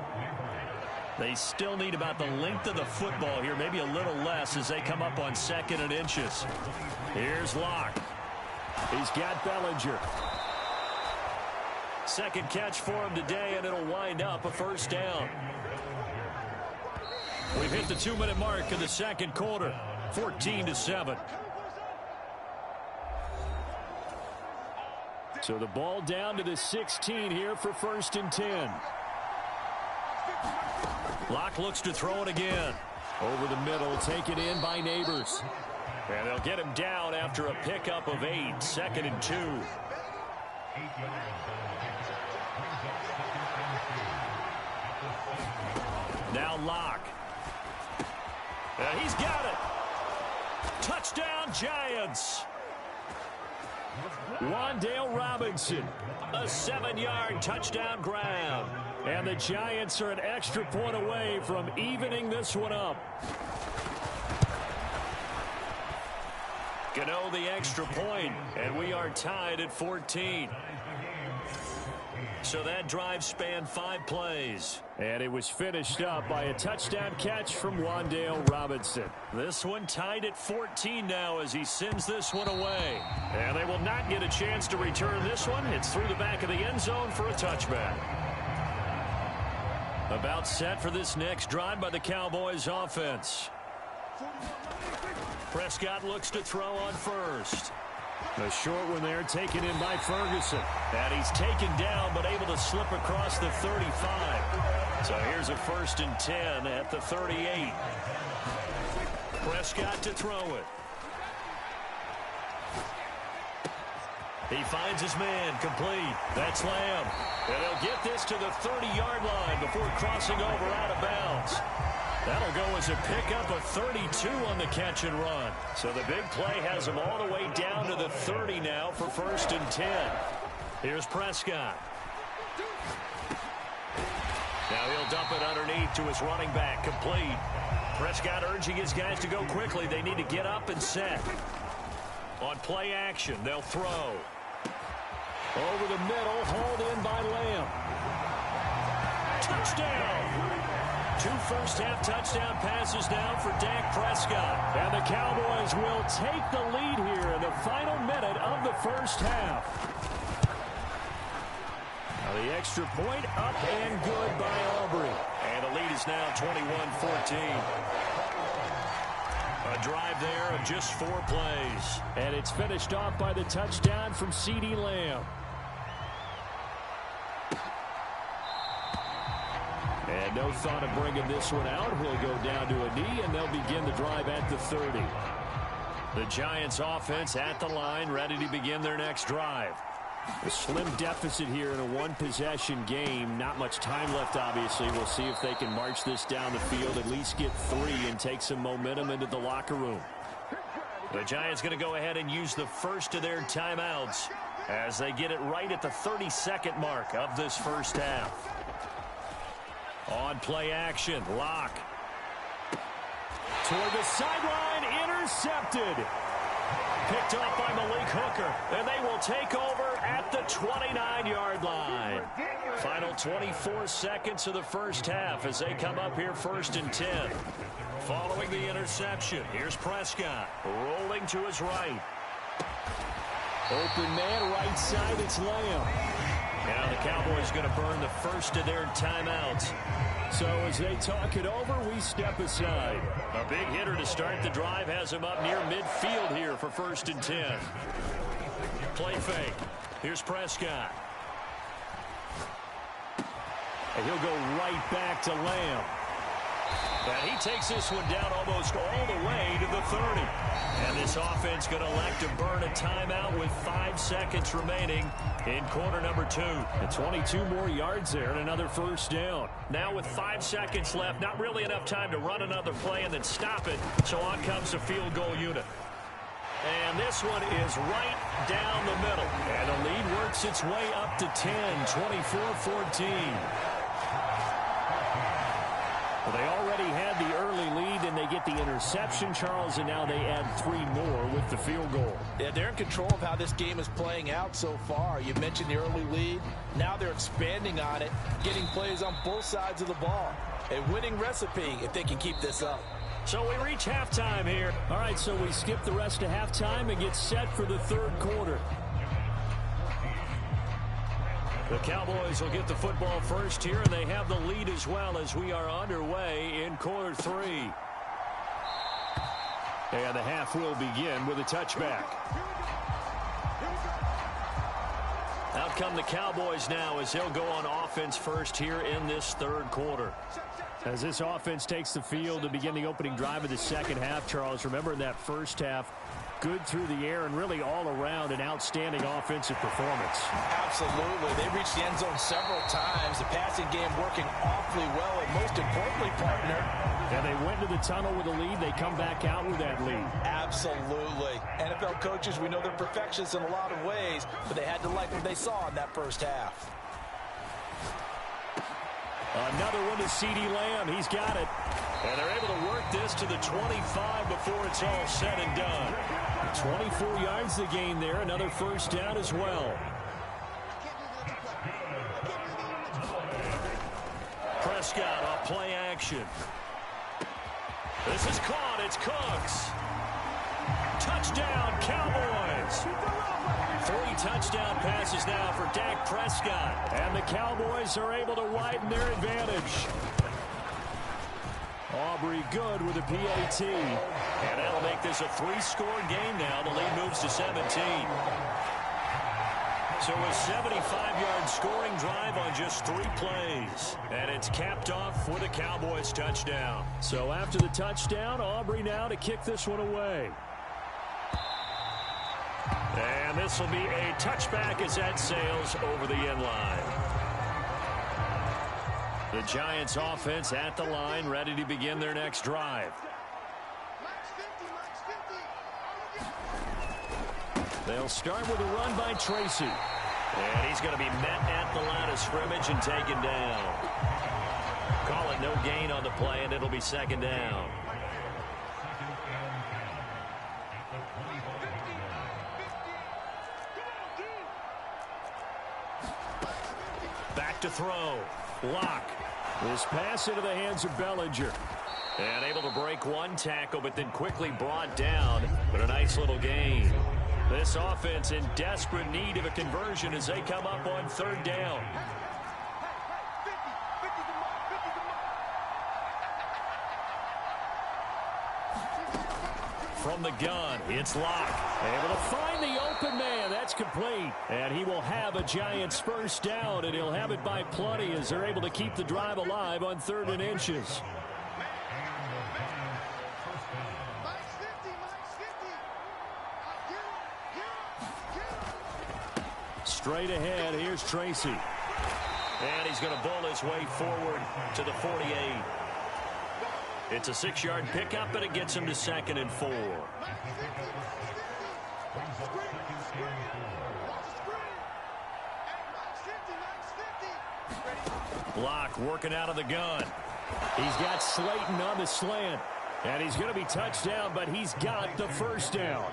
They still need about the length of the football here, maybe a little less as they come up on 2nd and inches. Here's Locke. He's got Bellinger. Second catch for him today, and it'll wind up a first down. We've hit the 2-minute mark in the second quarter, 14-7. So the ball down to the 16 here for first and 10. Locke looks to throw it again. Over the middle, taken in by Neighbors. And they'll get him down after a pickup of 8, 2nd and 2. Now Locke. And he's got it. Touchdown, Giants. Wan'Dale Robinson, a 7-yard touchdown grab. And the Giants are an extra point away from evening this one up. Gano the extra point, and we are tied at 14. So that drive spanned 5 plays. And it was finished up by a touchdown catch from Wan'Dale Robinson. This one tied at 14 now as he sends this one away. And they will not get a chance to return this one. It's through the back of the end zone for a touchback. About set for this next drive by the Cowboys offense. Prescott looks to throw on first. A short one there taken in by Ferguson. And he's taken down but able to slip across the 35. So here's a 1st and 10 at the 38. Prescott to throw it. He finds his man complete. That's Lamb. And he'll get this to the 30-yard line before crossing over out of bounds. That'll go as a pickup of 32 on the catch and run. So the big play has him all the way down to the 30 now for 1st and 10. Here's Prescott. Now he'll dump it underneath to his running back, complete. Prescott urging his guys to go quickly. They need to get up and set. On play action, they'll throw. Over the middle, hauled in by Lamb. Touchdown! 2 first-half touchdown passes now for Dak Prescott. And the Cowboys will take the lead here in the final minute of the first half. Now the extra point up and good by Aubrey. And the lead is now 21-14. A drive there of just 4 plays. And it's finished off by the touchdown from CeeDee Lamb. And no thought of bringing this one out. He'll go down to a knee, and they'll begin the drive at the 30. The Giants offense at the line, ready to begin their next drive. A slim deficit here in a one-possession game. Not much time left, obviously. We'll see if they can march this down the field, at least get 3 and take some momentum into the locker room. The Giants going to go ahead and use the first of their timeouts as they get it right at the 32nd mark of this first half. On play action, Locke. Toward the sideline, intercepted. Picked off by Malik Hooker, and they will take over at the 29-yard line. Final 24 seconds of the first half as they come up here 1st and 10. Following the interception, here's Prescott, rolling to his right. Open man, right side, it's Lamb. Now the Cowboys going to burn the first of their timeouts. So as they talk it over, we step aside. A big hitter to start the drive has him up near midfield here for 1st and 10. Play fake. Here's Prescott. And he'll go right back to Lamb. And he takes this one down almost all the way to the 30. And this offense going to elect to burn a timeout with 5 seconds remaining in quarter number 2. And 22 more yards there and another first down. Now with 5 seconds left, not really enough time to run another play and then stop it. So on comes the field goal unit. And this one is right down the middle. And the lead works its way up to 10, 24-14. Well, they already had the early lead, and they get the interception, Charles, and now they add 3 more with the field goal. Yeah, they're in control of how this game is playing out so far. You mentioned the early lead. Now they're expanding on it, getting plays on both sides of the ball. A winning recipe if they can keep this up. So we reach halftime here. All right, so we skip the rest of halftime and get set for the 3rd quarter. The Cowboys will get the football first here, and they have the lead as well as we are underway in quarter 3. And the half will begin with a touchback. Out come the Cowboys now as they'll go on offense first here in this 3rd quarter. As this offense takes the field to begin the opening drive of the second half, Charles, remember in that first half, good through the air and really all around an outstanding offensive performance. Absolutely. They reached the end zone several times. The passing game working awfully well, and most importantly, partner. And they went to the tunnel with a lead. They come back out with that lead. Absolutely. NFL coaches, we know they're perfectionists in a lot of ways, but they had to like what they saw in that first half. Another one to CeeDee Lamb. He's got it. And they're able to work this to the 25 before it's all said and done. 24 yards the gain there. Another first down as well. Prescott off play action. This is caught. It's Cooks. Touchdown, Cowboys. 3 touchdown passes is now for Dak Prescott. And the Cowboys are able to widen their advantage. Aubrey good with a PAT. And that'll make this a three-score game now. The lead moves to 17. So a 75-yard scoring drive on just 3 plays. And it's capped off with a Cowboys touchdown. So after the touchdown, Aubrey now to kick this one away. And this will be a touchback as that sails over the end line. The Giants offense at the line, ready to begin their next drive. They'll start with a run by Tracy. And he's going to be met at the line of scrimmage and taken down. Call it no gain on the play, and it'll be second down. Back to throw. Lock. This pass into the hands of Bellinger. And able to break one tackle, but then quickly brought down. But a nice little gain. This offense in desperate need of a conversion as they come up on third down. From the gun, it's Locke. Able to find the open man. That's complete. And he will have a Giants first down, and he'll have it by plenty as they're able to keep the drive alive on 3rd and inches. Straight ahead, here's Tracy. And he's going to bull his way forward to the 48. It's a 6-yard pickup, and it gets him to 2nd and 4. Block working out of the gun. He's got Slayton on the slant. And he's going to be touched down, but he's got the first down.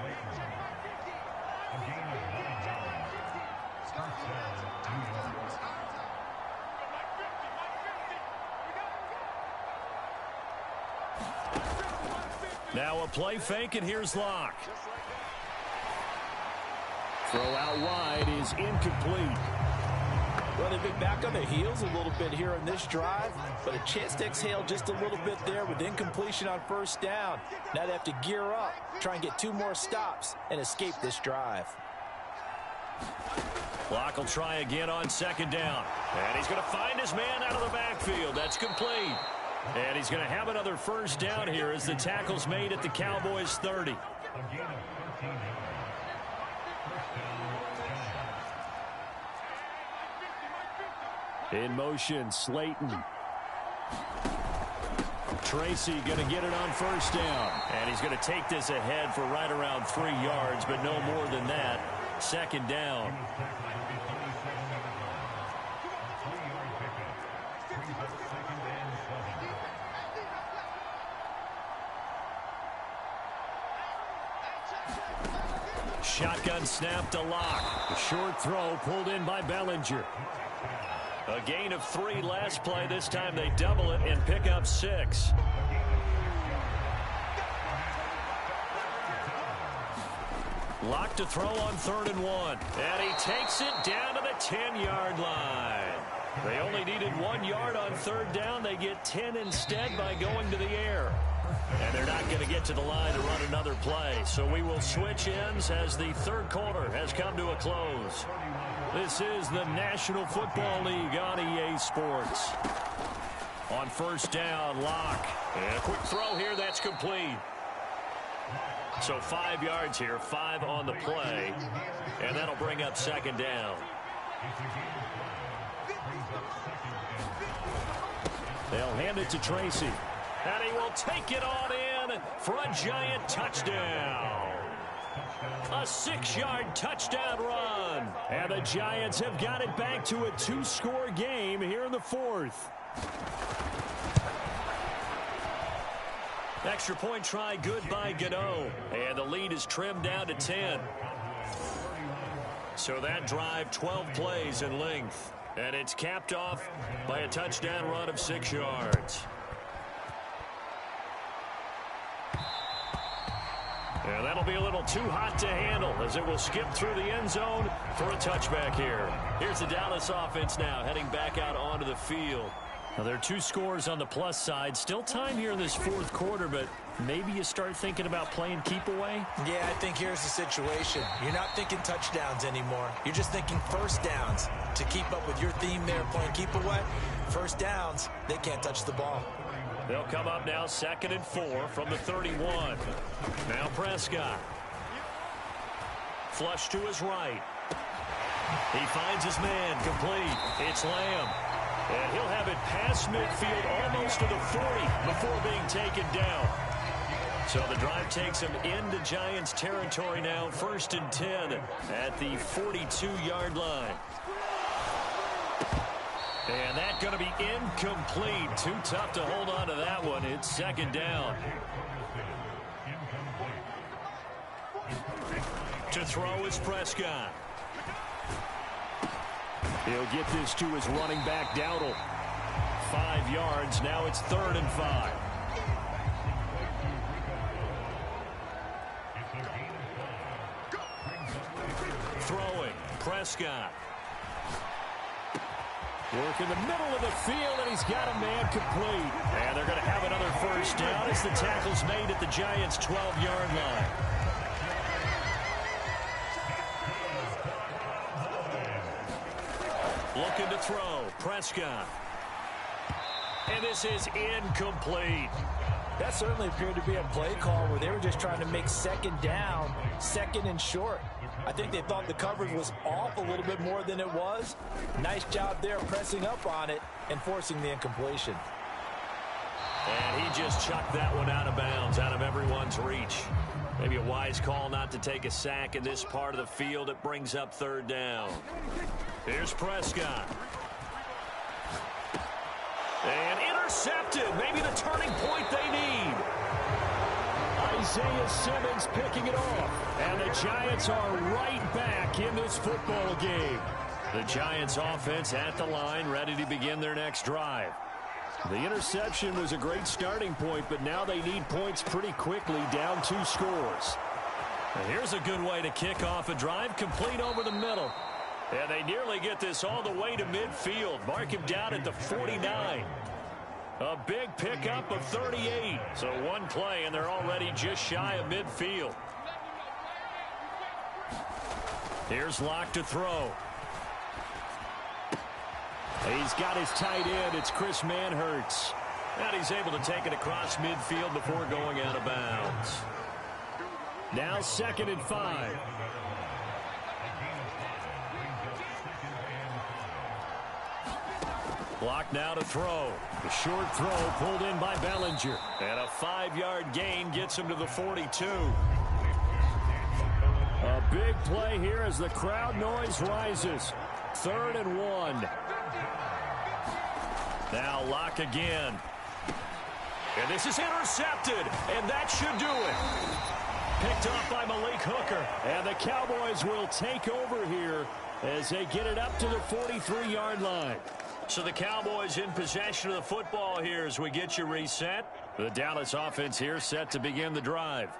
Now a play fake, and here's Locke. Throw out wide is incomplete. Well, they've been back on their heels a little bit here on this drive, but a chance to exhale just a little bit there with incompletion on first down. Now they have to gear up, try and get 2 more stops, and escape this drive. Locke will try again on 2nd down. And he's going to find his man out of the backfield. That's complete. And he's going to have another first down here as the tackle's made at the Cowboys 30. In motion, Slayton. Tracy going to get it on first down. And he's going to take this ahead for right around 3 yards, but no more than that. 2nd down. Shotgun snap to Locke. A short throw pulled in by Bellinger. A gain of 3 last play. This time they double it and pick up 6. Locke to throw on 3rd and 1. And he takes it down to the 10-yard line. They only needed 1 yard on 3rd down. They get 10 instead by going to the air. And they're not going to get to the line to run another play. So we will switch ends as the 3rd quarter has come to a close. This is the National Football League on EA Sports. On first down, Locke. And a quick throw here, that's complete. So 5 yards here, 5 on the play. And that'll bring up 2nd down. They'll hand it to Tracy. And he will take it on in for a Giant touchdown. A 6-yard touchdown run. And the Giants have got it back to a 2-score game here in the 4th. Extra point try good by Gano. And the lead is trimmed down to 10. So that drive, 12 plays in length. And it's capped off by a touchdown run of 6 yards. And that'll be a little too hot to handle as it will skip through the end zone for a touchback here. Here's the Dallas offense now heading back out onto the field. Now, there are 2 scores on the plus side. Still time here in this fourth quarter, but maybe you start thinking about playing keep away? Yeah, I think here's the situation. You're not thinking touchdowns anymore. You're just thinking first downs. To keep up with your theme there, playing keep away, first downs, they can't touch the ball. They'll come up now 2nd and 4 from the 31. Now Prescott. Flush to his right. He finds his man complete. It's Lamb. And he'll have it past midfield almost to the 40 before being taken down. So the drive takes him into Giants territory now. 1st and 10 at the 42-yard line. And that's going to be incomplete. Too tough to hold on to that one. It's 2nd down. To throw is Prescott. He'll get this to his running back, Dowdle. 5 yards. Now it's 3rd and 5. Throwing, Prescott. Work in the middle of the field, and he's got a man complete. And they're going to have another first down as the tackle's made at the Giants' 12-yard line. Looking to throw, Prescott. And this is incomplete. That certainly appeared to be a play call where they were just trying to make 2nd down, 2nd and short. I think they thought the coverage was off a little bit more than it was. Nice job there pressing up on it and forcing the incompletion. And he just chucked that one out of bounds, out of everyone's reach. Maybe a wise call not to take a sack in this part of the field. It brings up 3rd down. Here's Prescott. And intercepted. Maybe the turning point they need. Isaiah Simmons picking it off. And the Giants are right back in this football game. The Giants offense at the line, ready to begin their next drive. The interception was a great starting point, but now they need points pretty quickly, down 2 scores. And here's a good way to kick off a drive, complete over the middle. And they nearly get this all the way to midfield. Mark him down at the 49. A big pickup of 38. So one play, and they're already just shy of midfield. Here's Locke to throw. He's got his tight end. It's Chris Manhertz. And he's able to take it across midfield before going out of bounds. Now 2nd and 5. Locke now to throw. The short throw pulled in by Bellinger. And a 5-yard gain gets him to the 42. A big play here as the crowd noise rises. 3rd and 1. Now Locke again. And this is intercepted. And that should do it. Picked off by Malik Hooker. And the Cowboys will take over here as they get it up to the 43-yard line. So the Cowboys in possession of the football here as we get you reset. The Dallas offense here set to begin the drive.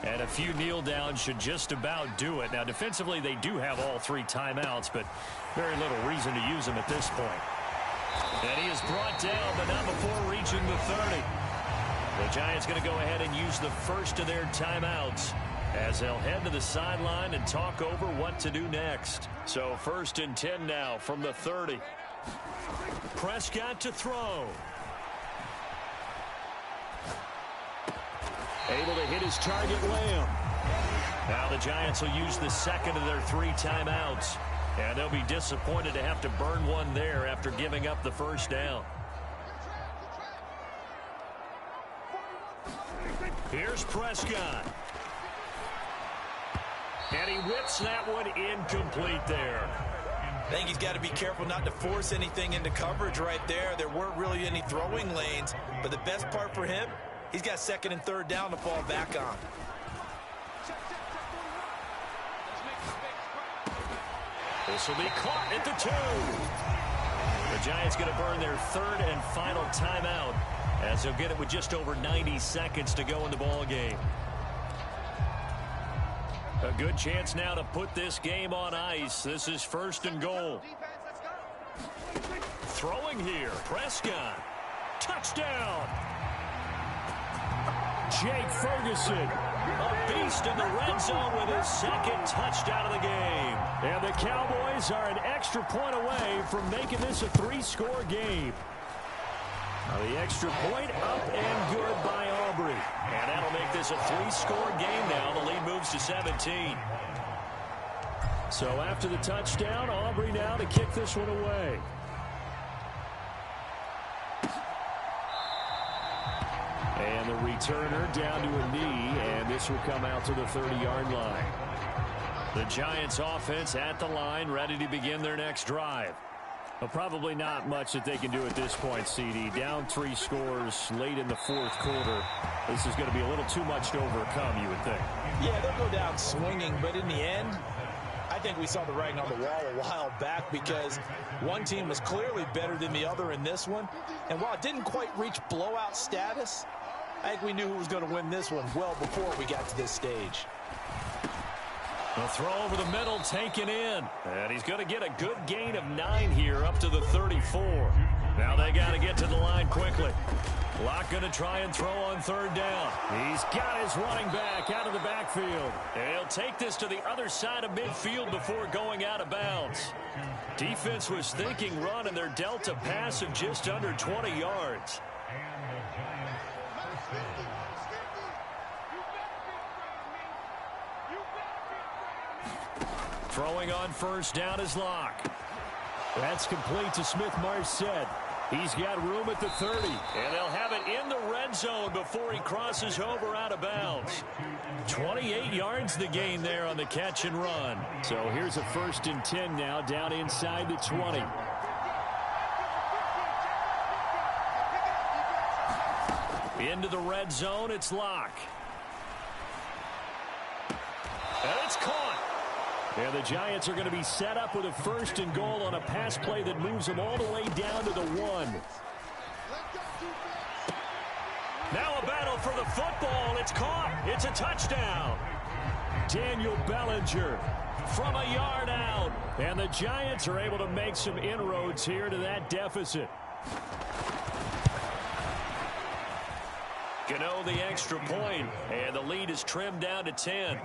And a few kneel downs should just about do it. Now defensively they do have all 3 timeouts, but very little reason to use them at this point. And he is brought down, but not before reaching the 30. The Giants going to go ahead and use the first of their timeouts as they'll head to the sideline and talk over what to do next. So 1st and 10 now from the 30. Prescott to throw. Able to hit his target, Lamb. Now the Giants will use the 2nd of their 3 timeouts. And they'll be disappointed to have to burn one there after giving up the first down. Here's Prescott. And he whips that one incomplete there. I think he's got to be careful not to force anything into coverage right there. There weren't really any throwing lanes, but the best part for him, he's got 2nd and 3rd down to fall back on. This will be caught at the 2. The Giants going to burn their 3rd and final timeout as they'll get it with just over 90 seconds to go in the ball game. A good chance now to put this game on ice. This is 1st and goal. Throwing here, Prescott. Touchdown. Jake Ferguson, a beast in the red zone with his 2nd touchdown of the game. And the Cowboys are an extra point away from making this a 3-score game. Now the extra point up and good by Aubrey. And that'll make this a 3-score game now. The lead moves to 17. So after the touchdown, Aubrey now to kick this one away. And the returner down to a knee, and this will come out to the 30-yard line. The Giants offense at the line, ready to begin their next drive. Well, probably not much that they can do at this point, CD. Down 3 scores late in the 4th quarter. This is going to be a little too much to overcome, you would think. Yeah, they'll go down swinging, but in the end, I think we saw the writing on the wall a while back because one team was clearly better than the other in this one. And while it didn't quite reach blowout status, I think we knew who was going to win this one well before we got to this stage. A throw over the middle, taken in. And he's going to get a good gain of 9 here up to the 34. Now they got to get to the line quickly. Locke going to try and throw on 3rd down. He's got his running back out of the backfield. And he'll take this to the other side of midfield before going out of bounds. Defense was thinking run, and they're dealt a pass of just under 20 yards. Throwing on 1st down is Locke. That's complete to Smith-Marset. He's got room at the 30, and they'll have it in the red zone before he crosses over out of bounds. 28 yards the gain there on the catch and run. So here's a 1st and 10 now down inside the 20. Into the red zone, it's Locke. And it's caught. And the Giants are going to be set up with a 1st and goal on a pass play that moves them all the way down to the 1. Now a battle for the football. It's caught. It's a touchdown. Daniel Bellinger from a yard out. And the Giants are able to make some inroads here to that deficit. Gano the extra point, and the lead is trimmed down to 10.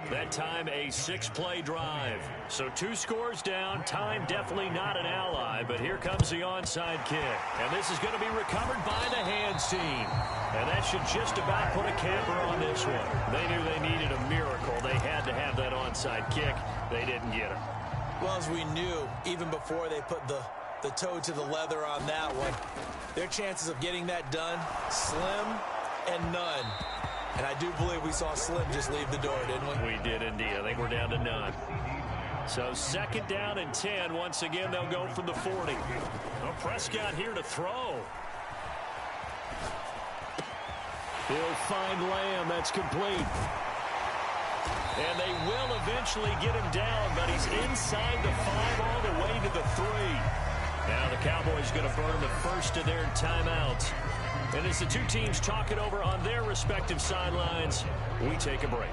That time a 6-play drive. So 2 scores down. Time definitely not an ally, but here comes the onside kick. And this is going to be recovered by the hands team. And that should just about put a capper on this one. They knew they needed a miracle. They had to have that onside kick. They didn't get it. Well, as we knew, even before they put the toe to the leather on that one, their chances of getting that done, slim and none. And I do believe we saw Slim just leave the door, didn't we? We did indeed. I think we're down to none. So 2nd down and 10. Once again, they'll go from the 40. Well, Prescott here to throw. He'll find Lamb. That's complete. And they will eventually get him down, but he's inside the 5 all the way to the 3. Now the Cowboys going to burn the first of their timeouts. And as the 2 teams talk it over on their respective sidelines, we take a break.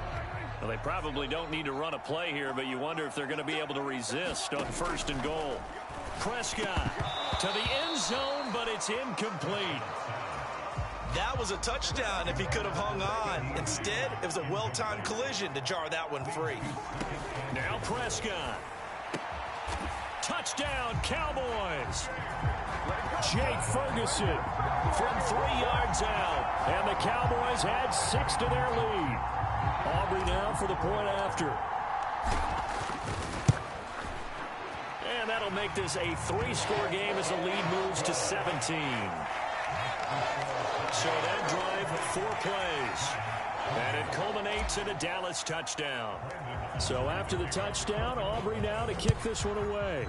Well, they probably don't need to run a play here, but you wonder if they're going to be able to resist on 1st and goal. Prescott to the end zone, but it's incomplete. That was a touchdown if he could have hung on. Instead, it was a well-timed collision to jar that one free. Now Prescott. Touchdown, Cowboys. Jake Ferguson from 3 yards out. And the Cowboys add 6 to their lead. Aubrey now for the point after. And that'll make this a 3-score game as the lead moves to 17. So that drive, 4 plays. And it culminates in a Dallas touchdown. So after the touchdown, Aubrey now to kick this one away.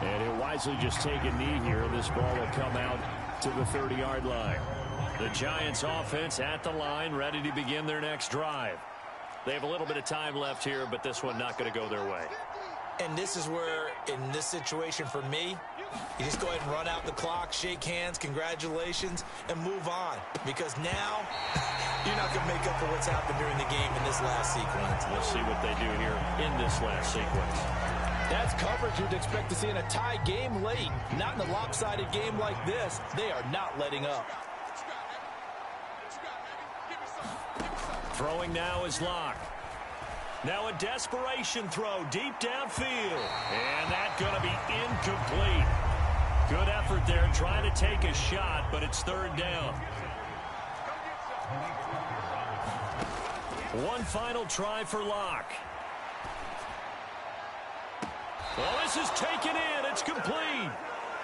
And he'll wisely just take a knee here. This ball will come out to the 30-yard line. The Giants offense at the line, ready to begin their next drive. They have a little bit of time left here, but this one not going to go their way. And this is where, in this situation for me, you just go ahead and run out the clock, shake hands, congratulations, and move on. Because now, you're not going to make up for what's happened during the game in this last sequence. We'll see what they do here in this last sequence. That's coverage you'd expect to see in a tie game late. Not in a lopsided game like this. They are not letting up. Throwing now is Locke. Now a desperation throw deep downfield. And that's going to be incomplete. Good effort there trying to take a shot, but it's third down. One final try for Locke. Well, this is taken in. It's complete.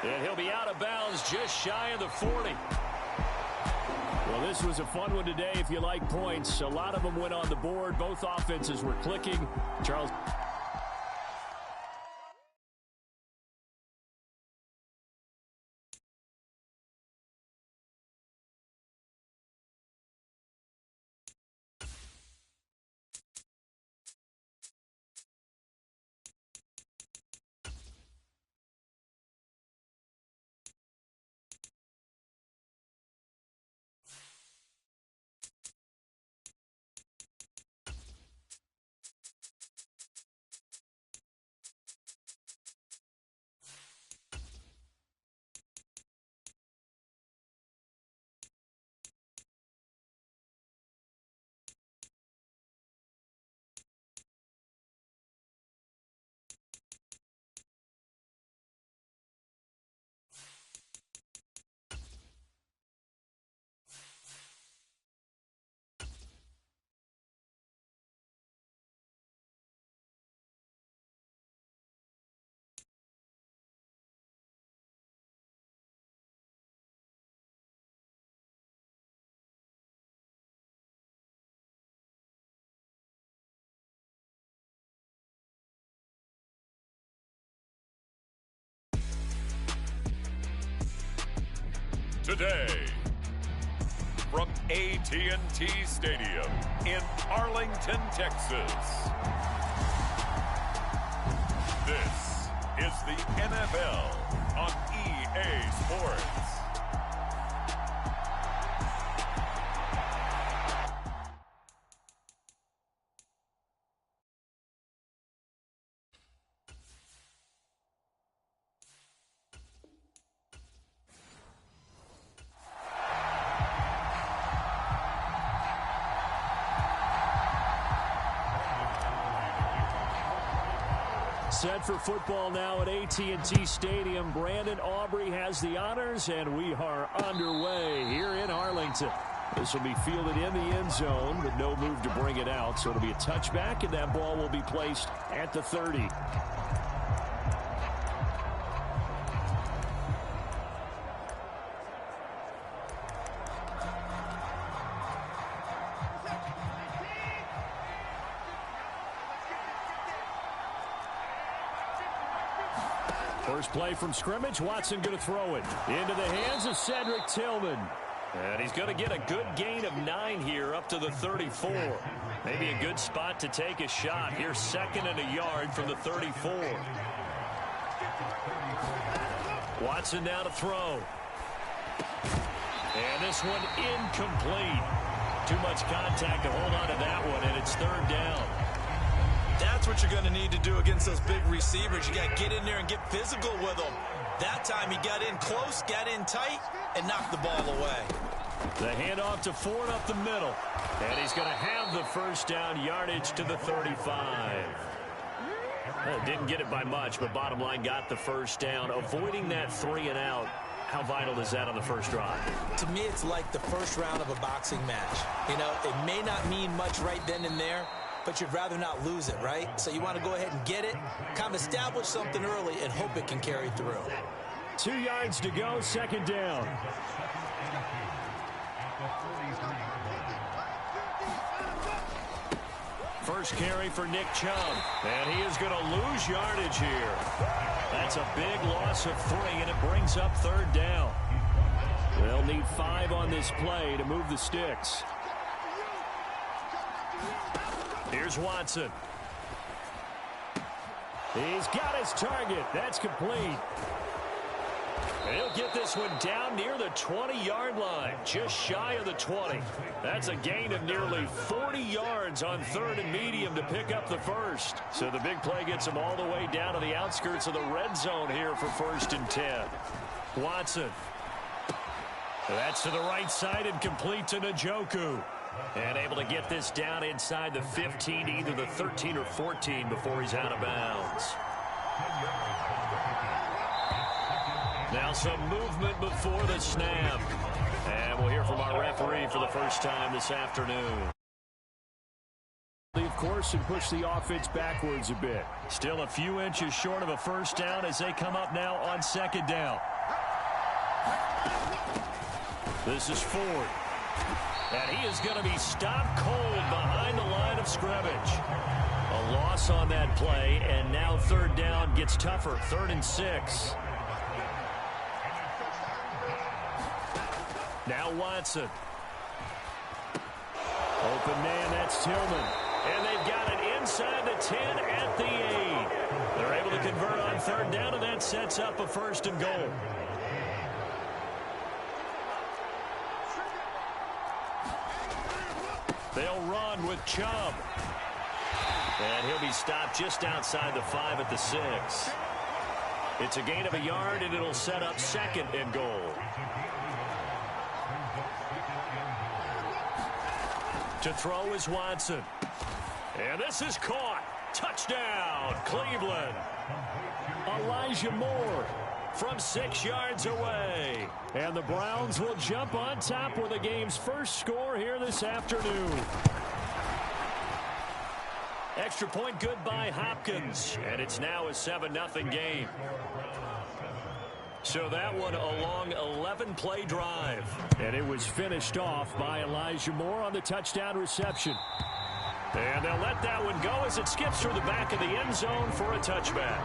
And he'll be out of bounds just shy of the 40. Well, this was a fun one today if you like points. A lot of them went on the board. Both offenses were clicking. Charles. Today, from AT&T Stadium in Arlington, Texas, this is the NFL on EA Sports. Set for football now at AT&T Stadium. Brandon Aubrey has the honors, and we are underway here in Arlington. This will be fielded in the end zone, but no move to bring it out. So it'll be a touchback, and that ball will be placed at the 30. First play from scrimmage. Watson going to throw it into the hands of Cedric Tillman. And he's going to get a good gain of 9 here up to the 34. Maybe a good spot to take a shot. Here's 2nd and a yard from the 34. Watson now to throw. And this one incomplete. Too much contact to hold on to that one, and it's 3rd down. That's what you're going to need to do against those big receivers. You got to get in there and get physical with them. That time he got in close, got in tight, and knocked the ball away. The handoff to Ford up the middle. And he's going to have the first down, yardage to the 35. Didn't get it by much, but bottom line got the first down. Avoiding that 3 and out. How vital is that on the first drive? To me, it's like the first round of a boxing match. You know, it may not mean much right then and there, but you'd rather not lose it, right? So you want to go ahead and get it, kind of establish something early, and hope it can carry through. 2 yards to go, 2nd down. First carry for Nick Chubb, and he is going to lose yardage here. That's a big loss of 3, and it brings up 3rd down. They'll need 5 on this play to move the sticks. Here's Watson. He's got his target. That's complete. He'll get this one down near the 20-yard line, just shy of the 20. That's a gain of nearly 40 yards on 3rd and medium to pick up the first. So the big play gets him all the way down to the outskirts of the red zone here for 1st and 10. Watson. That's to the right side and complete to Njoku. And able to get this down inside the 15, either the 13 or 14 before he's out of bounds. Now some movement before the snap. And we'll hear from our referee for the first time this afternoon. Of course, and push the offense backwards a bit. Still a few inches short of a first down as they come up now on 2nd down. This is Ford. And he is going to be stopped cold behind the line of scrimmage. A loss on that play, and now 3rd down gets tougher. 3rd and 6. Now Watson. Open man, that's Tillman. And they've got it inside the 10 at the 8. They're able to convert on 3rd down, and that sets up a 1st and goal. They'll run with Chubb. And he'll be stopped just outside the 5 at the 6. It's a gain of a yard, and it'll set up 2nd and goal. To throw is Watson. And this is caught. Touchdown, Cleveland. Elijah Moore from 6 yards away. And the Browns will jump on top with the game's first score here this afternoon. Extra point good by Hopkins. And it's now a 7-0 game. So that one a long 11-play drive. And it was finished off by Elijah Moore on the touchdown reception. And they'll let that one go as it skips through the back of the end zone for a touchback.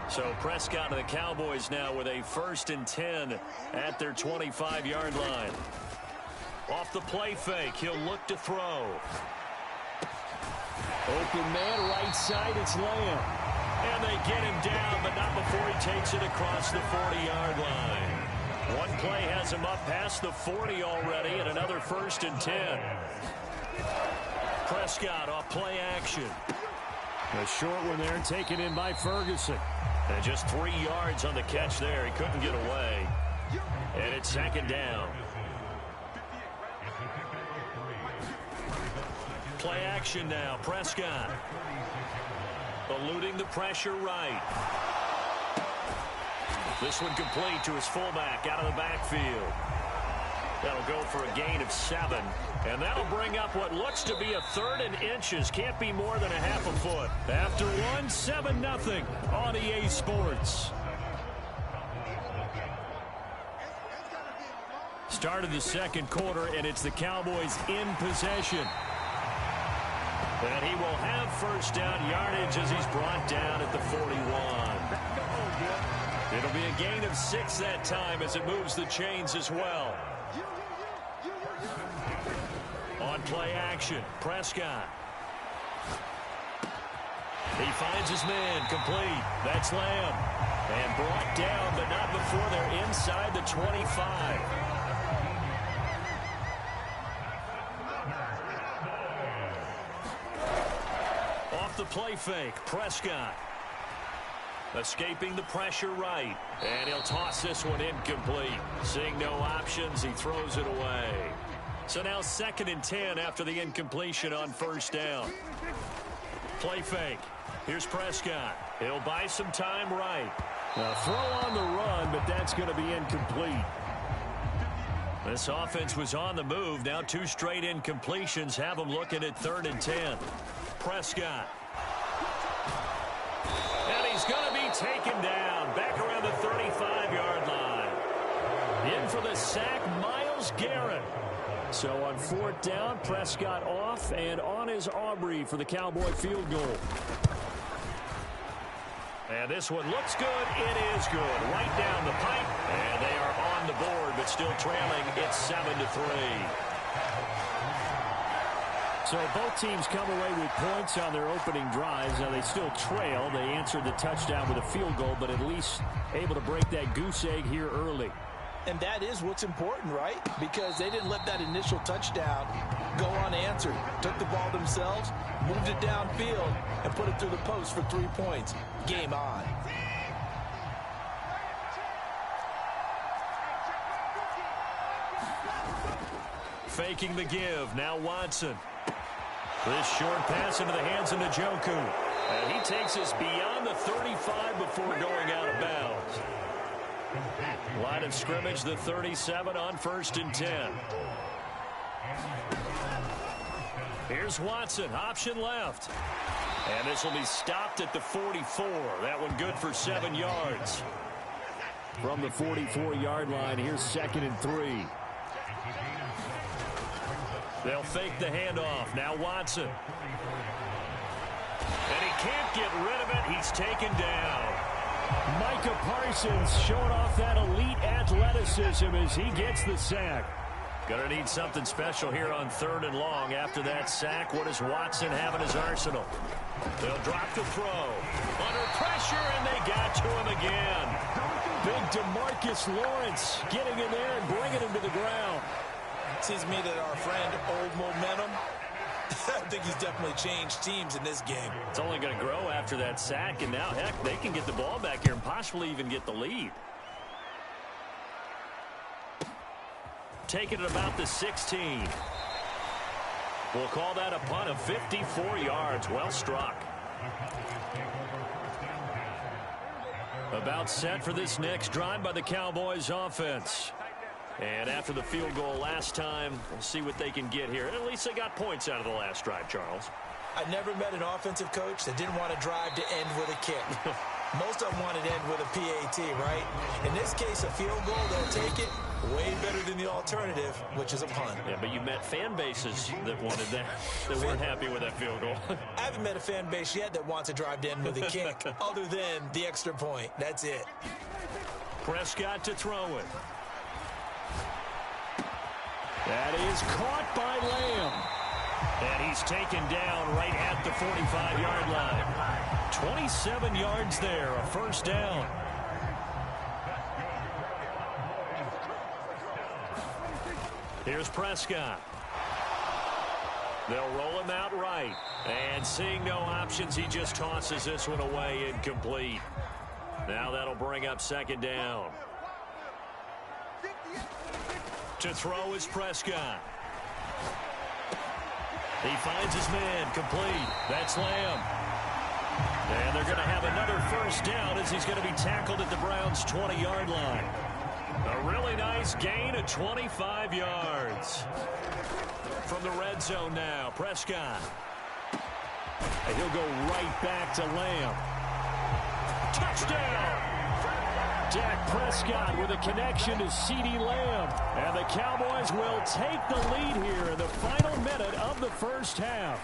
So Prescott and the Cowboys now with a 1st and 10 at their 25-yard line. Off the play fake, he'll look to throw. Open man, right side, it's Lamb. And they get him down, but not before he takes it across the 40-yard line. One play has him up past the 40 already, and another 1st and 10. Prescott off play action. A short one there, taken in by Ferguson. And just 3 yards on the catch there. He couldn't get away. And it's 2nd down. Play action now. Prescott. Eluding the pressure right. This one complete to his fullback out of the backfield. That'll go for a gain of 7. And that'll bring up what looks to be a 3rd and inches. Can't be more than a half a foot. After 7-0 on EA Sports. Started the 2nd quarter, and it's the Cowboys in possession. And he will have 1st down yardage as he's brought down at the 41. It'll be a gain of 6 that time as it moves the chains as well. On play action, Prescott. He finds his man, complete. That's Lamb. And brought down, but not before they're inside the 25. Off the play fake, Prescott. Escaping the pressure right. And he'll toss this one incomplete. Seeing no options, he throws it away. So now 2nd and 10 after the incompletion on 1st down. Play fake. Here's Prescott. He'll buy some time right. A throw on the run, but that's going to be incomplete. This offense was on the move. Now 2 straight incompletions have them looking at 3rd and 10. Prescott. And he's going to be taken down back around the 35-yard line. In for the sack, Myles Garrett. So on 4th down, Prescott off, and on is Aubrey for the Cowboy field goal. And this one looks good. It is good. Right down the pipe. And they are on the board, but still trailing. It's 7-3. So both teams come away with points on their opening drives. Now they still trail. They answered the touchdown with a field goal, but at least able to break that goose egg here early. And that is what's important, right? Because they didn't let that initial touchdown go unanswered. Took the ball themselves, moved it downfield, and put it through the post for 3 points. Game on. Faking the give. Now Watson. This short pass into the hands of Njoku. And he takes us beyond the 35 before going out of bounds. Line of scrimmage, the 37 on 1st and 10. Here's Watson, option left. And this will be stopped at the 44. That one good for 7 yards. From the 44-yard line, here's 2nd and 3. They'll fake the handoff. Now Watson. And he can't get rid of it. He's taken down. Micah Parsons showing off that elite athleticism as he gets the sack. Gonna need something special here on 3rd and long. After that sack, what does Watson have in his arsenal? They'll drop the throw. Under pressure, and they got to him again. Big DeMarcus Lawrence getting in there and bringing him to the ground. Seems to me that our friend, Old Momentum, I think he's definitely changed teams in this game. It's only going to grow after that sack, and now, heck, they can get the ball back here and possibly even get the lead. Taking it about the 16. We'll call that a punt of 54 yards. Well struck. About set for this next drive by the Cowboys offense. And after the field goal last time, we'll see what they can get here. At least they got points out of the last drive, Charles. I never met an offensive coach that didn't want to drive to end with a kick. Most of them wanted to end with a PAT, right? In this case, a field goal, they'll take it. Way better than the alternative, which is a punt. Yeah, but you met fan bases that wanted that, that weren't happy with that field goal. I haven't met a fan base yet that wants to drive to end with a kick, other than the extra point. That's it. Prescott to throw it. That is caught by Lamb. And he's taken down right at the 45-yard line. 27 yards there, a first down. Here's Prescott. They'll roll him out right. And seeing no options, he just tosses this one away incomplete. Now that'll bring up 2nd down. To throw is Prescott. He finds his man, complete. That's Lamb. And they're going to have another first down as he's going to be tackled at the Browns' 20-yard line. A really nice gain of 25 yards. From the red zone now, Prescott. And he'll go right back to Lamb. Touchdown! Dak Prescott with a connection to CeeDee Lamb. And the Cowboys will take the lead here in the final minute of the first half.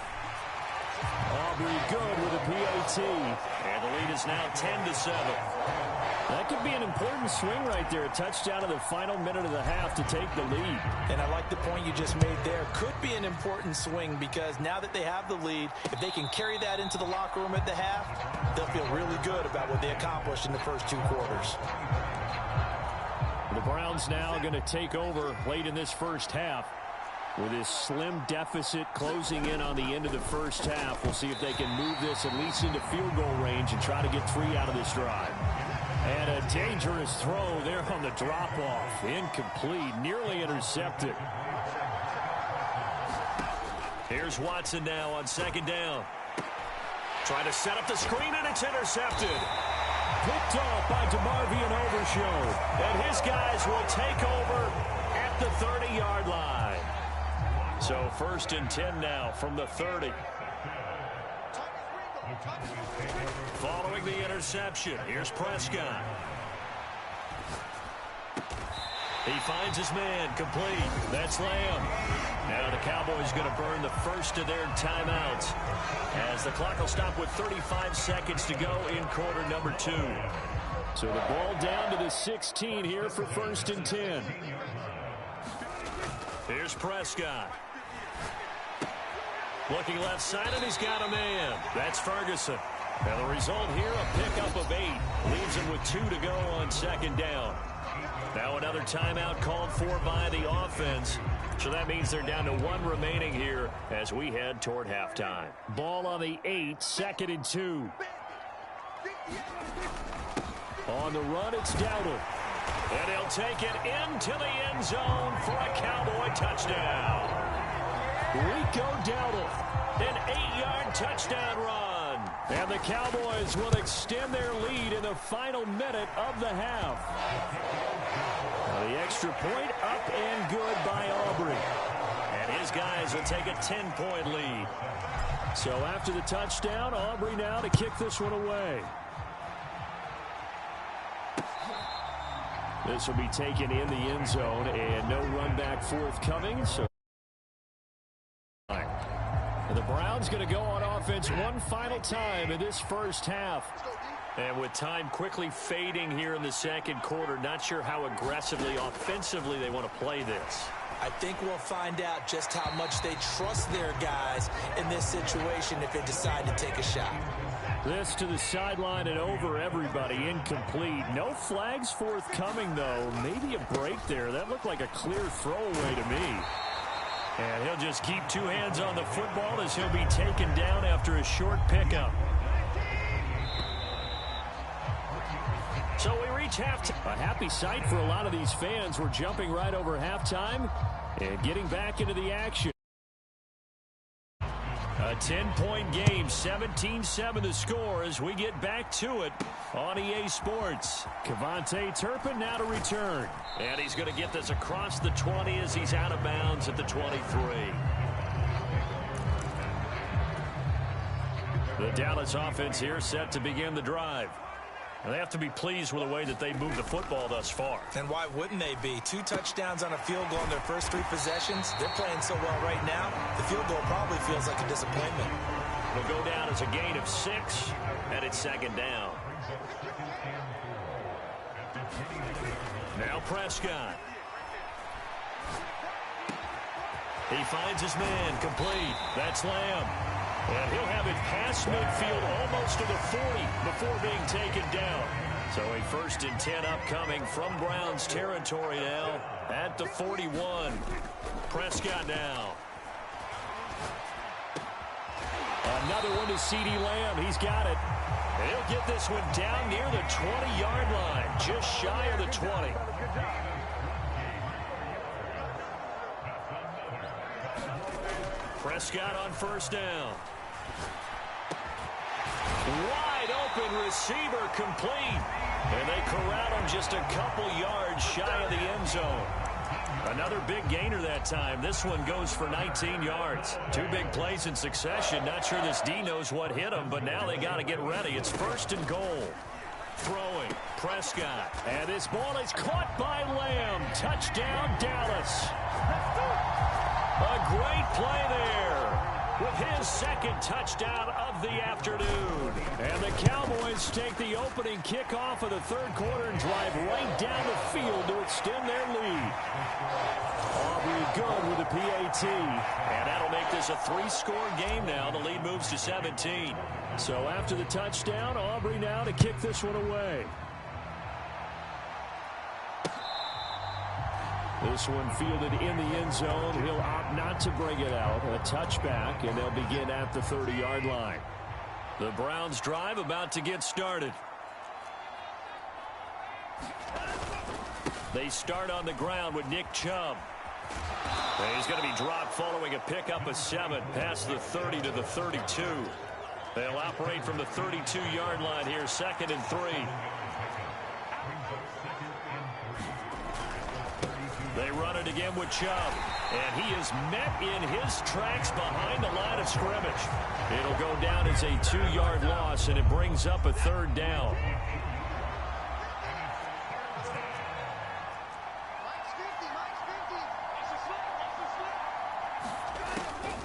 Aubrey good with a PAT. And the lead is now 10-7. That could be an important swing right there. A touchdown in the final minute of the half to take the lead. And I like the point you just made there. Could be an important swing because now that they have the lead, if they can carry that into the locker room at the half, they'll feel really good about what they accomplished in the first 2 quarters. The Browns now going to take over late in this first half. With this slim deficit closing in on the end of the first half, we'll see if they can move this at least into field goal range and try to get 3 out of this drive. And a dangerous throw there on the drop-off. Incomplete, nearly intercepted. Here's Watson now on 2nd down. Trying to set up the screen, and it's intercepted. Picked off by DeMarvion Overshow. And his guys will take over at the 30-yard line. So 1st and 10 now from the 30. Following the interception, here's Prescott. He finds his man, complete. That's Lamb. Now the Cowboys going to burn the first of their timeouts as the clock will stop with 35 seconds to go in quarter number 2. So the ball down to the 16 here for 1st and 10. Here's Prescott. Looking left side, and he's got a man. That's Ferguson. And the result here, a pickup of 8. Leaves him with 2 to go on second down. Now another timeout called for by the offense. So that means they're down to 1 remaining here as we head toward halftime. Ball on the 8, 2nd and 2. On the run, it's Dowdle. And he'll take it into the end zone for a Cowboy touchdown. Rico Dowdle, an 8-yard touchdown run. And the Cowboys will extend their lead in the final minute of the half. Now the extra point up and good by Aubrey. And his guys will take a 10-point lead. So after the touchdown, Aubrey now to kick this one away. This will be taken in the end zone, and no run back forthcoming. So the Browns going to go on offense one final time in this first half. And with time quickly fading here in the second quarter, not sure how aggressively, offensively they want to play this. I think we'll find out just how much they trust their guys in this situation if they decide to take a shot. This to the sideline and over everybody, incomplete. No flags forthcoming, though. Maybe a break there. That looked like a clear throwaway to me. And he'll just keep 2 hands on the football as he'll be taken down after a short pickup. So we reach halftime. A happy sight for a lot of these fans. We're jumping right over halftime and getting back into the action. A 10-point game, 17-7 the score as we get back to it on EA Sports. Kevontae Turpin now to return. And he's going to get this across the 20 as he's out of bounds at the 23. The Dallas offense here set to begin the drive. And they have to be pleased with the way that they moved the football thus far. And why wouldn't they be? 2 touchdowns on a field goal in their first 3 possessions. They're playing so well right now, the field goal probably feels like a disappointment. It'll go down as a gain of 6, and it's second down. Now Prescott. He finds his man, complete. That's Lamb. And he'll have it past midfield almost to the 40 before being taken down. So a 1st and 10 upcoming from Browns territory now at the 41. Prescott now. Another one to CeeDee Lamb. He's got it. And he'll get this one down near the 20-yard line, just shy of the 20. Prescott on 1st down. Wide open receiver complete. And they corral him just a couple yards shy of the end zone. Another big gainer that time. This one goes for 19 yards. 2 big plays in succession. Not sure this D knows what hit him, but now they got to get ready. It's 1st and goal. Throwing, Prescott. And this ball is caught by Lamb. Touchdown, Dallas. A great play there with his 2nd touchdown of the afternoon. And the Cowboys take the opening kickoff of the 3rd quarter and drive right down the field to extend their lead. Aubrey good with the PAT. And that'll make this a 3-score game now. The lead moves to 17. So after the touchdown, Aubrey now to kick this one away. This one fielded in the end zone. He'll opt not to bring it out. A touchback, and they'll begin at the 30-yard line. The Browns drive about to get started. They start on the ground with Nick Chubb. And he's going to be dropped following a pickup of 7 past the 30 to the 32. They'll operate from the 32-yard line here, 2nd and 3. They run it again with Chubb. And he is met in his tracks behind the line of scrimmage. It'll go down as a 2-yard loss, and it brings up a 3rd down.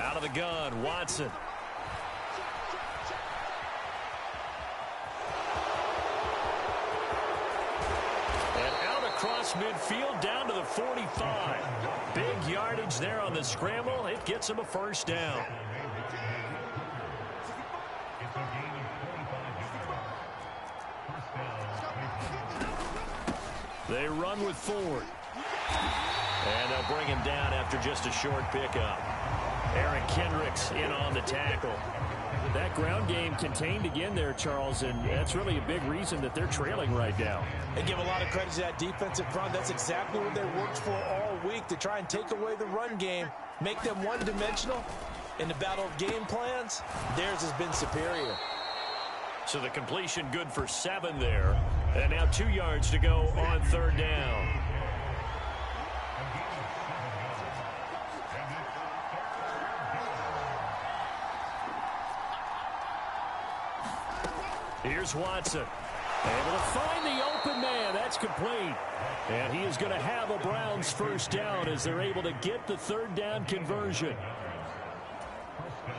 Out of the gun, Watson. Across midfield down to the 45. Big yardage there on the scramble. It gets him a 1st down. They run with Ford. And they'll bring him down after just a short pickup. Eric Kendricks in on the tackle. That ground game contained again there, Charles, and that's really a big reason that they're trailing right now. They give a lot of credit to that defensive front. That's exactly what they worked for all week, to try and take away the run game, make them one-dimensional. In the battle of game plans, theirs has been superior. So the completion good for 7 there. And now 2 yards to go on 3rd down. Here's Watson. Able to find the open man. That's complete. And he is going to have a Browns first down as they're able to get the 3rd down conversion.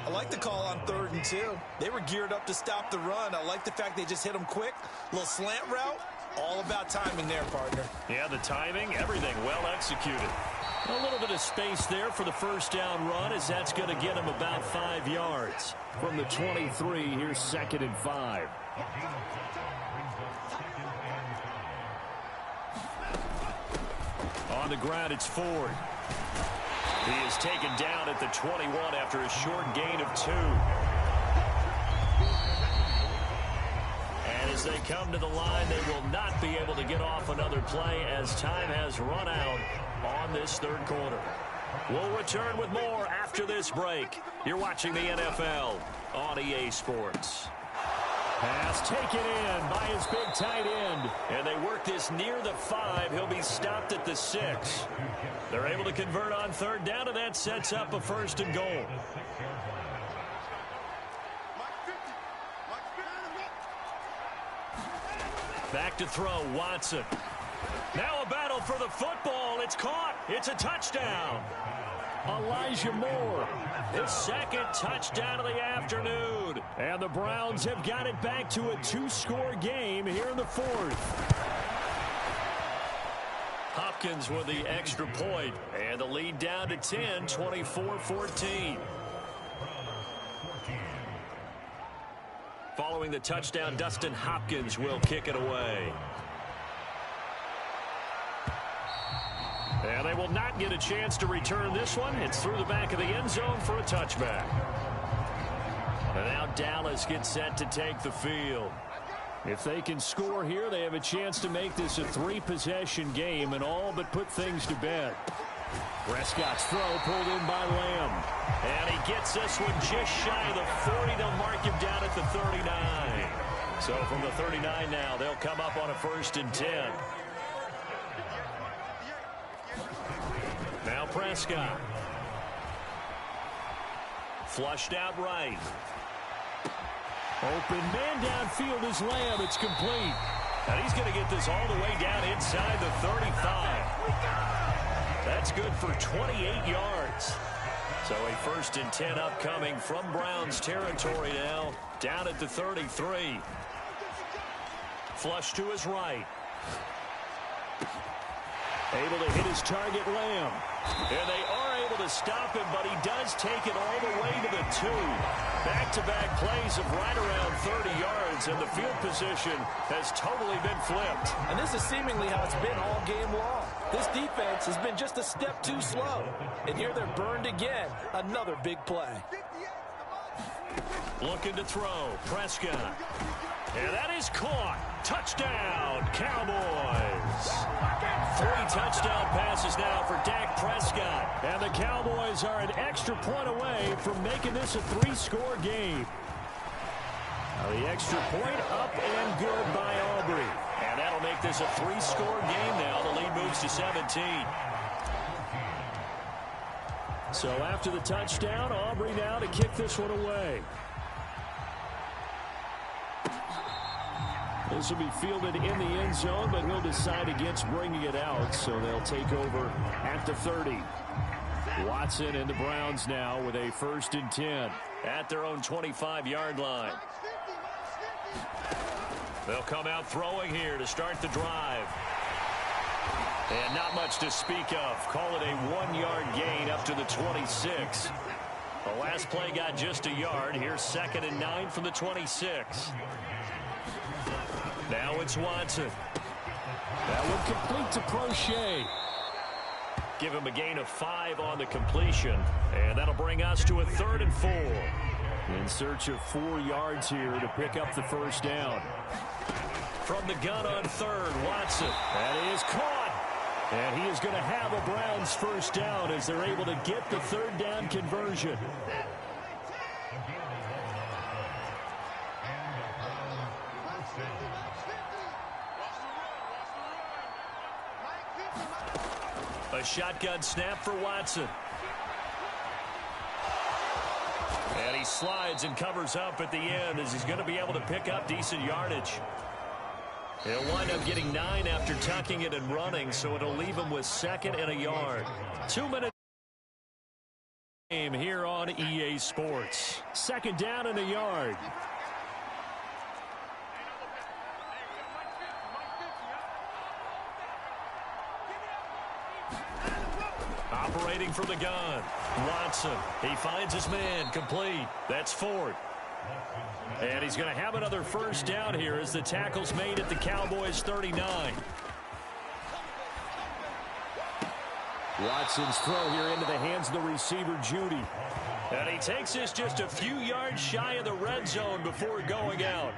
I like the call on 3rd and 2. They were geared up to stop the run. I like the fact they just hit them quick. Little slant route. All about timing there, partner. Yeah, the timing, everything well executed. A little bit of space there for the first down run, as that's going to get him about 5 yards. From the 23, here's 2nd and 5. On the ground, it's Ford. He is taken down at the 21 after a short gain of 2. And as they come to the line, they will not be able to get off another play as time has run out on this 3rd quarter. We'll return with more after this break. You're watching the NFL on EA Sports. Pass taken in by his big tight end. And they work this near the 5. He'll be stopped at the 6. They're able to convert on 3rd down, and that sets up a 1st and goal. Back to throw, Watson. Now a battle for the football. It's caught. It's a touchdown. Elijah Moore, his 2nd touchdown of the afternoon. And the Browns have got it back to a 2-score game here in the 4th. Hopkins with the extra point, and the lead down to 10, 24-14. Following the touchdown, Dustin Hopkins will kick it away. And they will not get a chance to return this one. It's through the back of the end zone for a touchback. And now Dallas gets set to take the field. If they can score here, they have a chance to make this a 3-possession game and all but put things to bed. Prescott's throw pulled in by Lamb. And he gets this one just shy of the 40. They'll mark him down at the 39. So from the 39 now, they'll come up on a 1st and 10. Now Prescott. Flushed out right. Open man downfield is Lamb. It's complete. And he's going to get this all the way down inside the 35. That's good for 28 yards. So a 1st and 10 upcoming from Browns territory now. Down at the 33. Flush to his right. Able to hit his target, Lamb. And they are able to stop him, but he does take it all the way to the 2. Back-to-back plays of right around 30 yards, and the field position has totally been flipped. And this is seemingly how it's been all game long. This defense has been just a step too slow. And here they're burned again. Another big play. Looking to throw. Prescott. And that is caught. Touchdown, Cowboys. 3 touchdown passes now for Dak Prescott. And the Cowboys are an extra point away from making this a 3-score game. Now the extra point up and good by Aubrey. And that'll make this a 3-score game now. The lead moves to 17. So after the touchdown, Aubrey now to kick this one away. This will be fielded in the end zone, but he'll decide against bringing it out, so they'll take over at the 30. Watson and the Browns now with a 1st and 10 at their own 25-yard line. They'll come out throwing here to start the drive. And not much to speak of. Call it a 1-yard gain up to the 26. The last play got just a yard. Here's 2nd and 9 from the 26. Now it's Watson. That one complete to Crochet. Give him a gain of 5 on the completion. And that'll bring us to a 3rd and 4. In search of 4 yards here to pick up the first down. From the gun on 3rd, Watson. That is caught. And he is going to have a Browns first down as they're able to get the 3rd down conversion. A shotgun snap for Watson. And he slides and covers up at the end as he's going to be able to pick up decent yardage. He'll wind up getting 9 after tucking it and running, so it'll leave him with 2nd and a yard. 2 minutes game here on EA Sports. 2nd down and a yard. Operating from the gun. Watson. He finds his man. Complete. That's Ford. And he's going to have another first down here as the tackle's made at the Cowboys' 39. Watson's throw here into the hands of the receiver, Judy. And he takes this just a few yards shy of the red zone before going out.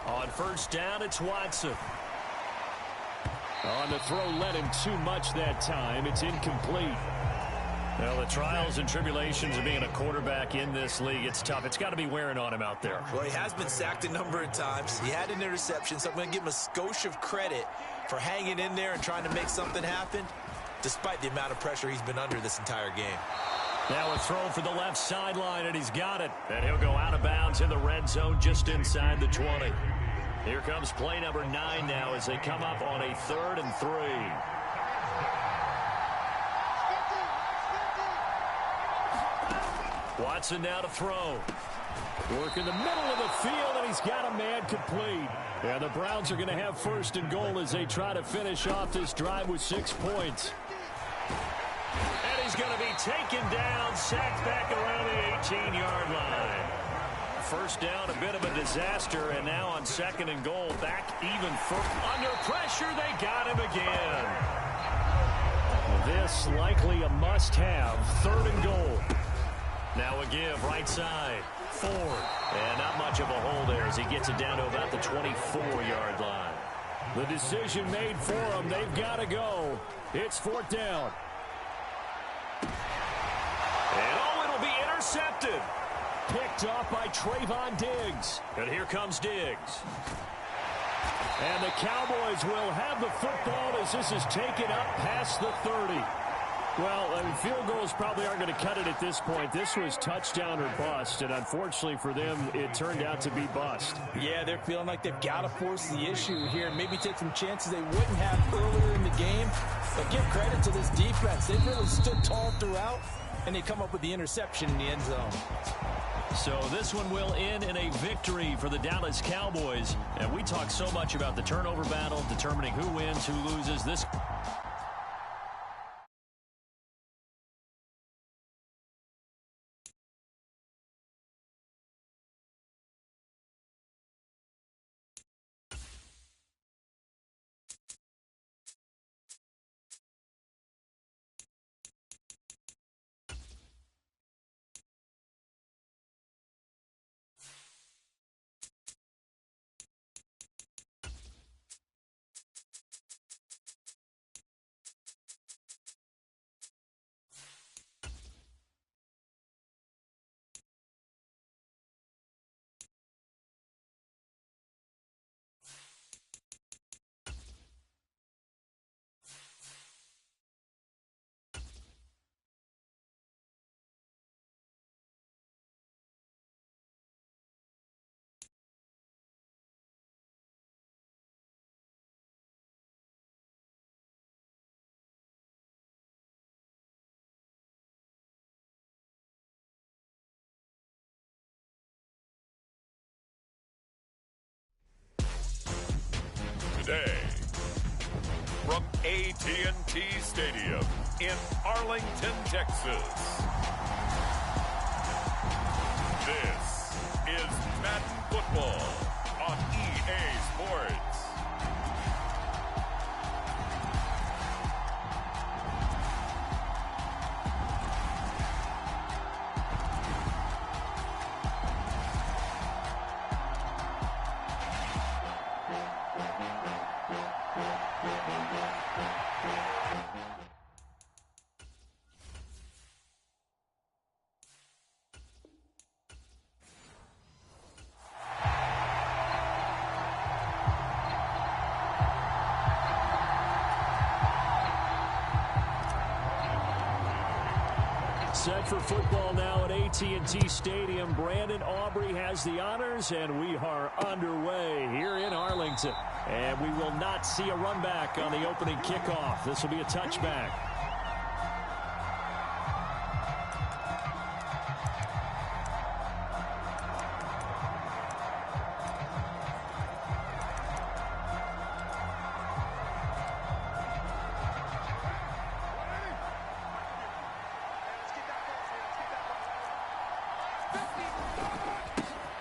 On first down, it's Watson. On the throw, led him too much that time. It's incomplete. Well, the trials and tribulations of being a quarterback in this league, it's tough. It's got to be wearing on him out there. Well, he has been sacked a number of times. He had an interception, so I'm going to give him a skosh of credit for hanging in there and trying to make something happen, despite the amount of pressure he's been under this entire game. Now a throw for the left sideline, and he's got it. And he'll go out of bounds in the red zone just inside the 20. Here comes play number 9 now as they come up on a 3rd and 3. Watson now to throw. Work in the middle of the field, and he's got a man complete. Yeah, the Browns are going to have 1st and goal as they try to finish off this drive with 6 points. And he's going to be taken down, sacked back around the 18-yard line. First down, a bit of a disaster, and now on 2nd and goal, back even under pressure. They got him again. This likely a must-have 3rd and goal. Now a give, right side, Ford. And not much of a hole there as he gets it down to about the 24-yard line. The decision made for them. They've got to go. It's 4th down. And it'll be intercepted. Picked off by Trayvon Diggs. And here comes Diggs. And the Cowboys will have the football as this is taken up past the 30. Well, field goals probably aren't going to cut it at this point. This was touchdown or bust, and unfortunately for them, it turned out to be bust. Yeah, they're feeling like they've got to force the issue here. Maybe take some chances they wouldn't have earlier in the game. But give credit to this defense. They've really stood tall throughout, and they come up with the interception in the end zone. So this one will end in a victory for the Dallas Cowboys. And we talk so much about the turnover battle, determining who wins, who loses. This AT&T Stadium in Arlington, Texas. This is Madden Football on EA Sports. Set for football now at AT&T Stadium. Brandon Aubrey has the honors, and we are underway here in Arlington. And we will not see a run back on the opening kickoff. This will be a touchback.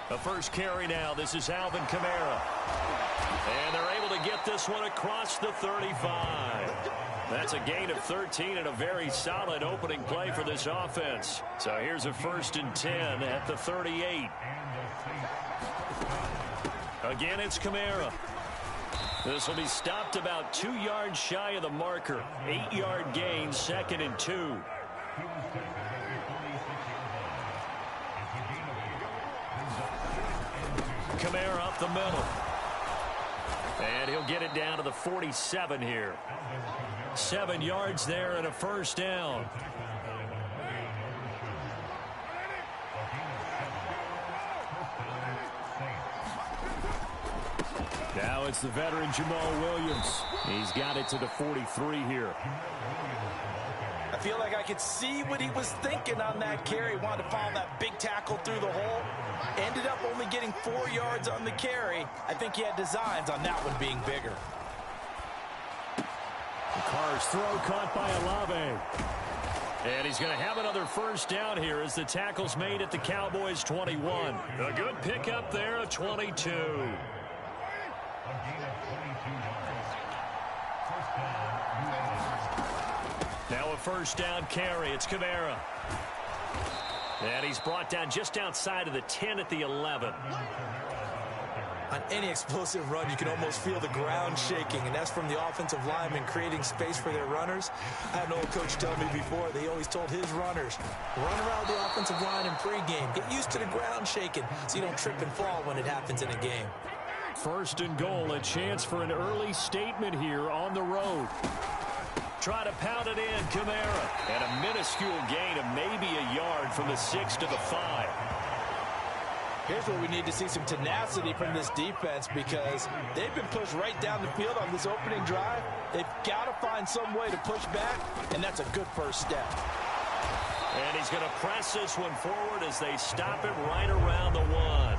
The first carry now. This is Alvin Kamara. And they're able to get this one across the 35. That's a gain of 13 and a very solid opening play for this offense. So here's a 1st and 10 at the 38. Again, it's Kamara. This will be stopped about 2 yards shy of the marker. 8-yard gain, 2nd and 2. Kamara up the middle. And he'll get it down to the 47 here. 7 yards there and a 1st down. Now it's the veteran Jamal Williams. He's got it to the 43 here. I feel like I could see what he was thinking on that carry. Wanted to follow that big tackle through the hole. Ended up only getting 4 yards on the carry. I think he had designs on that one being bigger. The Carr's throw caught by Olave. And he's going to have another 1st down here as the tackle's made at the Cowboys' 21. A good pickup there of 22. Now a 1st down carry. It's Kamara. And he's brought down just outside of the 10 at the 11. On any explosive run, you can almost feel the ground shaking, and that's from the offensive linemen creating space for their runners. I had an old coach tell me before, they always told his runners, run around the offensive line in pregame. Get used to the ground shaking so you don't trip and fall when it happens in a game. 1st and goal, a chance for an early statement here on the road. Try to pound it in, Kamara. And a minuscule gain of maybe a yard from the 6 to the 5. Here's where we need to see some tenacity from this defense because they've been pushed right down the field on this opening drive. They've got to find some way to push back, and that's a good 1st step. And he's going to press this one forward as they stop it right around the 1.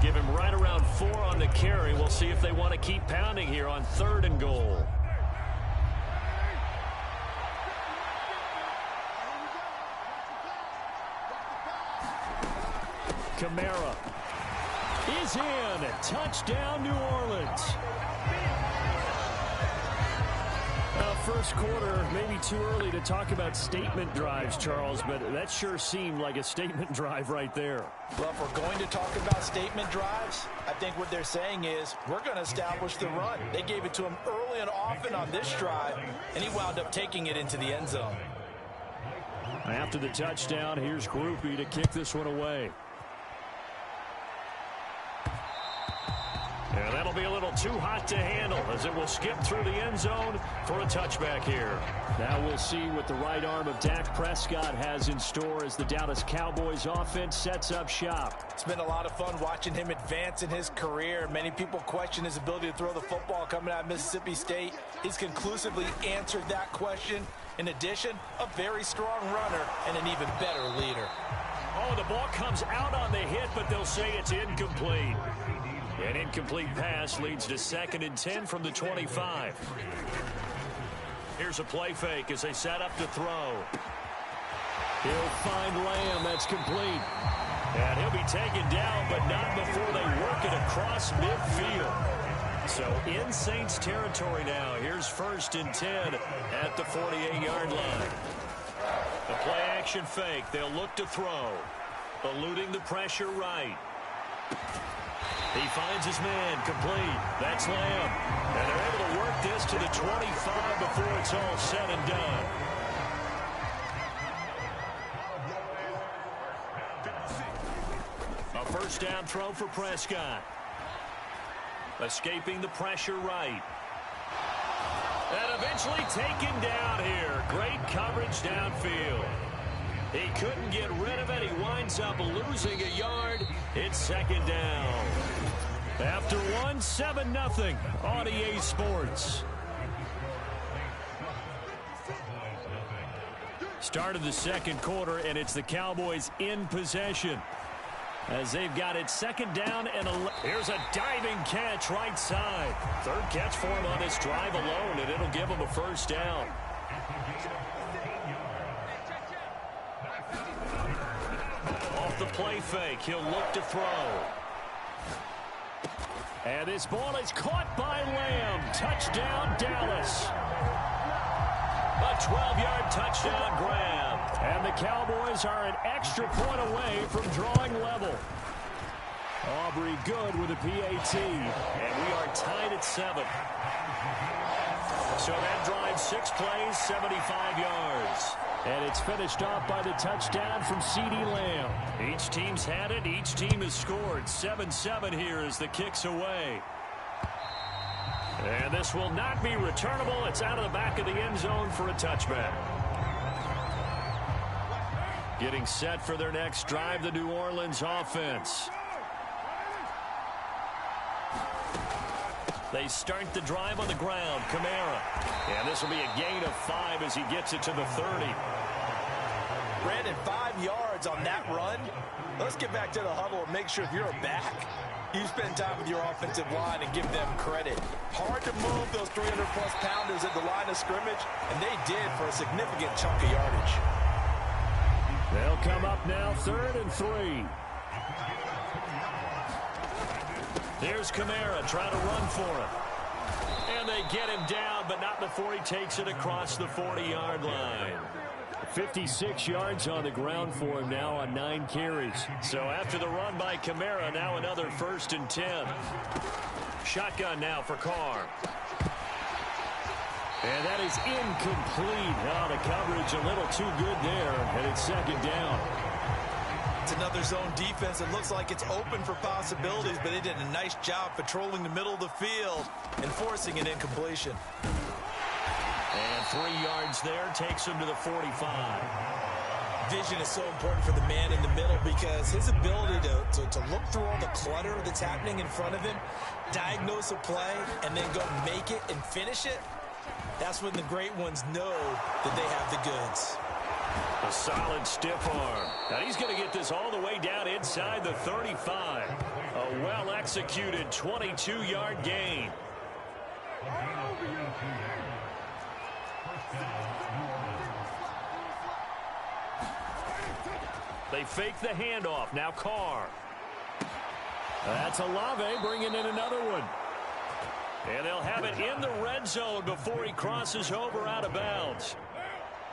Give him right around 4 on the carry. We'll see if they want to keep pounding here on 3rd and goal. Kamara is in. Touchdown, New Orleans. First quarter, maybe too early to talk about statement drives, Charles, but that sure seemed like a statement drive right there. Well, if we're going to talk about statement drives, I think what they're saying is we're going to establish the run. They gave it to him early and often on this drive, and he wound up taking it into the end zone. After the touchdown, here's Groupie to kick this one away. And that'll be a little too hot to handle as it will skip through the end zone for a touchback here. Now we'll see what the right arm of Dak Prescott has in store as the Dallas Cowboys offense sets up shop. It's been a lot of fun watching him advance in his career. Many people question his ability to throw the football coming out of Mississippi State. He's conclusively answered that question. In addition, a very strong runner and an even better leader. Oh, the ball comes out on the hit, but they'll say it's incomplete. An incomplete pass leads to 2nd and 10 from the 25. Here's a play fake as they set up to throw. He'll find Lamb. That's complete. And he'll be taken down, but not before they work it across midfield. So in Saints territory now. Here's 1st and 10 at the 48-yard line. The play action fake. They'll look to throw. Eluding the pressure right. He finds his man complete. That's Lamb. And they're able to work this to the 25 before it's all said and done. A first down throw for Prescott. Escaping the pressure right. And eventually taken down here. Great coverage downfield. He couldn't get rid of it. He winds up losing a yard. It's 2nd down. After 7-0 on EA Sports. Start of the 2nd quarter, and it's the Cowboys in possession. As they've got it 2nd down and here's a diving catch right side. 3rd catch for him on this drive alone, and it'll give him a first down. Off the play fake, he'll look to throw. And this ball is caught by Lamb. Touchdown, Dallas. A 12-yard touchdown grab. And the Cowboys are an extra point away from drawing level. Aubrey good with a PAT. And we are tied at 7. So that drives 6 plays, 75 yards. And it's finished off by the touchdown from CeeDee Lamb. Each team's had it. Each team has scored. 7-7 here as the kick's away. And this will not be returnable. It's out of the back of the end zone for a touchback. Getting set for their next drive, the New Orleans offense. They start the drive on the ground. Kamara. And this will be a gain of 5 as he gets it to the 30. Brandon, 5 yards on that run. Let's get back to the huddle and make sure if you're a back, you spend time with your offensive line and give them credit. Hard to move those 300-plus pounders at the line of scrimmage, and they did for a significant chunk of yardage. They'll come up now 3rd and 3. Here's Kamara trying to run for him. And they get him down, but not before he takes it across the 40-yard line. 56 yards on the ground for him now on 9 carries. So after the run by Kamara, now another 1st and 10. Shotgun now for Carr. And that is incomplete. Oh, the coverage a little too good there, and it's 2nd down. It's another zone defense. It looks like it's open for possibilities, but they did a nice job patrolling the middle of the field and forcing an incompletion. And 3 yards there takes him to the 45. Vision is so important for the man in the middle because his ability to look through all the clutter that's happening in front of him, diagnose a play, and then go make it and finish it, that's when the great ones know that they have the goods. A solid stiff arm. Now he's going to get this all the way down inside the 35. A well-executed 22-yard gain. They fake the handoff. Now Carr. That's Olave bringing in another one. And they'll have it in the red zone before he crosses over out of bounds.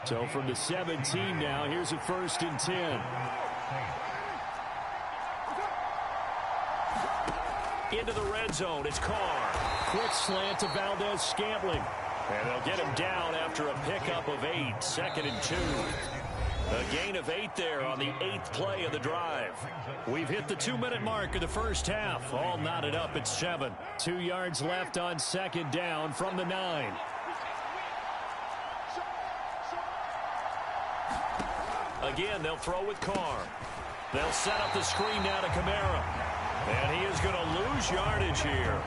So from the 17 now, here's a 1st and 10. Into the red zone, it's Carr. Quick slant to Valdez-Scantling. And they'll get him down after a pickup of 8, 2nd and 2. A gain of 8 there on the 8th play of the drive. We've hit the 2-minute mark of the first half. All knotted up at 7. 2 yards left on 2nd down from the 9. Again, they'll throw with Carr. They'll set up the screen now to Kamara. And he is going to lose yardage here.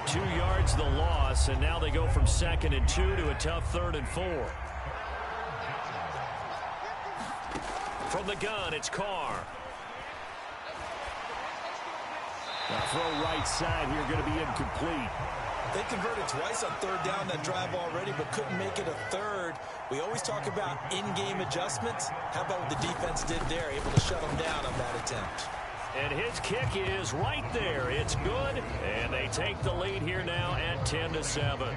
2 yards the loss, and now they go from 2nd and 2 to a tough 3rd and 4. From the gun, it's Carr. Now throw right side here, going to be incomplete. They converted twice on third down that drive already, but couldn't make it a third. We always talk about in-game adjustments. How about what the defense did there, able to shut them down on that attempt? And his kick is right there. It's good, and they take the lead here now at 10-7.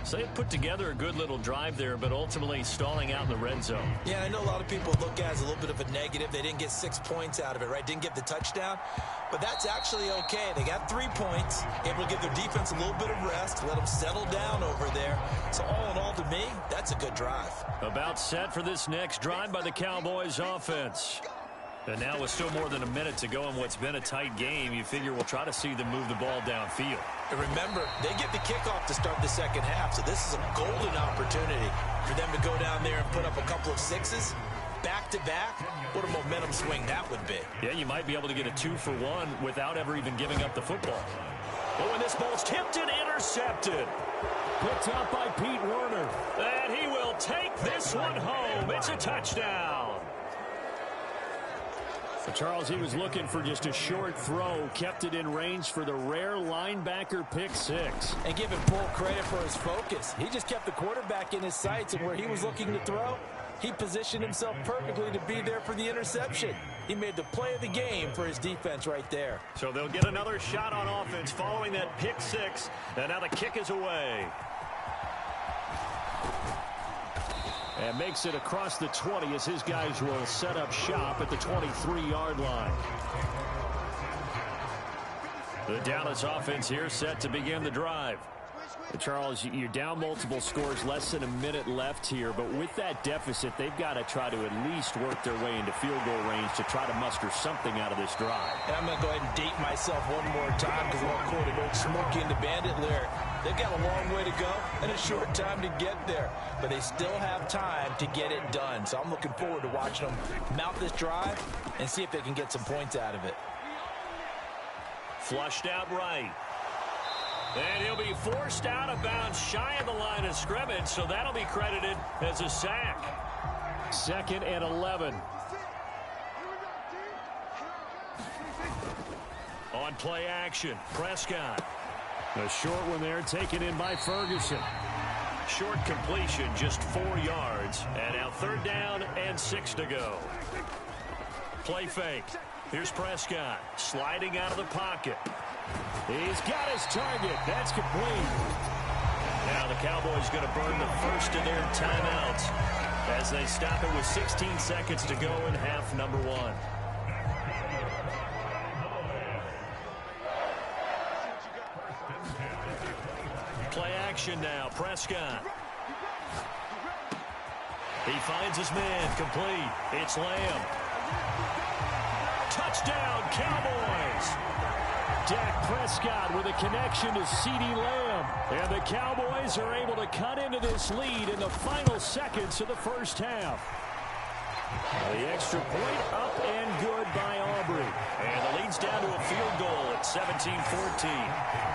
So they put together a good little drive there, but ultimately stalling out in the red zone. Yeah, I know a lot of people look at it as a little bit of a negative. They didn't get 6 points out of it, right? Didn't get the touchdown. But that's actually okay. They got 3 points, able to give their defense a little bit of rest, let them settle down over there. So all in all, to me, that's a good drive. About set for this next drive by the Cowboys offense. And now with still more than a minute to go in what's been a tight game, you figure we'll try to see them move the ball downfield. And remember, they get the kickoff to start the second half, so this is a golden opportunity for them to go down there and put up a couple of sixes back-to-back. What a momentum swing that would be. Yeah, you might be able to get a 2-for-1 without ever even giving up the football. Oh, and this ball's tipped and intercepted. Picked up by Pete Werner. And he will take this one home. It's a touchdown. So Charles, he was looking for just a short throw, kept it in range for the rare linebacker pick six. And give him full credit for his focus. He just kept the quarterback in his sights, and where he was looking to throw, he positioned himself perfectly to be there for the interception. He made the play of the game for his defense right there. So they'll get another shot on offense following that pick six, and now the kick is away. And makes it across the 20 as his guys will set up shop at the 23-yard line. The Dallas offense here set to begin the drive. Charles, you're down multiple scores, less than a minute left here, but with that deficit, they've got to try to at least work their way into field goal range to try to muster something out of this drive. And I'm going to go ahead and date myself one more time because I'll quote an old Smokey and the Bandit lyric. They've got a long way to go and a short time to get there, but they still have time to get it done. So I'm looking forward to watching them mount this drive and see if they can get some points out of it. Flushed out right. And he'll be forced out of bounds shy of the line of scrimmage, so that'll be credited as a sack. 2nd and 11. On play action, Prescott. A short one there taken in by Ferguson. Short completion, just 4 yards. And now 3rd down and 6 to go. Play fake. Here's Prescott sliding out of the pocket. He's got his target. That's complete. Now the Cowboys going to burn the first of their timeouts as they stop it with 16 seconds to go in half number 1. Play action now. Prescott. He finds his man. Complete. It's Lamb. Touchdown, Cowboys. Dak Prescott with a connection to CeeDee Lamb. And the Cowboys are able to cut into this lead in the final seconds of the first half. The extra point up and good by Aubrey. And the lead's down to a field goal at 17-14.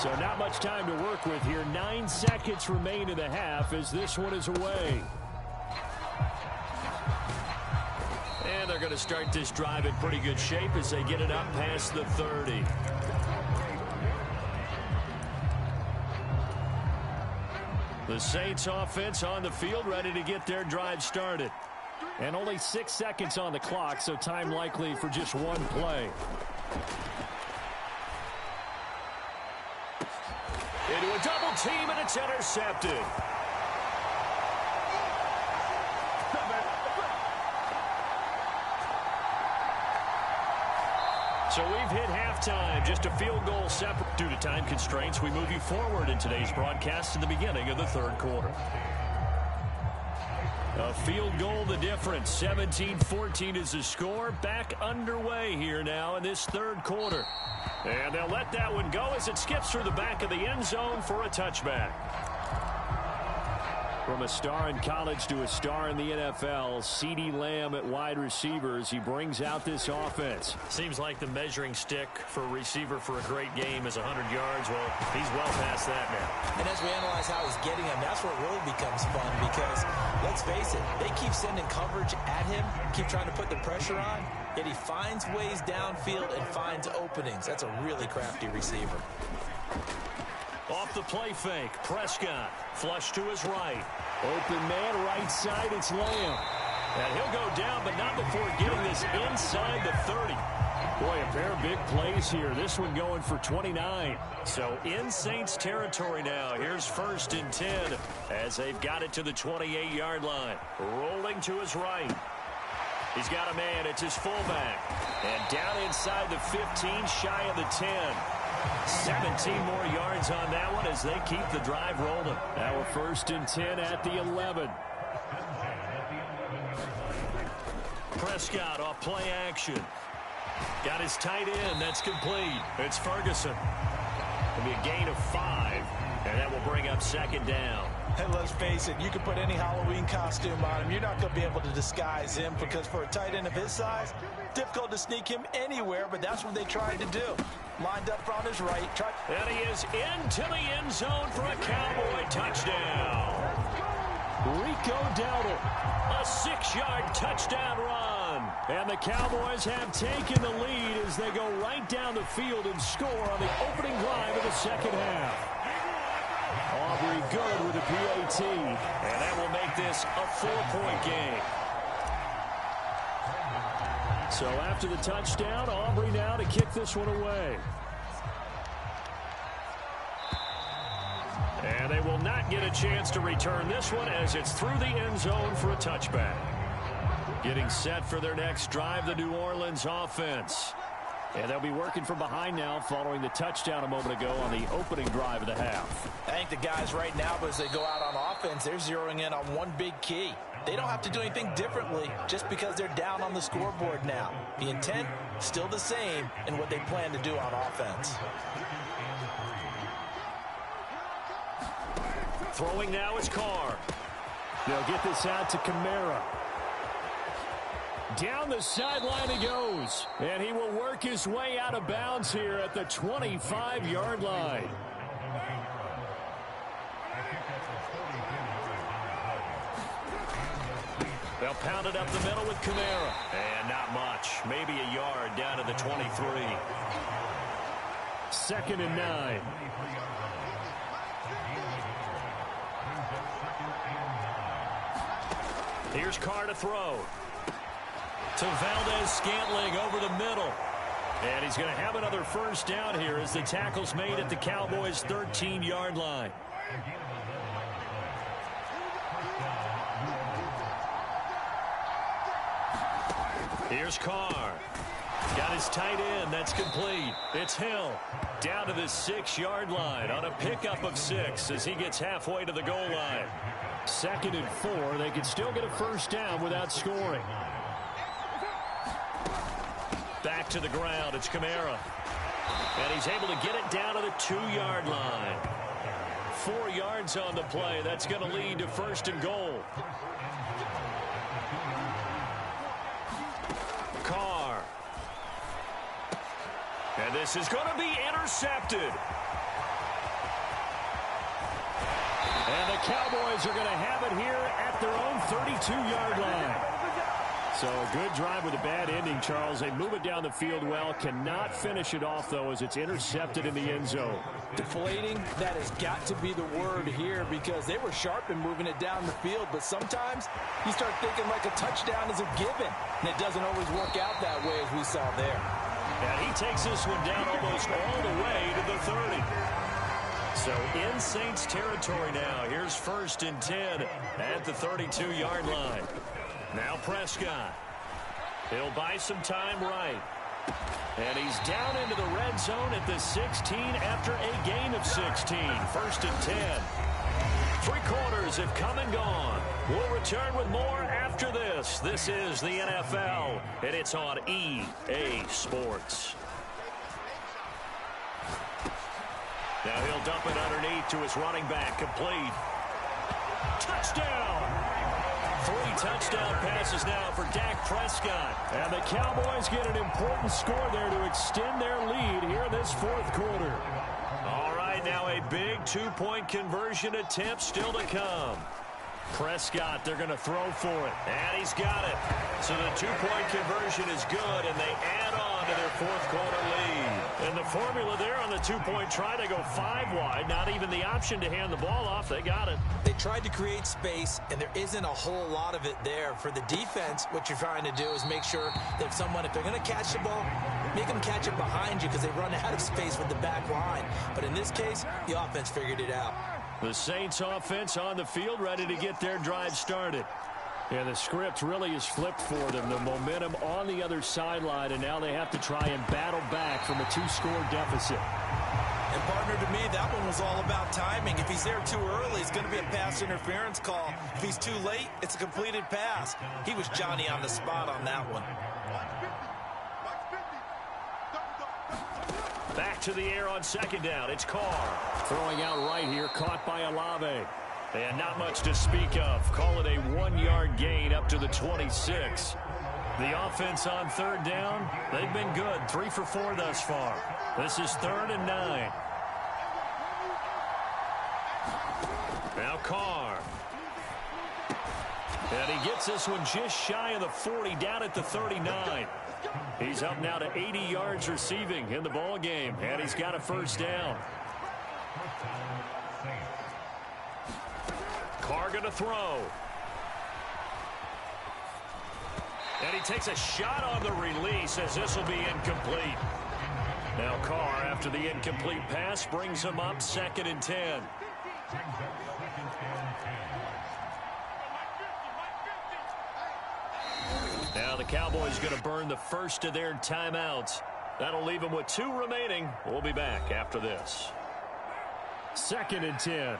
So not much time to work with here. 9 seconds remain in the half as this one is away. And they're going to start this drive in pretty good shape as they get it up past the 30. The Saints offense on the field ready to get their drive started. And only 6 seconds on the clock, so time likely for just one play. Into a double team, and it's intercepted. So we've hit halftime, just a field goal separate. Due to time constraints, we move you forward in today's broadcast to the beginning of the 3rd quarter. A field goal the difference. 17-14 is the score. Back underway here now in this 3rd quarter. And they'll let that one go as it skips through the back of the end zone for a touchback. From a star in college to a star in the NFL, CeeDee Lamb at wide receivers. He brings out this offense. Seems like the measuring stick for a receiver for a great game is 100 yards. Well, he's well past that now. And as we analyze how he's getting them, that's where it really becomes fun because, let's face it, they keep sending coverage at him, keep trying to put the pressure on, yet he finds ways downfield and finds openings. That's a really crafty receiver. Off the play fake, Prescott flush to his right. Open man, right side, it's Lamb. And he'll go down, but not before getting this inside the 30. Boy, a pair of big plays here. This one going for 29. So in Saints territory now. Here's 1st and 10 as they've got it to the 28-yard line. Rolling to his right. He's got a man. It's his fullback. And down inside the 15, shy of the 10. 17 more yards on that one as they keep the drive rolling. Now we're 1st and 10 at the 11. Prescott off play action. Got his tight end. That's complete. It's Ferguson. It'll be a gain of 5, and that will bring up 2nd down. And let's face it, you can put any Halloween costume on him. You're not going to be able to disguise him because for a tight end of his size, difficult to sneak him anywhere, but that's what they tried to do. Lined up on his right. And he is into the end zone for a Cowboy touchdown. Rico Dowdle. A 6-yard touchdown run. And the Cowboys have taken the lead as they go right down the field and score on the opening drive of the second half. Aubrey good with a PAT. And that will make this a 4-point game. So after the touchdown, Aubrey now to kick this one away. And they will not get a chance to return this one as it's through the end zone for a touchback. Getting set for their next drive, the New Orleans offense. And they'll be working from behind now following the touchdown a moment ago on the opening drive of the half. I think the guys right now, as they go out on offense, they're zeroing in on one big key. They don't have to do anything differently just because they're down on the scoreboard now. The intent, still the same in what they plan to do on offense. Throwing now is Carr. They'll get this out to Kamara. Down the sideline he goes. And he will work his way out of bounds here at the 25-yard line. They'll pound it up the middle with Kamara. And not much. Maybe a yard down to the 23. 2nd and 9. Here's Carr to throw. To Valdez-Scantling over the middle. And he's going to have another 1st down here as the tackle's made at the Cowboys' 13-yard line. Here's Carr. Got his tight end. That's complete. It's Hill. Down to the 6-yard line on a pickup of 6 as he gets halfway to the goal line. 2nd and 4. They can still get a 1st down without scoring. Back to the ground. It's Kamara. And he's able to get it down to the 2-yard line. 4 yards on the play. That's going to lead to 1st and goal. Carr. And this is going to be intercepted. And the Cowboys are going to have it here at their own 32-yard line. So a good drive with a bad ending, Charles. They move it down the field well. Cannot finish it off, though, as it's intercepted in the end zone. Deflating, that has got to be the word here because they were sharp in moving it down the field. But sometimes you start thinking like a touchdown is a given. And it doesn't always work out that way as we saw there. And he takes this one down almost all the way to the 30. So in Saints territory now. Here's 1st and 10 at the 32-yard line. Now Prescott. He'll buy some time right. And he's down into the red zone at the 16 after a gain of 16. 1st and 10. 3 quarters have come and gone. We'll return with more after this. This is the NFL, and it's on EA Sports. Now he'll dump it underneath to his running back, complete. Touchdown! 3 touchdown passes now for Dak Prescott. And the Cowboys get an important score there to extend their lead here in this fourth quarter. All right, now a big 2-point conversion attempt still to come. Prescott, they're going to throw for it. And he's got it. So the 2-point conversion is good, and they add on to their fourth quarter lead. And the formula there on the 2-point try to go 5 wide. Not even the option to hand the ball off. They got it. They tried to create space, and there isn't a whole lot of it there. For the defense, what you're trying to do is make sure that if they're going to catch the ball, make them catch it behind you because they run out of space with the back line. But in this case, the offense figured it out. The Saints offense on the field ready to get their drive started. And the script really is flipped for them. The momentum on the other sideline, and now they have to try and battle back from a 2-score deficit. And partner, to me, that one was all about timing. If he's there too early, it's going to be a pass interference call. If he's too late, it's a completed pass. He was Johnny on the spot on that one. Back to the air on second down. It's Carr. Throwing out right here, caught by Olave. And not much to speak of. Call it a 1-yard gain up to the 26. The offense on third down, they've been good. 3 for 4 thus far. This is 3rd and 9. Now Carr. And he gets this one just shy of the 40, down at the 39. He's up now to 80 yards receiving in the ball game, and he's got a first down. Carr going to throw. And he takes a shot on the release as this will be incomplete. Now Carr, after the incomplete pass, brings him up 2nd and 10. Now the Cowboys going to burn the first of their timeouts. That'll leave them with 2 remaining. We'll be back after this. 2nd and 10.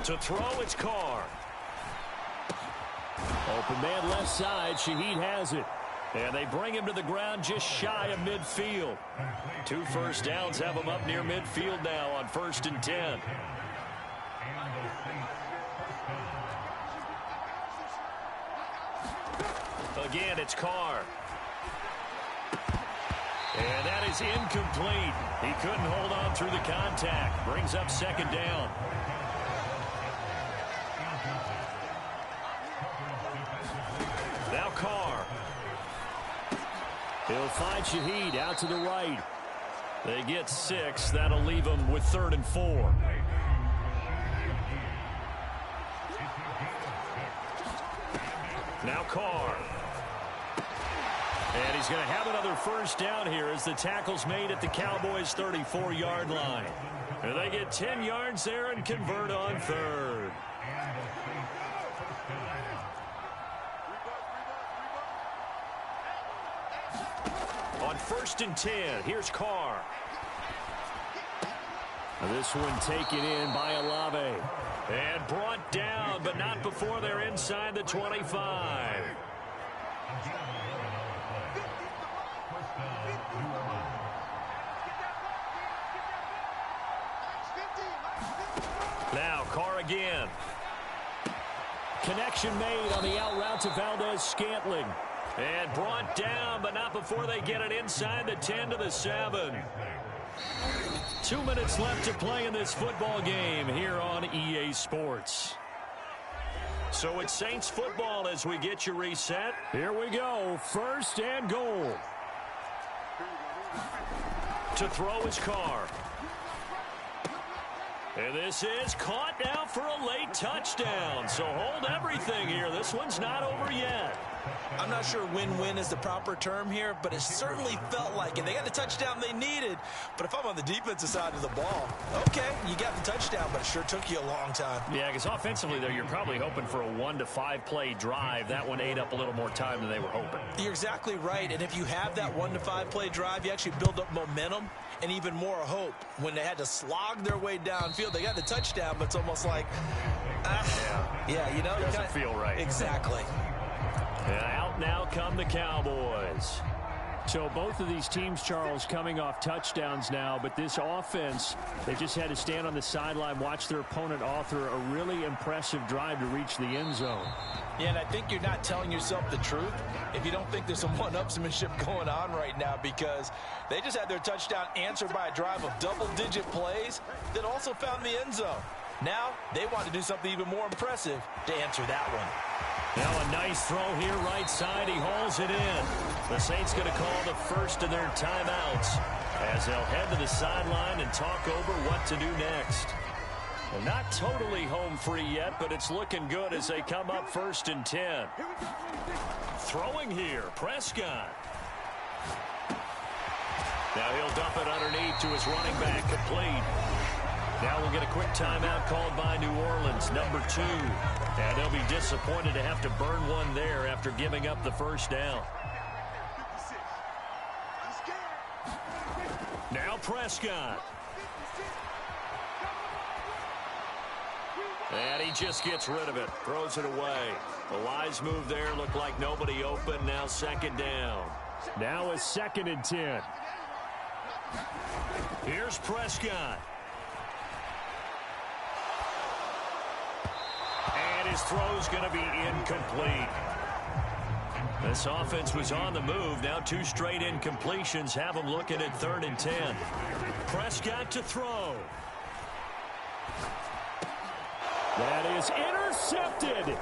To throw, it's Carr. Open man left side. Shaheed has it. And they bring him to the ground just shy of midfield. 2 first downs have him up near midfield now on 1st and 10. Again, it's Carr. And that is incomplete. He couldn't hold on through the contact. Brings up 2nd down. Now Carr. He'll find Shaheed out to the right. They get 6. That'll leave them with 3rd and 4. Now Carr. And he's going to have another first down here as the tackle's made at the Cowboys' 34-yard line. And they get 10 yards there and convert on 3rd. On 1st and 10, here's Carr. This one taken in by Olave. And brought down, but not before they're inside the 25. Now Carr again. Connection made on the out route to Valdez-Scantling. And brought down, but not before they get it inside the 10 to the 7. 2 minutes left to play in this football game here on EA Sports. So it's Saints football as we get you reset. Here we go. 1st and goal. To throw is Carr. And this is caught now for a late touchdown. So hold everything here. This one's not over yet. I'm not sure win-win is the proper term here, but it certainly felt like it. They got the touchdown they needed, but if I'm on the defensive side of the ball, okay, you got the touchdown, but it sure took you a long time. Yeah, because offensively there, you're probably hoping for a 1 to 5 play drive. That one ate up a little more time than they were hoping. You're exactly right, and if you have that 1 to 5 play drive, you actually build up momentum and even more hope. When they had to slog their way downfield, they got the touchdown, but it's almost like, yeah, you know. Doesn't feel right. Exactly. And out now come the Cowboys. So both of these teams, Charles, coming off touchdowns now, but this offense, they just had to stand on the sideline, watch their opponent author a really impressive drive to reach the end zone. Yeah, and I think you're not telling yourself the truth if you don't think there's some one-upsmanship going on right now, because they just had their touchdown answered by a drive of double-digit plays that also found the end zone. Now they want to do something even more impressive to answer that one. Now a nice throw here right side. He hauls it in. The Saints going to call the first of their timeouts as they'll head to the sideline and talk over what to do next. Well, not totally home free yet, but it's looking good as they come up 1st and 10. Throwing here, Prescott. Now he'll dump it underneath to his running back, complete. Now we'll get a quick timeout called by New Orleans, number 2. And they'll be disappointed to have to burn one there after giving up the first down. Now Prescott. And he just gets rid of it, throws it away. A wise move there, looked like nobody open, now 2nd down. Now a 2nd and 10. Here's Prescott. And his throw's going to be incomplete. This offense was on the move. Now 2 straight incompletions have them looking at 3rd and 10. Prescott to throw. That is intercepted.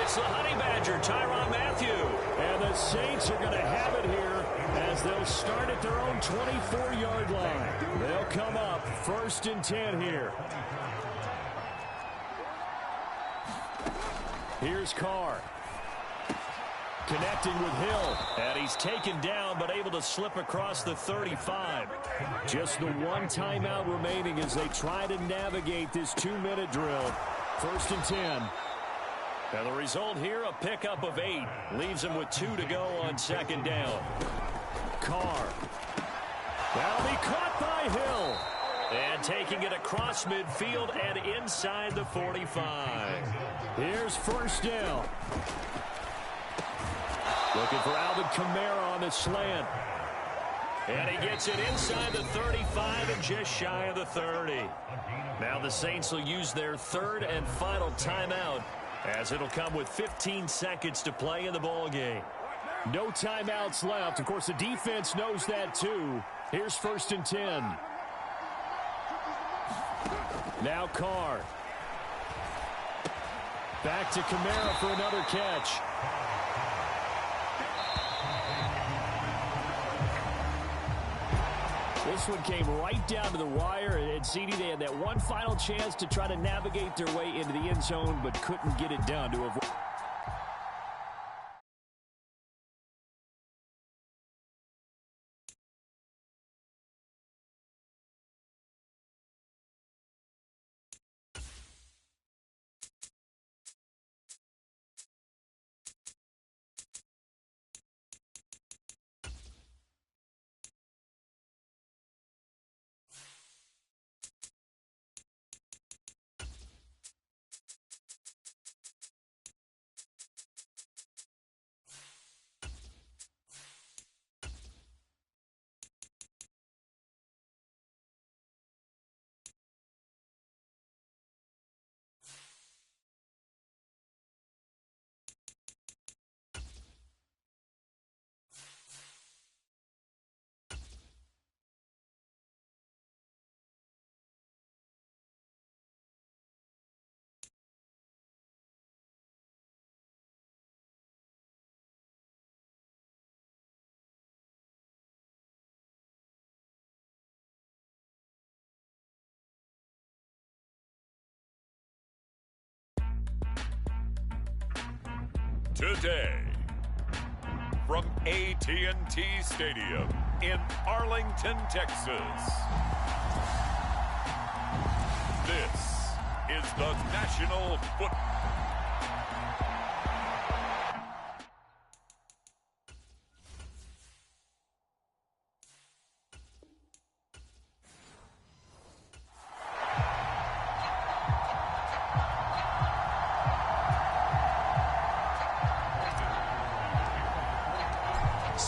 It's the Honey Badger, Tyrann Mathieu. And the Saints are going to have it here as they'll start at their own 24-yard line. They'll come up 1st and 10 here. Here's Carr. Connecting with Hill. And he's taken down but able to slip across the 35. Just the one timeout remaining as they try to navigate this 2-minute drill. 1st and 10. And the result here, a pickup of 8. Leaves him with 2 to go on 2nd down. Carr. Now be caught by Hill. And taking it across midfield and inside the 45. Here's 1st down. Looking for Alvin Kamara on the slant. And he gets it inside the 35 and just shy of the 30. Now the Saints will use their 3rd and final timeout as it'll come with 15 seconds to play in the ballgame. No timeouts left. Of course, the defense knows that too. Here's 1st and 10. Now Carr. Back to Kamara for another catch. This one came right down to the wire, and CD, they had that one final chance to try to navigate their way into the end zone, but couldn't get it done to avoid. Today, from AT&T Stadium in Arlington, Texas, this is the National Football.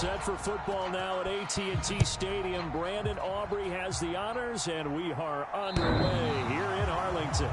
set for football now at AT&T Stadium. Brandon Aubrey has the honors, and we are underway here in Arlington.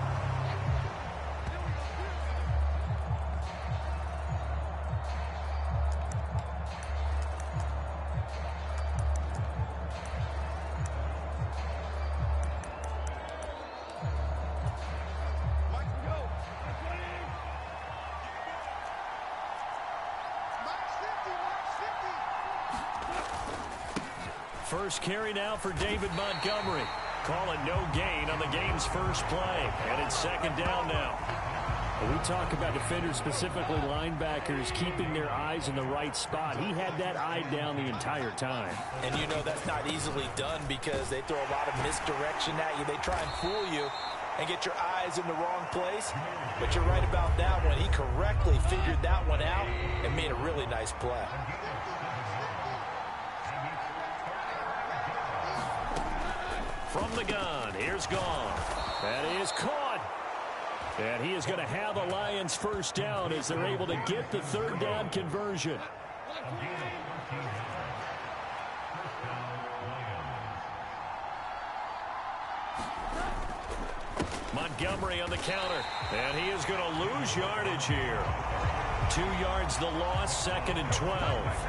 First carry now for David Montgomery. Call it no gain on the game's first play. And it's second down now. We talk about defenders, specifically linebackers, keeping their eyes in the right spot. He had that eye down the entire time. And you know that's not easily done because they throw a lot of misdirection at you. They try and fool you and get your eyes in the wrong place. But you're right about that one. He correctly figured that one out and made a really nice play. From the gun, here's Goff. That is caught. And he is going to have a Lions first down as they're able to get the third down conversion. Montgomery on the counter. And he is going to lose yardage here. 2 yards the loss, 2nd and 12.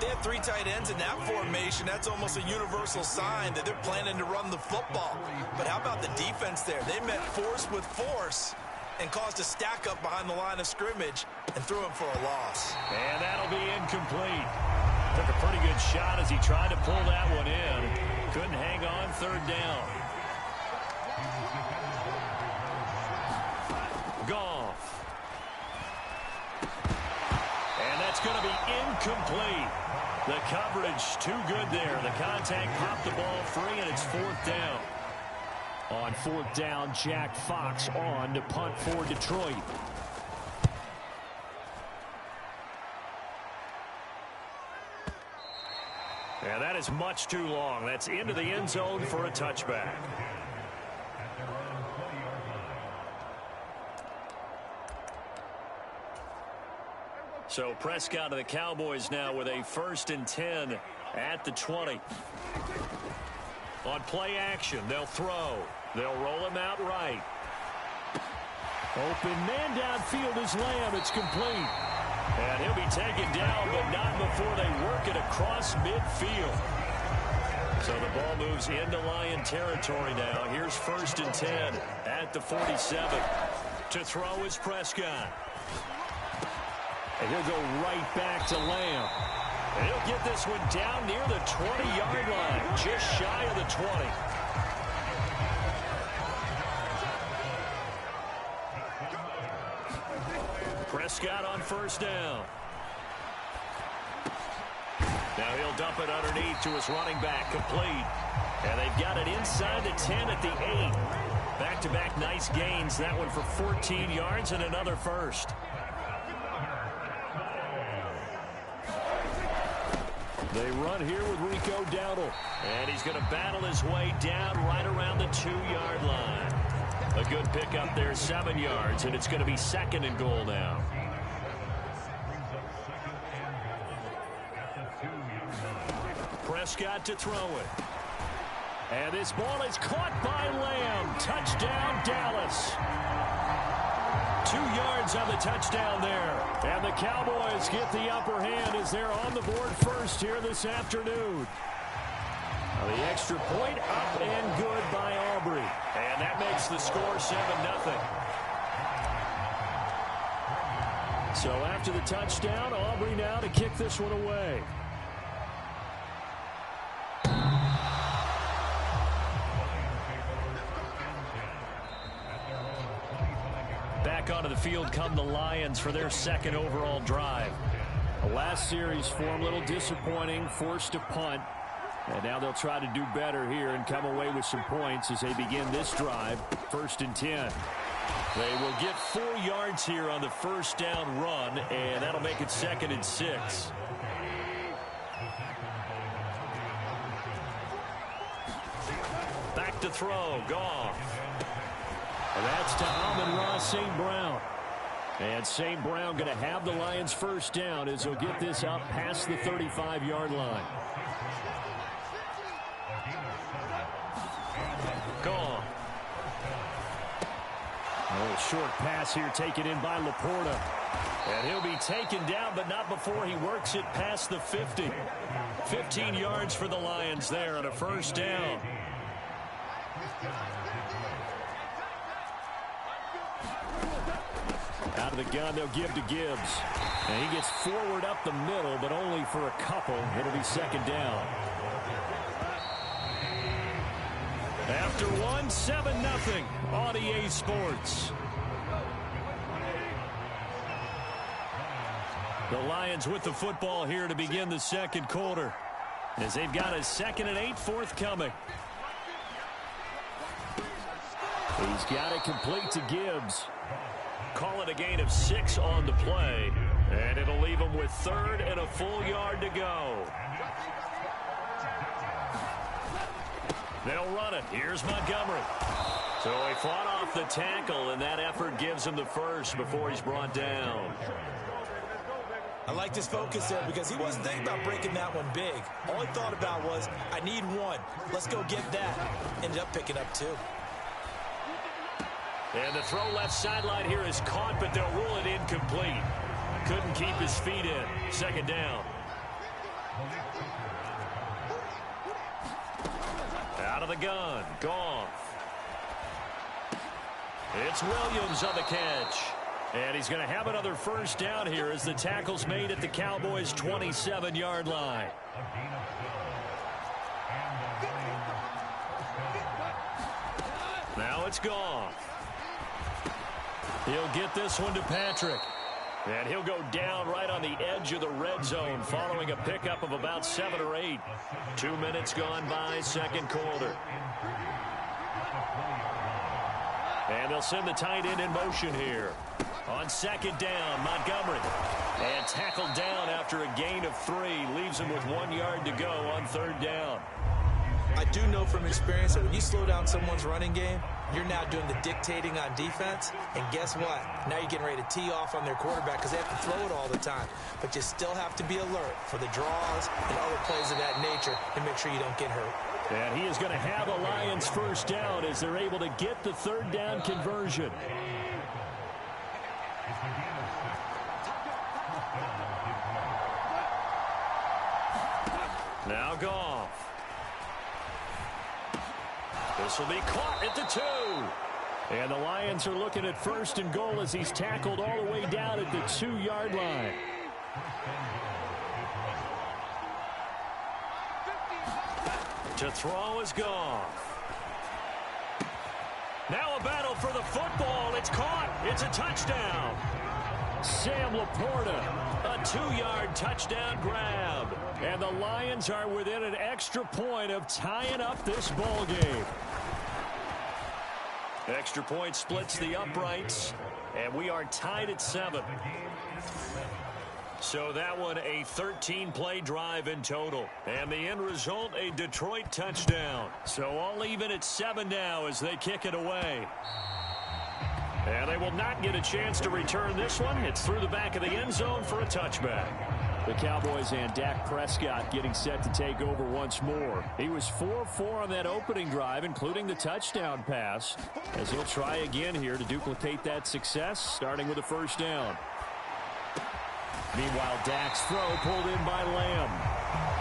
They have 3 tight ends in that formation. That's almost a universal sign that they're planning to run the football. But how about the defense there? They met force with force and caused a stack up behind the line of scrimmage and threw him for a loss. And that'll be incomplete. Took a pretty good shot as he tried to pull that one in. Couldn't hang on, third down. Goff. And that's going to be incomplete. The coverage too good there. The contact popped the ball free, and it's 4th down. On 4th down, Jack Fox on to punt for Detroit. And that is much too long. That's into the end zone for a touchback. So Prescott of the Cowboys now with a 1st and 10 at the 20. On play action, they'll throw. They'll roll him out right. Open man downfield is Lamb. It's complete. And he'll be taken down, but not before they work it across midfield. So the ball moves into Lion territory now. Here's 1st and 10 at the 47. To throw is Prescott. And he'll go right back to Lamb. And he'll get this one down near the 20-yard line, just shy of the 20. Prescott on 1st down. Now he'll dump it underneath to his running back, complete. And they've got it inside the 10 at the 8. Back-to-back nice gains. That one for 14 yards and another first. They run here with Rico Dowdle. And he's going to battle his way down right around the 2-yard line. A good pickup there, 7 yards, and it's going to be 2nd and goal now. Prescott to throw it. And this ball is caught by Lamb. Touchdown, Dallas. 2 yards on the touchdown there. And the Cowboys get the upper hand as they're on the board first here this afternoon. The extra point up and good by Aubrey. And that makes the score 7-0. So after the touchdown, Aubrey now to kick this one away. Back onto the field come the Lions for their 2nd overall drive. The last series form a little disappointing, forced to punt. And now they'll try to do better here and come away with some points as they begin this drive. 1st and 10. They will get 4 yards here on the 1st down run, and that'll make it 2nd and 6. Back to throw, Goff. And that's to Amon-Ra St. Brown. And St. Brown going to have the Lions first down as he'll get this up past the 35-yard line. Gone. A little short pass here taken in by Laporta. And he'll be taken down, but not before he works it past the 50. 15 yards for the Lions there on a first down. Out of the gun, they'll give to Gibbs. And he gets forward up the middle, but only for a couple. It'll be second down. After one, 7-0 on EA Sports. The Lions with the football here to begin the second quarter, as they've got a 2nd and 8 forthcoming. He's got it complete to Gibbs. Call it a gain of 6 on the play, and it'll leave him with 3rd and a full yard to go. They'll run it. Here's Montgomery. So he fought off the tackle, and that effort gives him the first before he's brought down. I like this focus there because he wasn't thinking about breaking that one big. All he thought about was, I need one. Let's go get that. Ended up picking up 2. And the throw left sideline here is caught, but they'll rule it incomplete. Couldn't keep his feet in. Second down. Out of the gun. Goff. It's Williams on the catch. And he's going to have another first down here as the tackle's made at the Cowboys' 27-yard line. Now it's Goff. He'll get this one to Patrick. And he'll go down right on the edge of the red zone following a pickup of about 7 or 8. 2 minutes gone by, second quarter. And they'll send the tight end in motion here. On second down, Montgomery. And tackled down after a gain of 3. Leaves him with 1 yard to go on third down. I do know from experience that when you slow down someone's running game, you're now doing the dictating on defense. And guess what? Now you're getting ready to tee off on their quarterback because they have to throw it all the time. But you still have to be alert for the draws and other plays of that nature and make sure you don't get hurt. And he is going to have a Lions first down as they're able to get the third down conversion. Now Goff. This will be caught at the 2. And the Lions are looking at first and goal as he's tackled all the way down at the 2-yard line. To throw is Goff. Now a battle for the football. It's caught. It's a touchdown. Sam Laporta, a 2-yard touchdown grab. And the Lions are within an extra point of tying up this ball game. Extra point splits the uprights, and we are tied at 7. So that one a 13-play drive in total. And the end result, a Detroit touchdown. So all even at 7 now as they kick it away. And they will not get a chance to return this one. It's through the back of the end zone for a touchback. The Cowboys and Dak Prescott getting set to take over once more. He was 4-4 on that opening drive, including the touchdown pass, as he'll try again here to duplicate that success, starting with a first down. Meanwhile, Dak's throw pulled in by Lamb.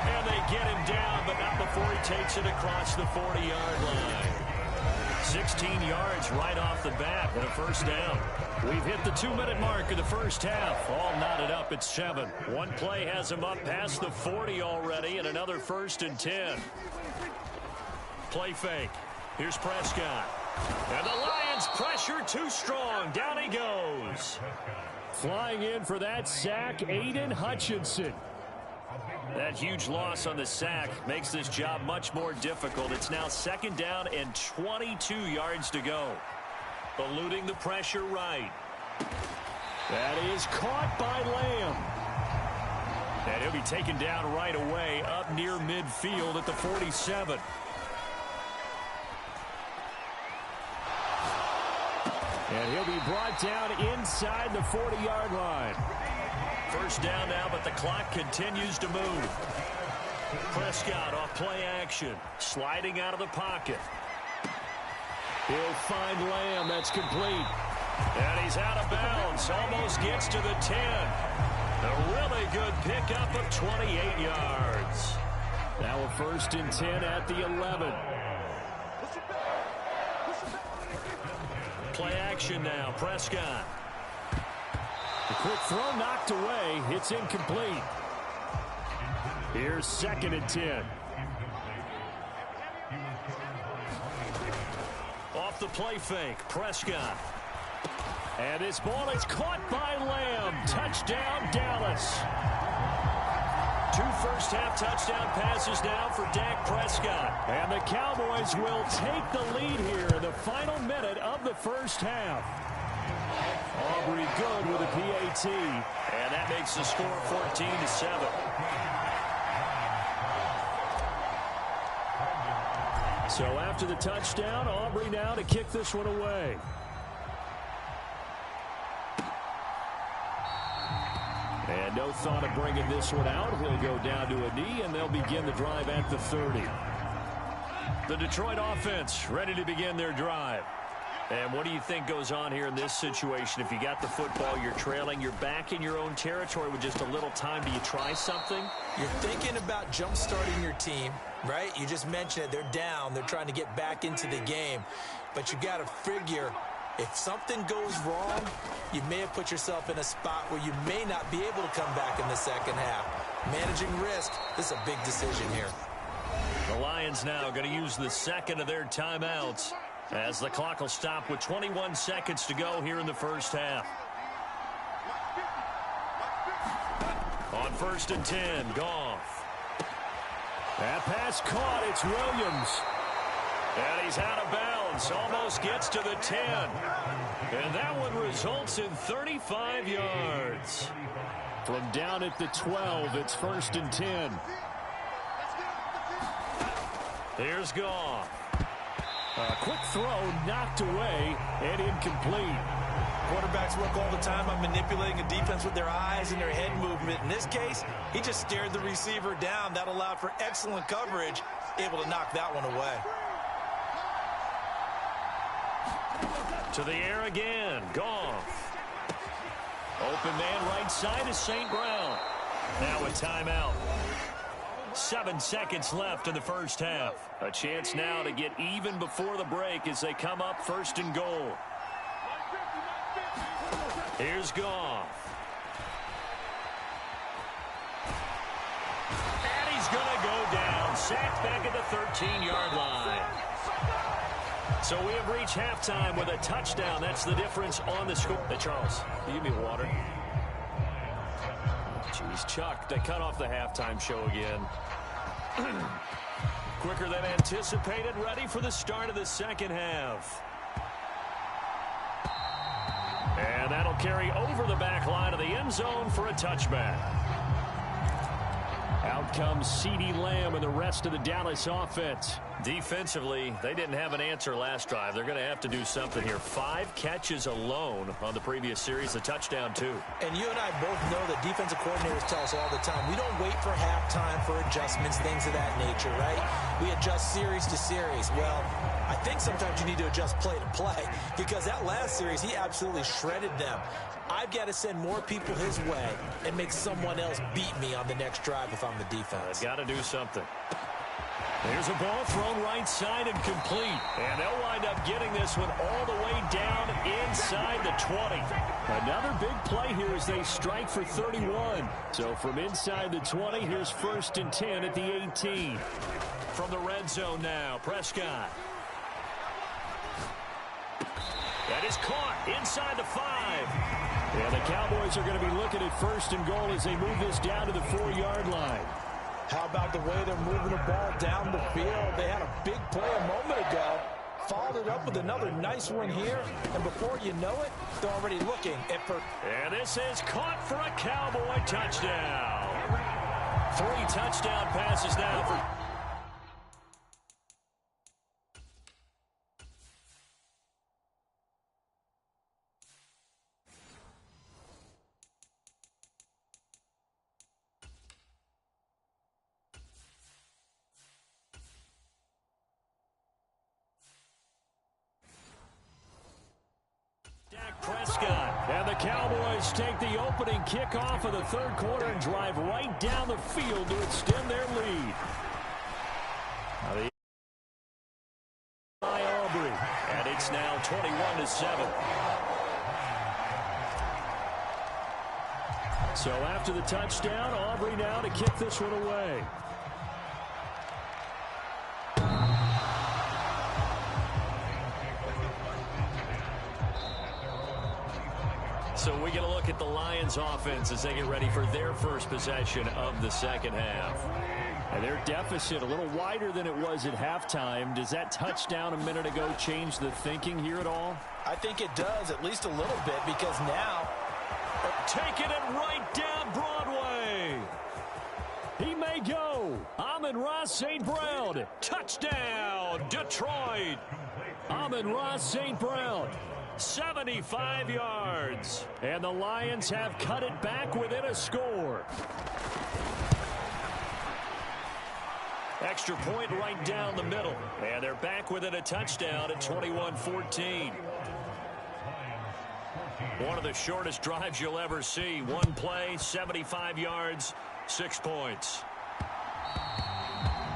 And they get him down, but not before he takes it across the 40-yard line. 16 yards right off the bat and a first down. We've hit the 2-minute mark of the first half. All knotted up at 7. One play has him up past the 40 already, and another 1st and 10. Play fake. Here's Prescott. And the Lions pressure too strong. Down he goes. Flying in for that sack, Aiden Hutchinson. That huge loss on the sack makes this job much more difficult. It's now 2nd down and 22 yards to go. Eluding the pressure right. That is caught by Lamb. And he'll be taken down right away up near midfield at the 47. And he'll be brought down inside the 40-yard line. First down now, but the clock continues to move. Prescott off play action, sliding out of the pocket. He'll find Lamb. That's complete. And he's out of bounds. Almost gets to the 10. A really good pickup of 28 yards. Now a 1st and 10 at the 11. Play action now. Prescott. The quick throw knocked away. It's incomplete. Here's 2nd and 10. Off the play fake. Prescott. And this ball is caught by Lamb. Touchdown, Dallas. 2 first-half touchdown passes now for Dak Prescott. And the Cowboys will take the lead here in the final minute of the first half. Aubrey good with a PAT. And that makes the score 14-7. So after the touchdown, Aubrey now to kick this one away. And no thought of bringing this one out. He'll go down to a knee, and they'll begin the drive at the 30. The Detroit offense ready to begin their drive. And what do you think goes on here in this situation? If you got the football, you're trailing, you're back in your own territory with just a little time. Do you try something? You're thinking about jump-starting your team, right? You just mentioned it. They're down. They're trying to get back into the game. But you got to figure, if something goes wrong, you may have put yourself in a spot where you may not be able to come back in the second half. Managing risk, this is a big decision here. The Lions now going to use the second of their timeouts as the clock will stop with 21 seconds to go here in the first half. On 1st and 10, Goff. That pass caught. It's Williams. And he's out of bounds. Almost gets to the 10. And that one results in 35 yards. From down at the 12, it's 1st and 10. Here's Goff. A quick throw knocked away and incomplete. Quarterbacks work all the time on manipulating a defense with their eyes and their head movement. In this case, he just stared the receiver down. That allowed for excellent coverage, able to knock that one away. To the air again. Goff. Open man right side is St. Brown. Now a timeout. 7 seconds left in the first half. A chance now to get even before the break as they come up 1st and goal. Here's Goff. And he's going to go down. Sacked back at the 13-yard line. So we have reached halftime with a touchdown. That's the difference on the score. Hey, Charles, can you give me water? Jeez, Chuck, they cut off the halftime show again. Quicker than anticipated, ready for the start of the second half. And that'll carry over the back line of the end zone for a touchback. Out comes CeeDee Lamb and the rest of the Dallas offense. Defensively, they didn't have an answer last drive. They're going to have to do something here. 5 catches alone on the previous series, a touchdown too. And you and I both know that defensive coordinators tell us all the time, we don't wait for halftime for adjustments, things of that nature, right? We adjust series to series. Well, I think sometimes you need to adjust play to play because that last series, he absolutely shredded them. I've got to send more people his way and make someone else beat me on the next drive if I'm the defense. I've got to do something. There's a ball thrown right side and complete. And they'll wind up getting this one all the way down inside the 20. Another big play here as they strike for 31. So from inside the 20, here's 1st and 10 at the 18. From the red zone now, Prescott. That is caught inside the 5. And the Cowboys are going to be looking at 1st and goal as they move this down to the 4-yard line. How about the way they're moving the ball down the field? They had a big play a moment ago. Followed it up with another nice one here. And before you know it, they're already looking at for... And this is caught for a Cowboy touchdown. 3 touchdown passes now for... Prescott. And the Cowboys take the opening kickoff of the third quarter and drive right down the field to extend their lead. By Aubrey. And it's now 21-7. So after the touchdown, Aubrey now to kick this one away. So we get a look at the Lions offense as they get ready for their first possession of the second half. And their deficit a little wider than it was at halftime. Does that touchdown a minute ago change the thinking here at all? I think it does, at least a little bit, because now taking it right down Broadway. He may go. Amon-Ra St. Brown. Touchdown, Detroit. Amon-Ra St. Brown. 75 yards. And the Lions have cut it back within a score. Extra point right down the middle. And they're back within a touchdown at 21-14. One of the shortest drives you'll ever see. One play, 75 yards, 6 points.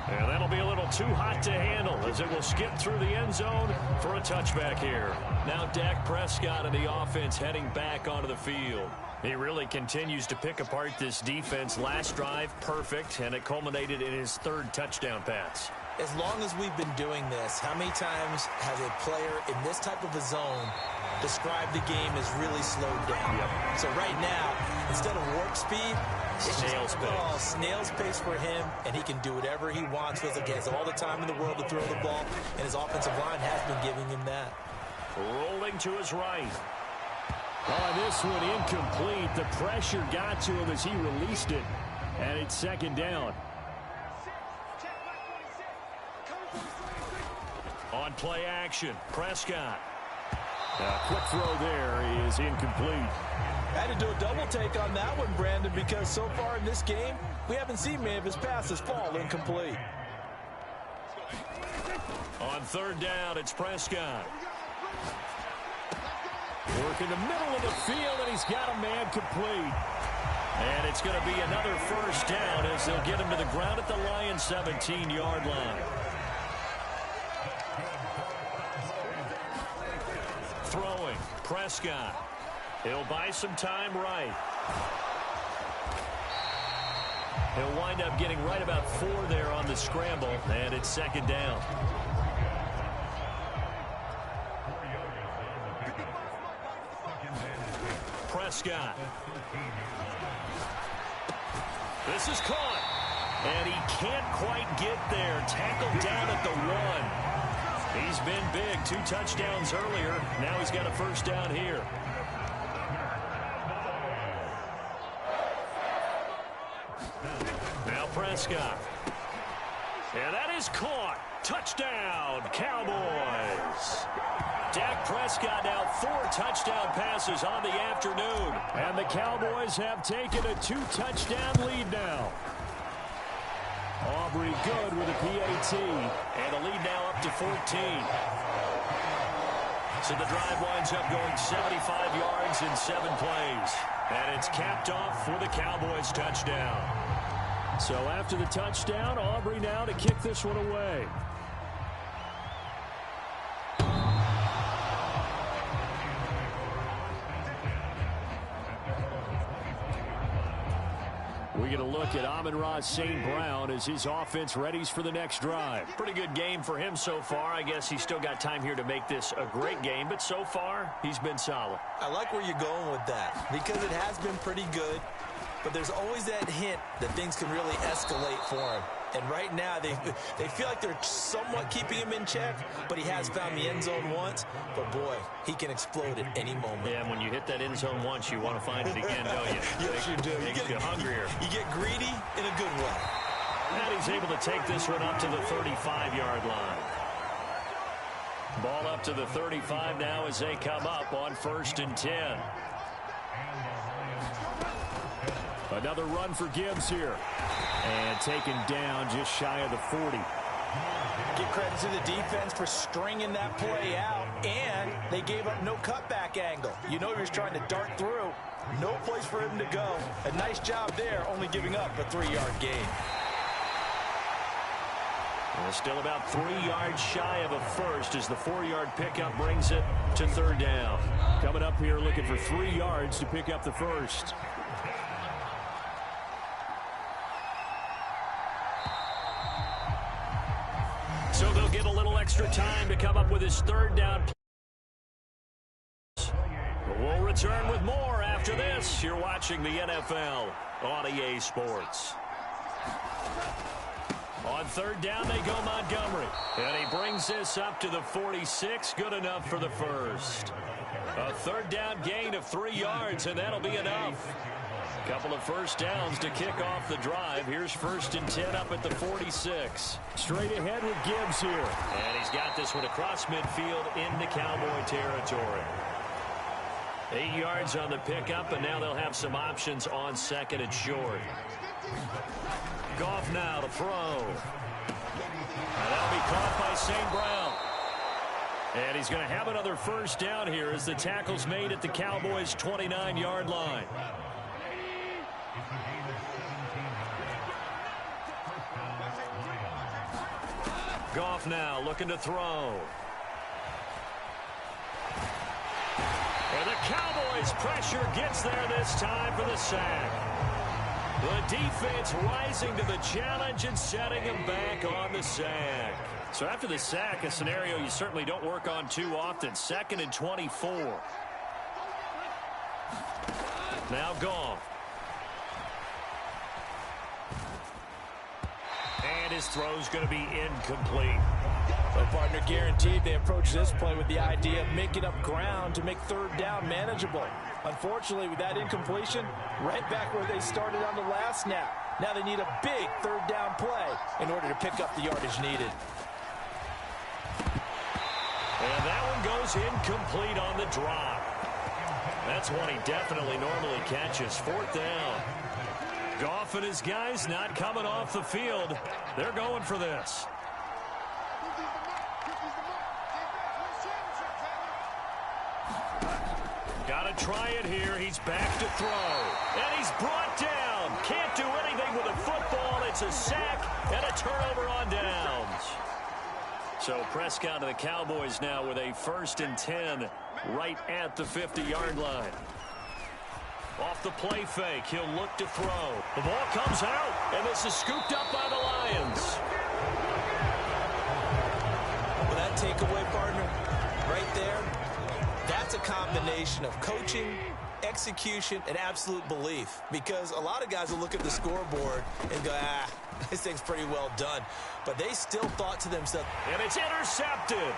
And that'll be a little too hot to handle as it will skip through the end zone for a touchback here. Now Dak Prescott and the offense heading back onto the field. He really continues to pick apart this defense. Last drive, perfect, and it culminated in his third touchdown pass. As long as we've been doing this, how many times has a player in this type of a zone described the game as really slowed down? Yep. So right now, instead of warp speed, snail's pace. Oh, snail's pace for him, and he can do whatever he wants. Feels like he has all the time in the world to throw the ball, and his offensive line has been giving him that. Rolling to his right. Oh, this one incomplete. The pressure got to him as he released it, and it's second down. On play action, Prescott. Quick throw there is incomplete. I had to do a double take on that one, Brandon, because so far in this game, we haven't seen many of his passes fall incomplete. On third down, it's Prescott. Working the middle of the field, and he's got a man complete. And it's going to be another first down as they'll get him to the ground at the Lions' 17-yard line. Throwing, Prescott. He'll buy some time right. He'll wind up getting right about 4 there on the scramble, and it's second down. Prescott. This is caught. And he can't quite get there. Tackled down at the 1. He's been big. 2 touchdowns earlier. Now he's got a first down here. Now Prescott. And that is caught. Touchdown, Cowboys. Dak Prescott now 4 touchdown passes on the afternoon. And the Cowboys have taken a 2-touchdown lead now. Aubrey good with a PAT. And the lead now up to 14. So the drive winds up going 75 yards in 7 plays. And it's capped off with a Cowboys touchdown. So after the touchdown, Aubrey now to kick this one away. We get a look at Amon-Ra St. Brown as his offense readies for the next drive. Pretty good game for him so far. I guess he's still got time here to make this a great game, but so far, he's been solid. I like where you're going with that because it has been pretty good, but there's always that hint that things can really escalate for him. And right now, they feel like they're somewhat keeping him in check, but he has found the end zone once. But, boy, he can explode at any moment. Yeah, and when you hit that end zone once, you want to find it again, don't you? Yes, you do. You get hungrier. You get greedy in a good way. And he's able to take this one up to the 35-yard line. Ball up to the 35 now as they come up on 1st and 10. Another run for Gibbs here. And taken down just shy of the 40. Give credit to the defense for stringing that play out, and they gave up no cutback angle. You know he was trying to dart through. No place for him to go. A nice job there, only giving up a 3-yard gain. Well, still about 3 yards shy of a first as the 4-yard pickup brings it to 3rd down. Coming up here looking for 3 yards to pick up the first. So they'll get a little extra time to come up with his 3rd down. We'll return with more after this. You're watching the NFL on EA Sports. On 3rd down, they go Montgomery. And he brings this up to the 46. Good enough for the first. A 3rd down gain of 3 yards, and that'll be enough. Couple of first downs to kick off the drive. Here's 1st and 10 up at the 46. Straight ahead with Gibbs here. And he's got this one across midfield into Cowboy territory. 8 yards on the pickup, and now they'll have some options on 2nd and short. Goff now to throw. And that'll be caught by St. Brown. And he's going to have another first down here as the tackle's made at the Cowboys' 29-yard line. Goff now looking to throw. And the Cowboys' pressure gets there this time for the sack. The defense rising to the challenge and setting him back on the sack. So after the sack, a scenario you certainly don't work on too often. 2nd and 24. Now Goff. And his throw's going to be incomplete. Well, partner, guaranteed they approach this play with the idea of making up ground to make 3rd down manageable. Unfortunately, with that incompletion, right back where they started on the last snap. Now they need a big 3rd down play in order to pick up the yardage needed. And that one goes incomplete on the drop. That's one he definitely normally catches. 4th down. Goff and his guys not coming off the field. They're going for this. Got to try it here. He's back to throw. And he's brought down. Can't do anything with a football. It's a sack and a turnover on downs. So Prescott to the Cowboys now with a 1st and 10 right at the 50-yard line. Off the play fake, he'll look to throw. The ball comes out, and this is scooped up by the Lions. Well, that takeaway, partner, right there, that's a combination of coaching, execution, and absolute belief. Because a lot of guys will look at the scoreboard and go, this thing's pretty well done. But they still thought to themselves. And it's intercepted.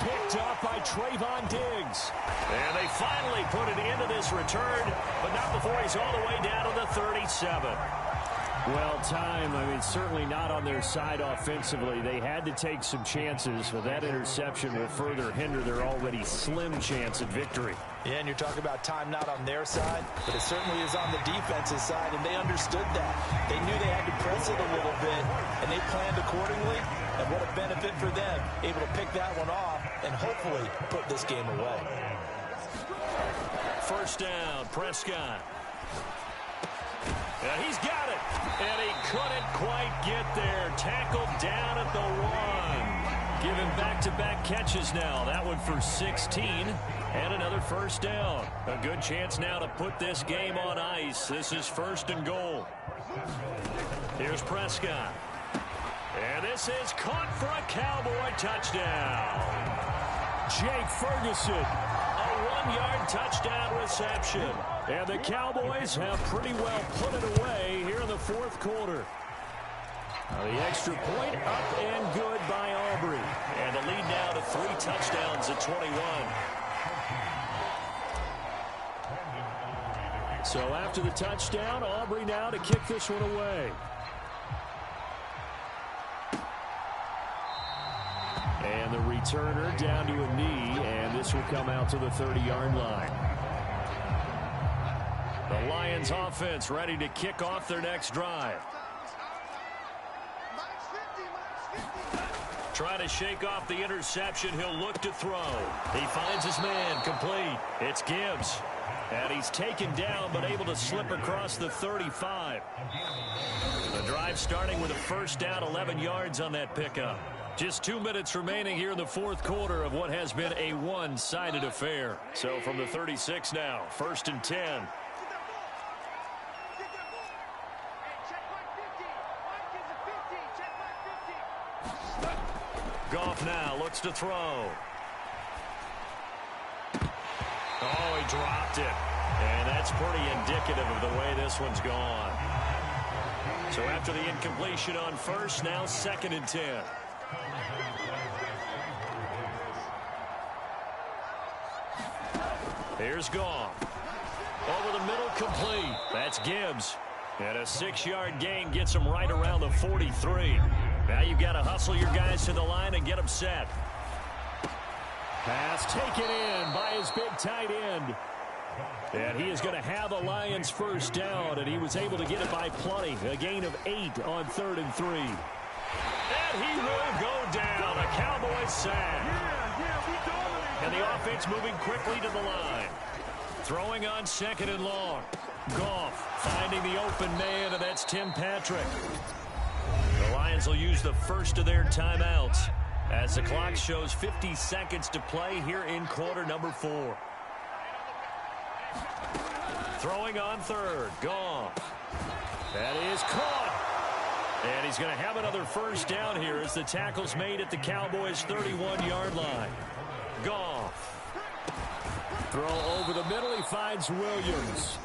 Picked up by Trayvon Diggs. And they finally put it into this return, but not before he's all the way down to the 37. Well, certainly not on their side offensively. They had to take some chances, but that interception will further hinder their already slim chance at victory. Yeah, and you're talking about time not on their side, but it certainly is on the defense's side, and they understood that. They knew they had to press it a little bit, and they planned accordingly, and what a benefit for them, able to pick that one off and hopefully put this game away. 1st down, Prescott. And he's got it, and he couldn't quite get there. Tackled down at the 1. Given back-to-back catches now. That one for 16, and another 1st down. A good chance now to put this game on ice. This is 1st and goal. Here's Prescott. And this is caught for a Cowboy touchdown. Jake Ferguson, a 1-yard touchdown reception. And the Cowboys have pretty well put it away here in the 4th quarter. The extra point up and good by Aubrey. And the lead now to 3 touchdowns at 21. So after the touchdown, Aubrey now to kick this one away. And the returner down to a knee, and this will come out to the 30-yard line. The Lions offense ready to kick off their next drive. Trying to shake off the interception. He'll look to throw. He finds his man. Complete. It's Gibbs. And he's taken down but able to slip across the 35. The drive starting with a first down, 11 yards on that pickup. Just 2 minutes remaining here in the fourth quarter of what has been a one-sided affair. So from the 36 now, 1st and 10. Goff now looks to throw. Oh, he dropped it. And that's pretty indicative of the way this one's gone. So after the incompletion on first, now 2nd and 10. Here's Goff. Over the middle, complete. That's Gibbs. And a 6-yard gain gets him right around the 43. Now you've got to hustle your guys to the line and get them set. Pass taken in by his big tight end. And he is going to have the Lions first down, and he was able to get it by plenty. A gain of 8 on 3rd and 3. And he will go down. A Cowboys sack. And the offense moving quickly to the line. Throwing on 2nd and long. Goff finding the open man, and that's Tim Patrick. The Lions will use the first of their timeouts as the clock shows 50 seconds to play here in quarter number 4. Throwing on 3rd. Goff. That is caught. And he's going to have another first down here as the tackle's made at the Cowboys' 31-yard line. Goff. Throw over the middle. He finds Williams.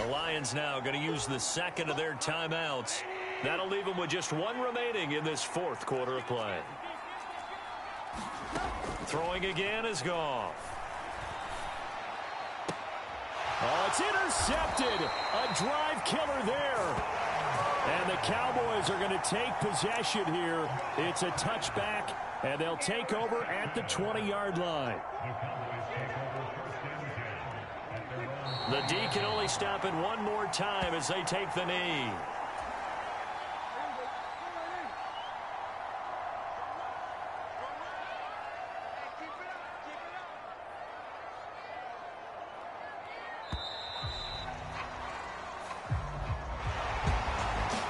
The Lions now going to use the second of their timeouts. That'll leave them with just 1 remaining in this fourth quarter of play. Throwing again is Goff. Oh, it's intercepted. A drive killer there. And the Cowboys are going to take possession here. It's a touchback, and they'll take over at the 20-yard line. The D can only stop it one more time as they take the knee.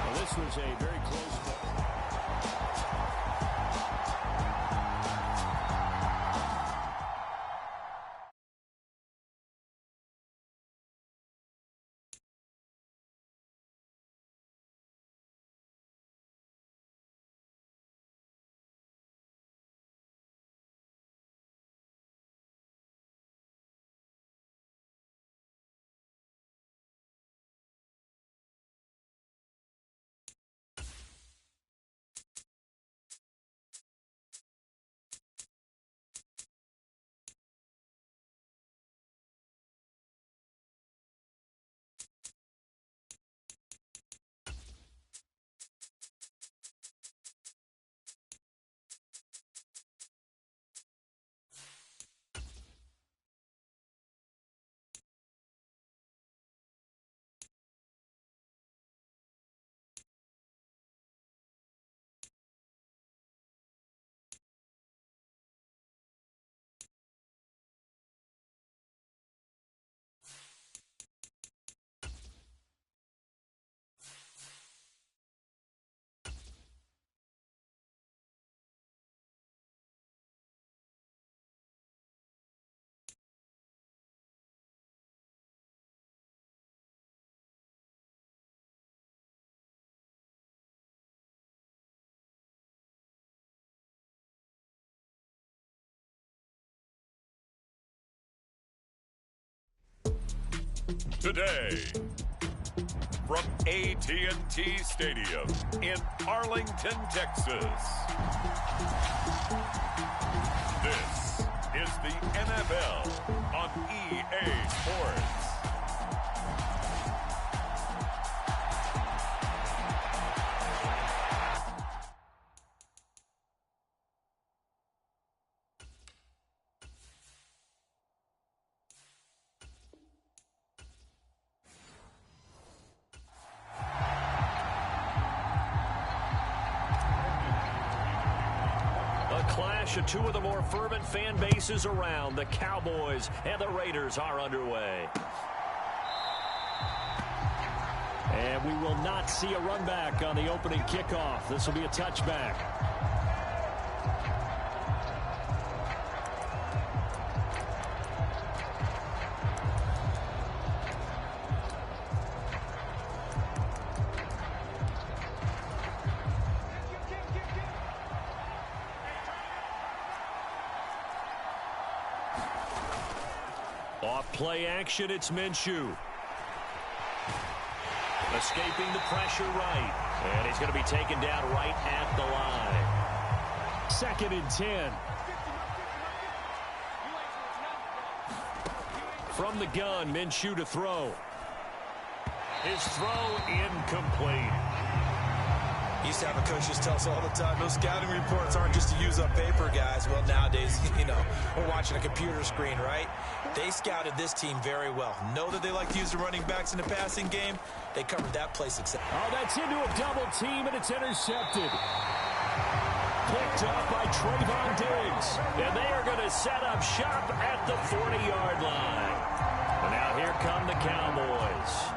Well, this was a very close one. Today, from AT&T Stadium in Arlington, Texas, this is the NFL on EA Sports. clash of two of the more fervent fan bases around. The Cowboys and the Raiders are underway. And we will not see a run back on the opening kickoff. This will be a touchback. Off play action, it's Minshew. Escaping the pressure right. And he's going to be taken down right at the line. 2nd and 10. From the gun, Minshew to throw. His throw incomplete. Used to have a coach just tell us all the time, those scouting reports aren't just to use up paper, guys. Well, nowadays, we're watching a computer screen, right? They scouted this team very well. Know that they like to use the running backs in the passing game. They covered that play successfully. Oh, that's into a double team, and it's intercepted. Picked up by Trayvon Diggs. And they are going to set up shop at the 40-yard line. And now here come the Cowboys.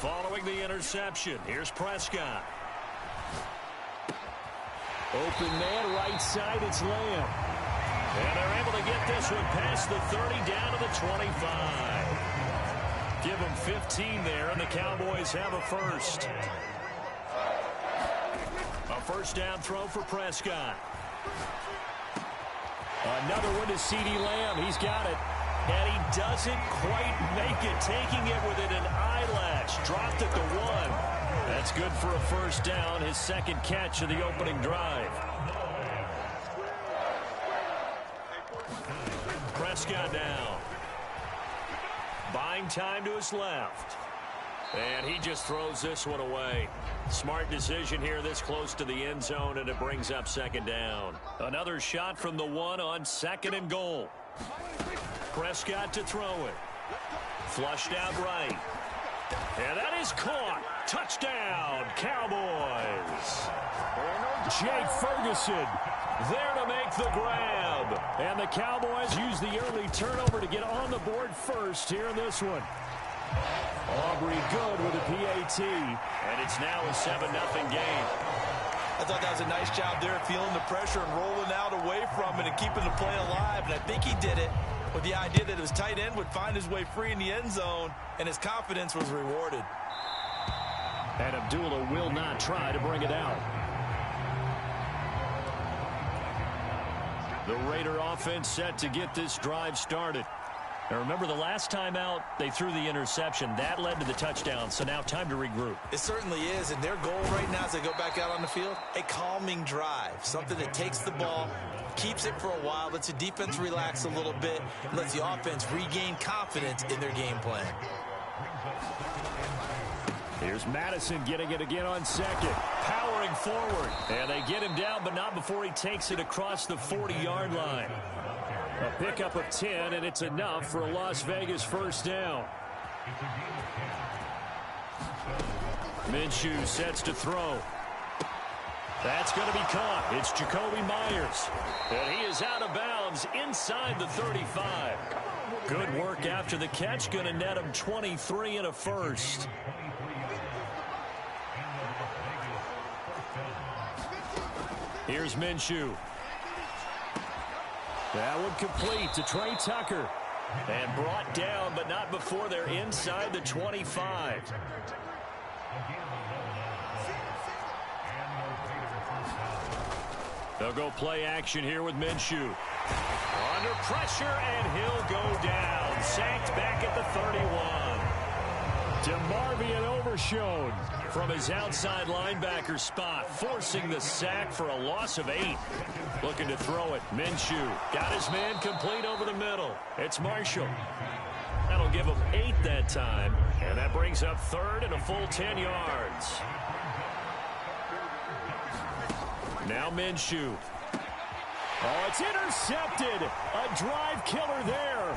Following the interception, here's Prescott. Open man, right side, it's Lamb. And they're able to get this one past the 30 down to the 25. Give them 15 there, and the Cowboys have a first. A first down throw for Prescott. Another one to CeeDee Lamb. He's got it. And he doesn't quite make it, taking it within an eyelash. Dropped it to 1. That's good for a first down, his second catch of the opening drive. Prescott now. Buying time to his left. And he just throws this one away. Smart decision here this close to the end zone, and it brings up 2nd down. Another shot from the 1 on 2nd and goal. Prescott to throw it. Flushed out right. And that is caught. Touchdown, Cowboys. Jake Ferguson there to make the grab. And the Cowboys use the early turnover to get on the board first here in this one. Aubrey good with a PAT. And it's now a 7-0 game. I thought that was a nice job there, feeling the pressure and rolling out away from it and keeping the play alive. And I think he did it with the idea that his tight end would find his way free in the end zone, and his confidence was rewarded. And Abdullah will not try to bring it out. The Raider offense set to get this drive started. Now remember, the last time out, they threw the interception. That led to the touchdown, so now time to regroup. It certainly is, and their goal right now as they go back out on the field, a calming drive, something that takes the ball, keeps it for a while, lets the defense relax a little bit, and lets the offense regain confidence in their game plan. Here's Madison getting it again on 2nd. Powering forward. And they get him down, but not before he takes it across the 40-yard line. A pickup of 10, and it's enough for a Las Vegas first down. Minshew sets to throw. That's going to be caught. It's Jacoby Myers. And he is out of bounds inside the 35. Good work after the catch. Going to net him 23 and a first. Here's Minshew. That one complete to Trey Tucker. And brought down, but not before they're inside the 25. They'll go play action here with Minshew. Under pressure, and he'll go down. Sacked back at the 31. DeMarvion overshown from his outside linebacker spot, forcing the sack for a loss of 8. Looking to throw it. Minshew got his man complete over the middle. It's Marshall. That'll give him 8 that time. And that brings up 3rd and a full 10 yards. Now Minshew. Oh, it's intercepted. A drive killer there.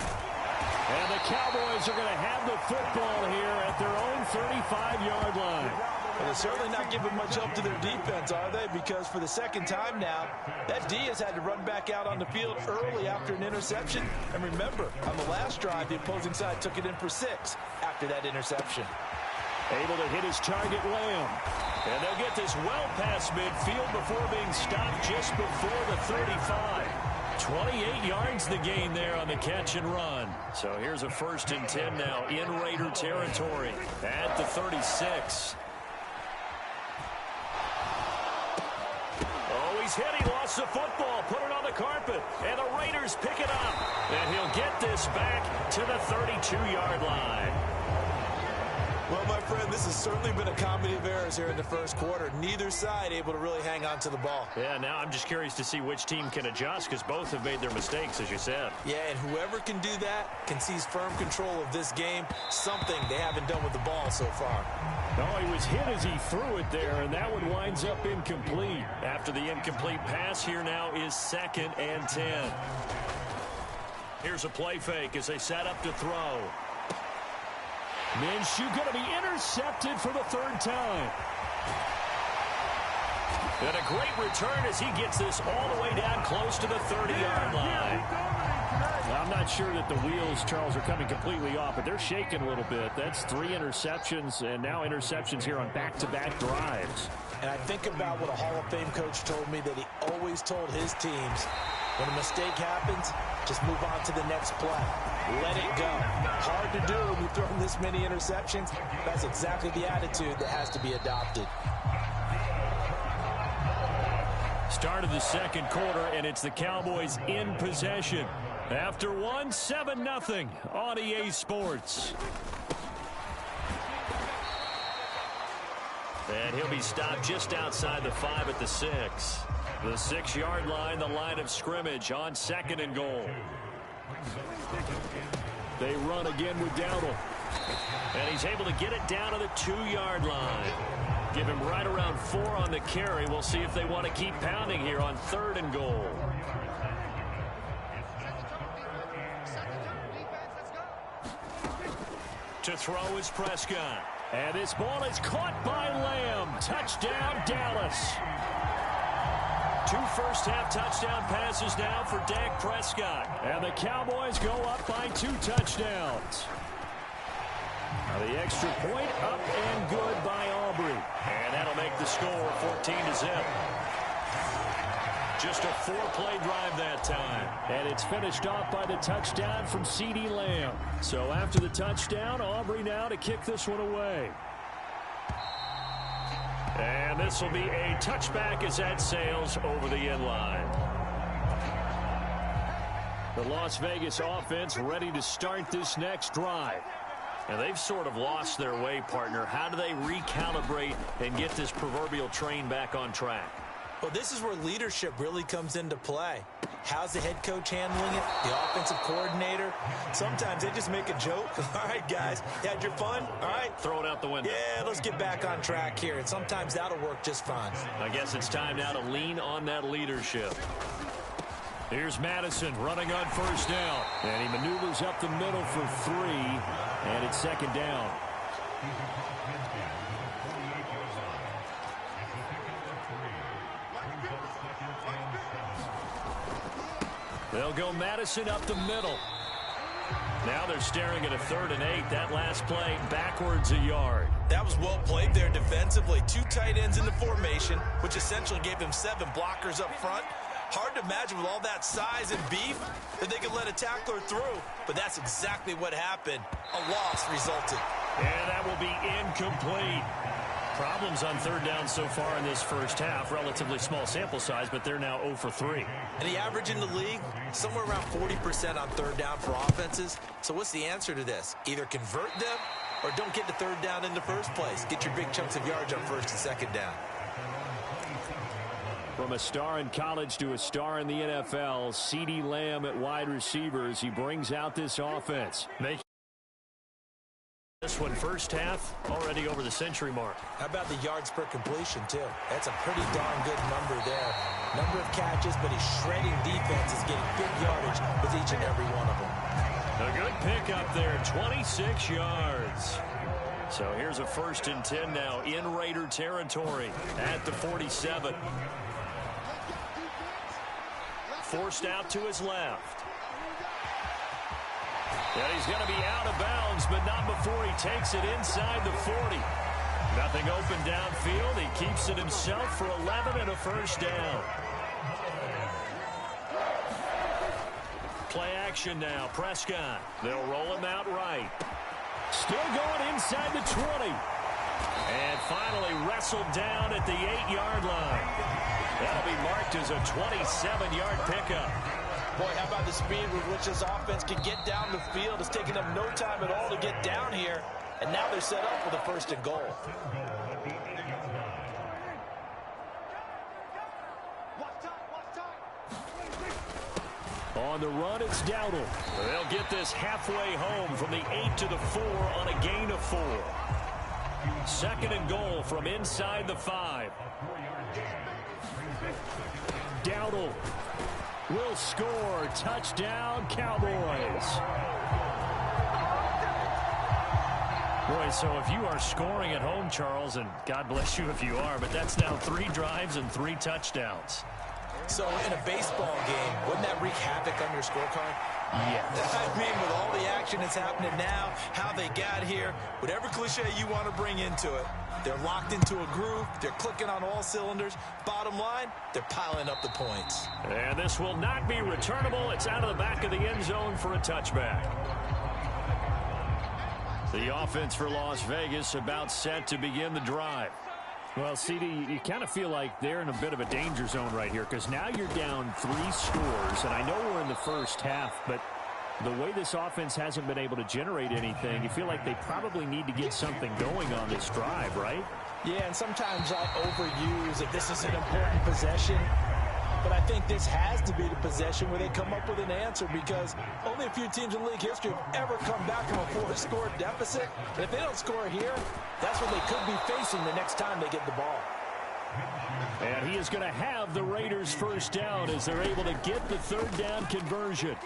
And the Cowboys are going to have the football here at their own 35-yard line. Well, they're certainly not giving much help to their defense, are they? Because for the second time now, that D has had to run back out on the field early after an interception. And remember, on the last drive, the opposing side took it in for 6 after that interception. Able to hit his target, Lamb. And they'll get this well past midfield before being stopped just before the 35. 28 yards the gain there on the catch and run. So here's a 1st and 10 now in Raider territory at the 36. Oh, he's hit. He lost the football. Put it on the carpet. And the Raiders pick it up. And he'll get this back to the 32-yard line. Well, my friend, this has certainly been a comedy of errors here in the first quarter. Neither side able to really hang on to the ball. Yeah, now I'm just curious to see which team can adjust because both have made their mistakes, as you said. Yeah, and whoever can do that can seize firm control of this game, something they haven't done with the ball so far. No, he was hit as he threw it there, and that one winds up incomplete. After the incomplete pass, here now is 2nd and 10. Here's a play fake as they set up to throw. Minshew going to be intercepted for the 3rd time. And a great return as he gets this all the way down close to the 30-yard line. I'm not sure that the wheels, Charles, are coming completely off, but they're shaking a little bit. That's 3 interceptions, and now interceptions here on back-to-back drives. And I think about what a Hall of Fame coach told me that he always told his teams, when a mistake happens, just move on to the next play. Let it go. Hard to do when you throw this many interceptions. That's exactly the attitude that has to be adopted. Start of the 2nd quarter, and it's the Cowboys in possession. After 7-0 on EA Sports. And he'll be stopped just outside the 5 at the 6. The 6-yard line, the line of scrimmage on 2nd and goal. They run again with Dowdle. And he's able to get it down to the 2-yard line. Give him right around 4 on the carry. We'll see if they want to keep pounding here on 3rd and goal. To throw is Prescott. And this ball is caught by Lamb. Touchdown, Dallas. 2 first-half touchdown passes now for Dak Prescott. And the Cowboys go up by 2 touchdowns. Now the extra point up and good by Aubrey. And that'll make the score 14-0. Just a 4-play drive that time. And it's finished off by the touchdown from CeeDee Lamb. So after the touchdown, Aubrey now to kick this one away. And this will be a touchback as that sails over the end line. The Las Vegas offense ready to start this next drive. And they've sort of lost their way, partner. How do they recalibrate and get this proverbial train back on track? Well, this is where leadership really comes into play. How's the head coach handling it? The offensive coordinator? Sometimes they just make a joke. All right, guys, you had your fun? All right. Throw it out the window. Yeah, let's get back on track here. And sometimes that'll work just fine. I guess it's time now to lean on that leadership. Here's Madison running on 1st down. And he maneuvers up the middle for 3. And it's 2nd down. They'll go Madison up the middle. Now they're staring at a 3rd and 8. That last play backwards a yard. That was well played there defensively. 2 tight ends in the formation, which essentially gave them 7 blockers up front. Hard to imagine with all that size and beef that they could let a tackler through. But that's exactly what happened. A loss resulted. And that will be incomplete. Problems on 3rd down so far in this first half. Relatively small sample size, but they're now 0 for 3. And the average in the league, somewhere around 40% on 3rd down for offenses. So what's the answer to this? Either convert them or don't get the 3rd down in the first place. Get your big chunks of yards on 1st and 2nd down. From a star in college to a star in the NFL, CeeDee Lamb at wide receivers. He brings out this offense. This one, first half, already over the century mark. How about the yards per completion, too? That's a pretty darn good number there. Number of catches, but his shredding defense is getting good yardage with each and every one of them. A good pickup there, 26 yards. So here's a 1st and 10 now in Raider territory at the 47. Forced out to his left. And he's going to be out of bounds, but not before he takes it inside the 40. Nothing open downfield. He keeps it himself for 11 and a 1st down. Play action now. Prescott. They'll roll him out right. Still going inside the 20. And finally wrestled down at the 8-yard line. That'll be marked as a 27-yard pickup. Boy, how about the speed with which this offense can get down the field? It's taken them no time at all to get down here. And now they're set up for the 1st and goal. On the run, it's Dowdle. They'll get this halfway home from the 8 to the 4 on a gain of 4. 2nd and goal from inside the 5. Dowdle will score. Touchdown, Cowboys. Boy, so if you are scoring at home, Charles, and God bless you if you are, but that's now 3 drives and 3 touchdowns. So in a baseball game, wouldn't that wreak havoc on your scorecard? Yes. I mean, with all the action that's happening now, how they got here, whatever cliche you want to bring into it, they're locked into a groove, they're clicking on all cylinders. Bottom line, they're piling up the points. And this will not be returnable. It's out of the back of the end zone for a touchback. The offense for Las Vegas about set to begin the drive. Well, CD, you kind of feel like they're in a bit of a danger zone right here because now you're down 3 scores, and I know we're in the first half, but the way this offense hasn't been able to generate anything, you feel like they probably need to get something going on this drive, right? Yeah, and sometimes I overuse that this is an important possession, but I think this has to be the possession where they come up with an answer because only a few teams in league history have ever come back from a 4-score deficit. And if they don't score here, that's what they could be facing the next time they get the ball. And he is going to have the Raiders 1st down as they're able to get the 3rd down conversion.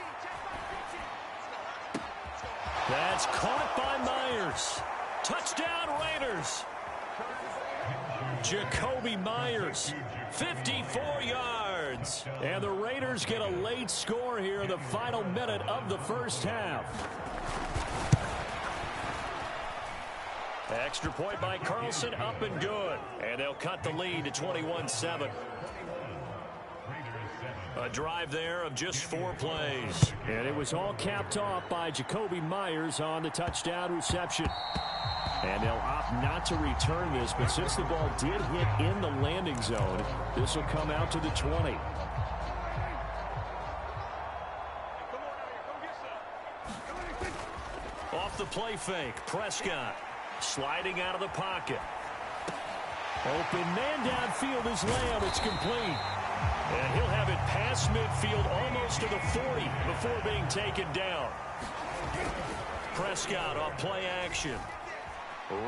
That's caught by Myers. Touchdown, Raiders. Jacoby Myers, 54 yards. And the Raiders get a late score here in the final minute of the 1st half. Extra point by Carlson, up and good. And they'll cut the lead to 21-7. A drive there of just 4 plays. And it was all capped off by Jacoby Myers on the touchdown reception. And they'll opt not to return this, but since the ball did hit in the landing zone, this will come out to the 20. Off the play fake, Prescott sliding out of the pocket. Open man downfield is Lamb. It's complete. And he'll have it past midfield almost to the 40 before being taken down. Prescott off play action.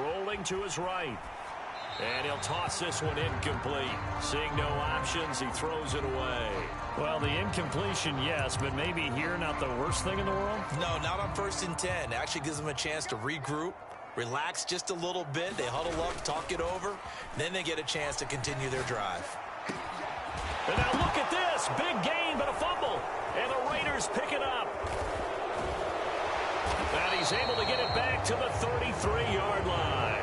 Rolling to his right. And he'll toss this one incomplete. Seeing no options, he throws it away. Well, the incompletion, yes, but maybe here not the worst thing in the world? No, not on 1st and 10. It actually gives them a chance to regroup, relax just a little bit. They huddle up, talk it over. Then they get a chance to continue their drive. And now look at this. Big gain, but a fumble. And the Raiders pick it up. And he's able to get it back to the 33-yard line.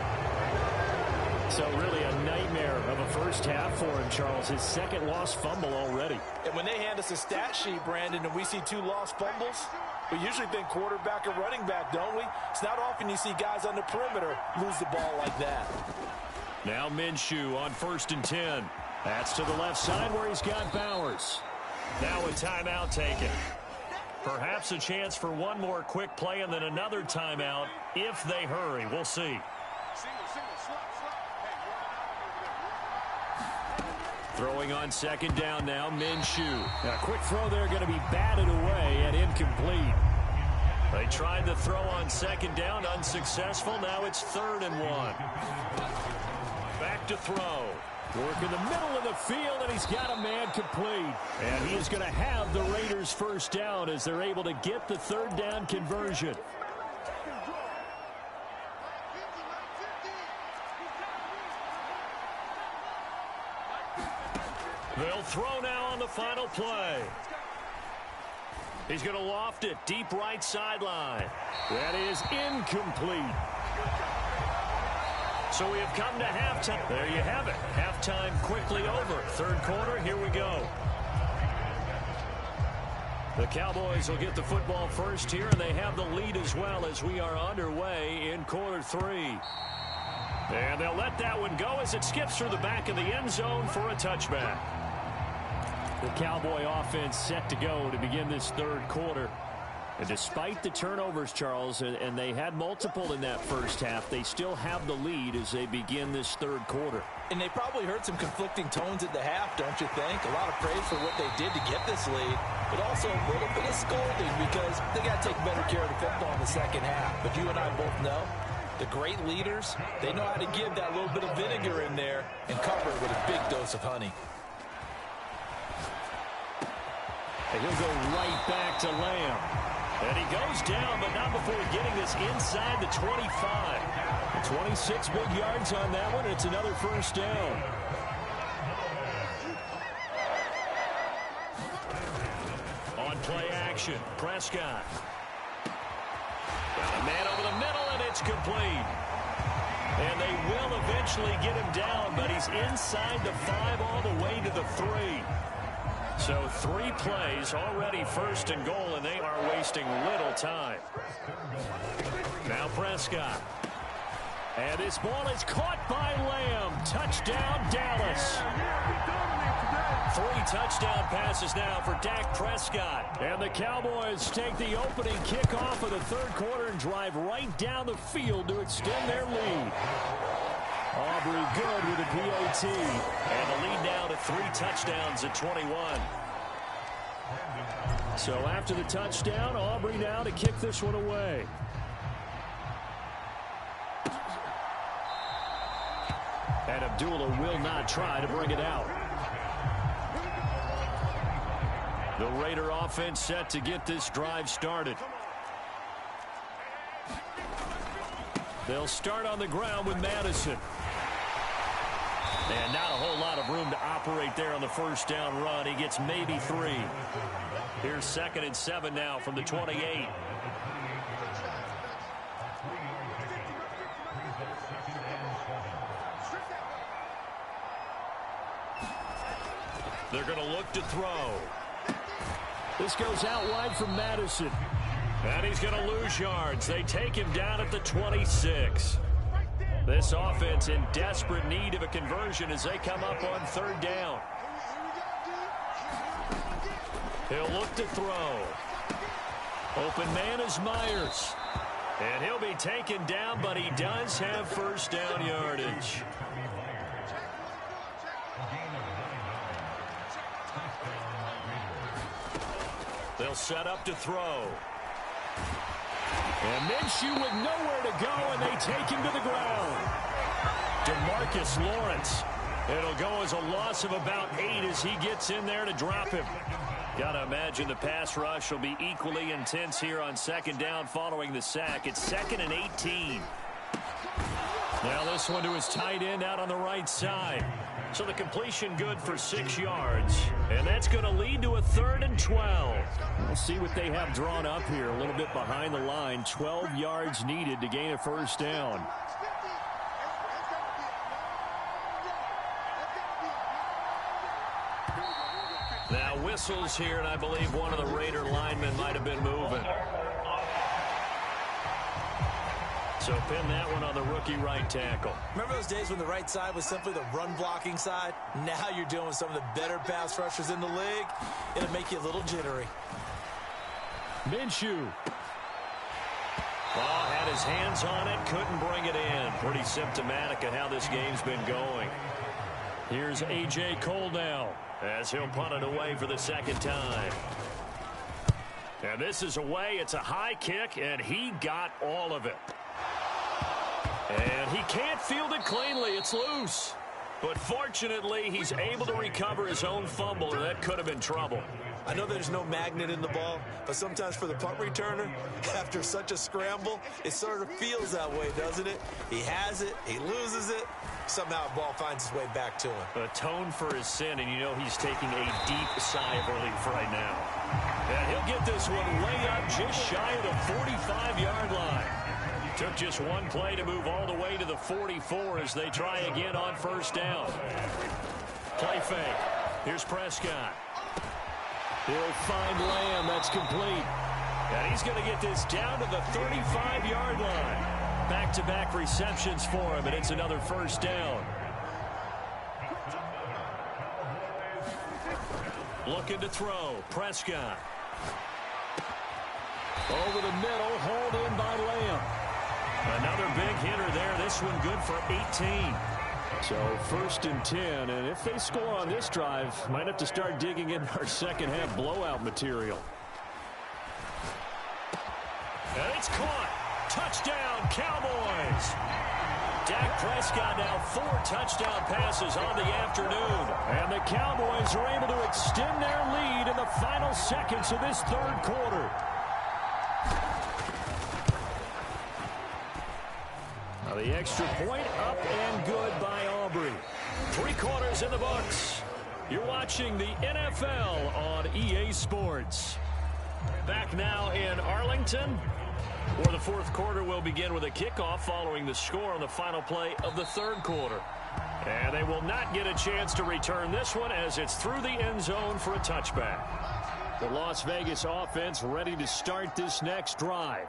So really a nightmare of a 1st half for him, Charles. His 2nd lost fumble already. And when they hand us a stat sheet, Brandon, and we see 2 lost fumbles, we usually think quarterback or running back, don't we? It's not often you see guys on the perimeter lose the ball like that. Now Minshew on 1st and 10. That's to the left side where he's got Bowers. Now a timeout taken. Perhaps a chance for one more quick play and then another timeout if they hurry. We'll see. Throwing on 2nd down now, Minshew. Now, a quick throw there going to be batted away and incomplete. They tried the throw on 2nd down, unsuccessful. Now it's 3rd and 1. Back to throw. Work in the middle of the field, and he's got a man complete. And he is going to have the Raiders first down as they're able to get the third down conversion. They'll throw now on the final play. He's going to loft it deep right sideline. That is incomplete. So we have come to halftime. There you have it. Halftime quickly over. Third quarter, here we go. The Cowboys will get the football first here, and they have the lead as well as we are underway in quarter three. And they'll let that one go as it skips through the back of the end zone for a touchback. The Cowboy offense set to go to begin this third quarter. And despite the turnovers, Charles, and they had multiple in that first half, they still have the lead as they begin this third quarter. And they probably heard some conflicting tones at the half, don't you think? A lot of praise for what they did to get this lead, but also a little bit of scolding because they got to take better care of the football in the second half. But you and I both know the great leaders, they know how to give that little bit of vinegar in there and cover it with a big dose of honey. And he'll go right back to Lamb. And he goes down, but not before getting this inside the 25. 26 big yards on that one. It's another first down. On play action, Prescott. Got a man over the middle, and it's complete. And they will eventually get him down, but he's inside the 5 all the way to the 3. So 3 plays already first and goal, and they are wasting little time. Now Prescott. And this ball is caught by Lamb. Touchdown, Dallas. 3 touchdown passes now for Dak Prescott. And the Cowboys take the opening kickoff of the third quarter and drive right down the field to extend their lead. Aubrey good with a PAT. And the lead now to 3 touchdowns at 21. So after the touchdown, Aubrey now to kick this one away. And Abdullah will not try to bring it out. The Raider offense set to get this drive started. They'll start on the ground with Madison. And not a whole lot of room to operate there on the first down run. He gets maybe 3. Here's 2nd and 7 now from the 28. They're going to look to throw. This goes out wide from Madison. And he's going to lose yards. They take him down at the 26. This offense in desperate need of a conversion as they come up on third down. He'll look to throw. Open man is Myers. And he'll be taken down, but he does have first down yardage. They'll set up to throw. And Minshew with nowhere to go, and they take him to the ground. DeMarcus Lawrence. It'll go as a loss of about 8 as he gets in there to drop him. Got to imagine the pass rush will be equally intense here on second down following the sack. It's 2nd and 18. Now this one to his tight end out on the right side. So the completion good for 6 yards. And that's going to lead to a 3rd and 12. We'll see what they have drawn up here. A little bit behind the line. 12 yards needed to gain a first down. Now whistles here, and I believe one of the Raider linemen might have been moving. So pin that one on the rookie right tackle. Remember those days when the right side was simply the run-blocking side? Now you're dealing with some of the better pass rushers in the league. It'll make you a little jittery. Minshew. Oh, had his hands on it, couldn't bring it in. Pretty symptomatic of how this game's been going. Here's A.J. Cole now as he'll punt it away for the 2nd time. And this is away. It's a high kick, and he got all of it. And he can't field it cleanly. It's loose. But fortunately, he's able to recover his own fumble, or that could have been trouble. I know there's no magnet in the ball, but sometimes for the punt returner, after such a scramble, it sort of feels that way, doesn't it? He has it, he loses it, somehow the ball finds its way back to him. Atone for his sin, and you know he's taking a deep sigh of relief right now. And he'll get this one way up just shy of the 45-yard line. Took just one play to move all the way to the 44 as they try again on first down. Play fake. Here's Prescott. He'll find Lamb. That's complete. And he's going to get this down to the 35-yard line. Back-to-back receptions for him, and it's another first down. Looking to throw. Prescott. Over the middle, hauled in by Lamb. Another big hitter there. This one good for 18. So 1st and 10, and if they score on this drive, might have to start digging in our second-half blowout material. And it's caught. Touchdown, Cowboys. Dak Prescott now 4 touchdown passes on the afternoon. And the Cowboys are able to extend their lead in the final seconds of this third quarter. Now the extra point up and good by Aubrey. 3 quarters in the books. You're watching the NFL on EA Sports. Back now in Arlington, where the fourth quarter will begin with a kickoff following the score on the final play of the third quarter. And they will not get a chance to return this one as it's through the end zone for a touchback. The Las Vegas offense ready to start this next drive.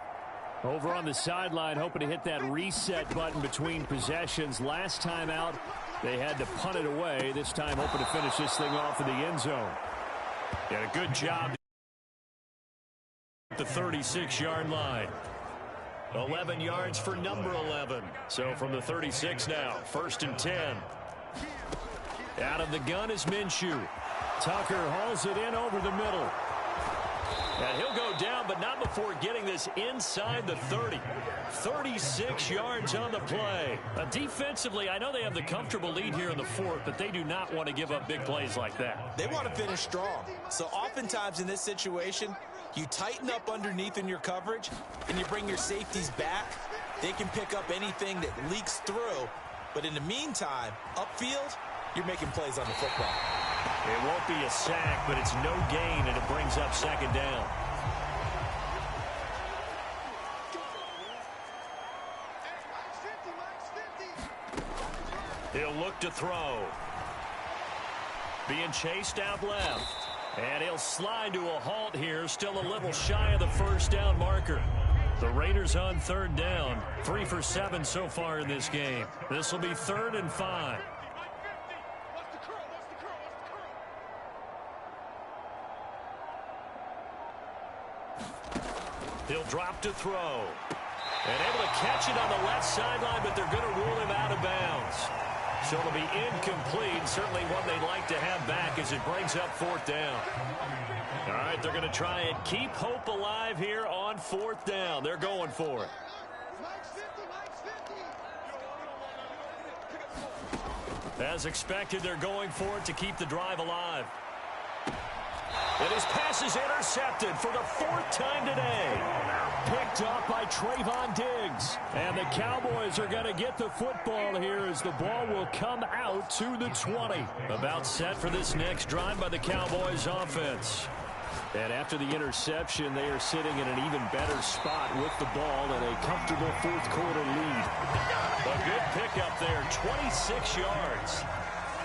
Over on the sideline, hoping to hit that reset button between possessions. Last time out, they had to punt it away. This time, hoping to finish this thing off in the end zone. And a good job at the 36-yard line. 11 yards for number 11. So from the 36 now, 1st and 10. Out of the gun is Minshew. Tucker hauls it in over the middle. And he'll go down, but not before getting this inside the 30. 36 yards on the play. Defensively, I know they have the comfortable lead here in the fourth, but they do not want to give up big plays like that. They want to finish strong. So oftentimes in this situation, you tighten up underneath in your coverage, and you bring your safeties back. They can pick up anything that leaks through. But in the meantime, upfield, you're making plays on the football. It won't be a sack, but it's no gain, and it brings up second down. He'll look to throw. Being chased out left. And he'll slide to a halt here, still a little shy of the first down marker. The Raiders on third down, 3 for 7 so far in this game. This will be 3rd and 5. He'll drop to throw. And able to catch it on the left sideline, but they're going to rule him out of bounds. So it'll be incomplete. Certainly one they'd like to have back as it brings up 4th down. All right, they're going to try and keep hope alive here on 4th down. They're going for it. As expected, they're going for it to keep the drive alive. And his pass is intercepted for the 4th time today. Picked off by Trayvon Diggs. And the Cowboys are going to get the football here as the ball will come out to the 20. About set for this next drive by the Cowboys offense. And after the interception, they are sitting in an even better spot with the ball and a comfortable fourth quarter lead. A good pickup there, 26 yards.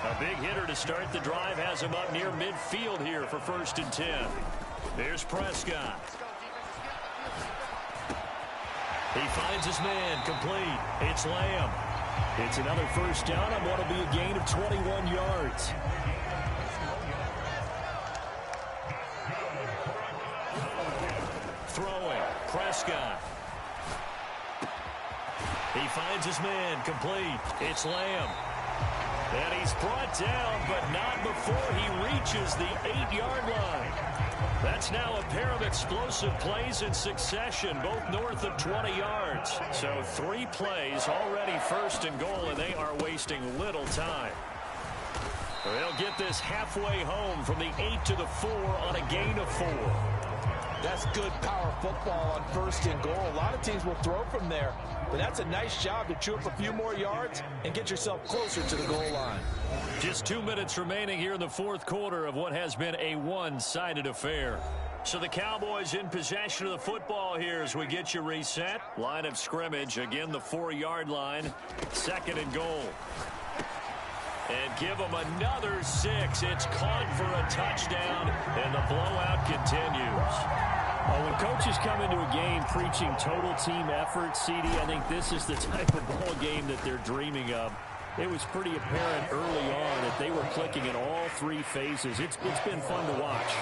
A big hitter to start the drive has him up near midfield here for 1st and 10. There's Prescott. He finds his man complete. It's Lamb. It's another first down on what will be a gain of 21 yards. Throwing. Prescott. He finds his man complete. It's Lamb. And he's brought down, but not before he reaches the 8-yard line. That's now a pair of explosive plays in succession, both north of 20 yards. So 3 plays already 1st and goal, and they are wasting little time. They'll get this halfway home from the 8 to the 4 on a gain of 4. That's good power football on 1st and goal. A lot of teams will throw from there, but that's a nice job to chew up a few more yards and get yourself closer to the goal line. Just 2 minutes remaining here in the 4th quarter of what has been a one-sided affair. So the Cowboys in possession of the football here as we get you reset. Line of scrimmage, again the 4-yard line, 2nd and goal. And give them another 6. It's caught for a touchdown, and the blowout continues. When coaches come into a game preaching total team effort, CD, I think this is the type of ball game that they're dreaming of. It was pretty apparent early on that they were clicking in all 3 phases. It's been fun to watch.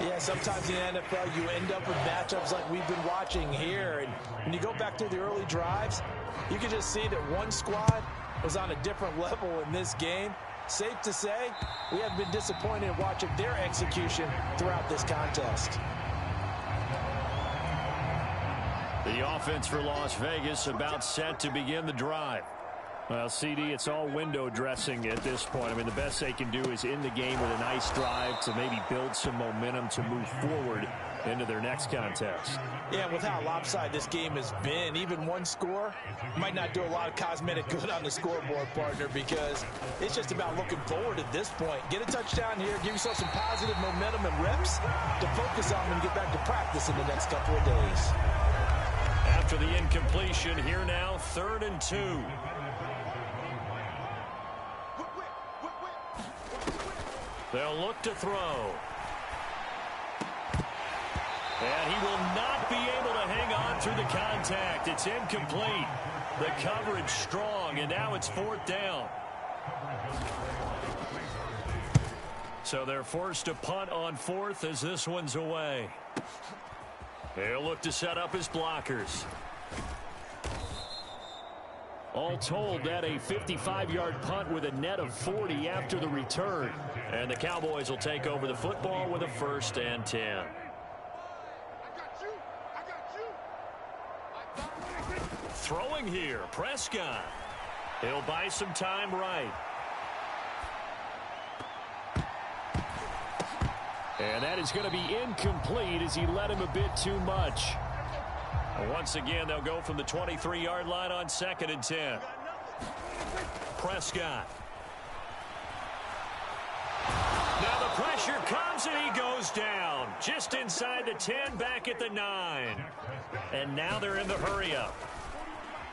Yeah, sometimes in the NFL you end up with matchups like we've been watching here. And when you go back to the early drives, you can just see that one squad was on a different level in this game. Safe to say, we have been disappointed in watching their execution throughout this contest. The offense for Las Vegas about set to begin the drive. Well, CD, it's all window dressing at this point. I mean, the best they can do is end the game with a nice drive to maybe build some momentum to move forward into their next contest. Yeah, with how lopsided this game has been, even one score might not do a lot of cosmetic good on the scoreboard, partner, because it's just about looking forward at this point. Get a touchdown here, give yourself some positive momentum and reps to focus on and get back to practice in the next couple of days. After the incompletion, here now, 3rd and 2. They'll look to throw. And he will not be able to hang on through the contact. It's incomplete. The coverage strong, and now it's 4th down. So they're forced to punt on 4th as this one's away. They'll look to set up his blockers. All told, that a 55-yard punt with a net of 40 after the return. And the Cowboys will take over the football with a 1st and 10. Throwing here, Prescott. He'll buy some time right. And that is going to be incomplete as he led him a bit too much. Once again, they'll go from the 23-yard line on 2nd and 10. Prescott. Now the pressure comes and he goes down. Just inside the 10, back at the 9. And now they're in the hurry-up.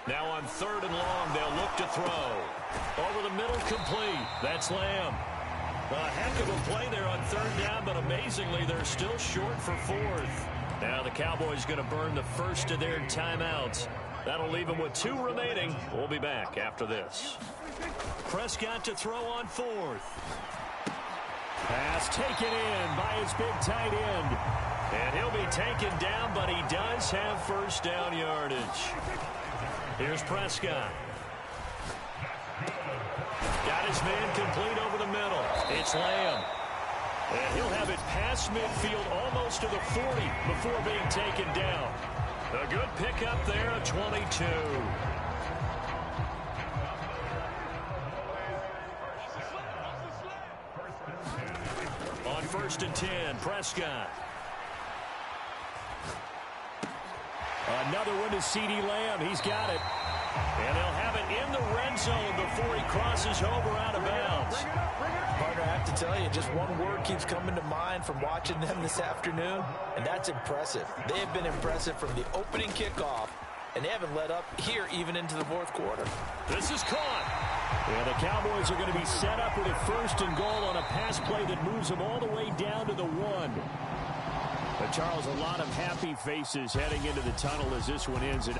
Now on 3rd and long, they'll look to throw. Over the middle, complete. That's Lamb. A heck of a play there on 3rd down, but amazingly, they're still short for 4th. Now the Cowboys going to burn the first of their timeouts. That'll leave them with 2 remaining. We'll be back after this. Prescott to throw on 4th. Pass taken in by his big tight end. And he'll be taken down, but he does have 1st down yardage. Here's Prescott. Got his man complete over the middle. It's Lamb. And he'll have it past midfield almost to the 40 before being taken down. A good pickup there, a 22. On 1st and 10, Prescott. Another one to CD Lamb. He's got it. And they'll have it in the red zone before he crosses over out of bounds. Partner, I have to tell you, just one word keeps coming to mind from watching them this afternoon, and that's impressive. They have been impressive from the opening kickoff, and they haven't let up here even into the 4th quarter. This is caught. And the Cowboys are going to be set up with a 1st and goal on a pass play that moves them all the way down to the 1. But Charles, a lot of happy faces heading into the tunnel as this one ends. And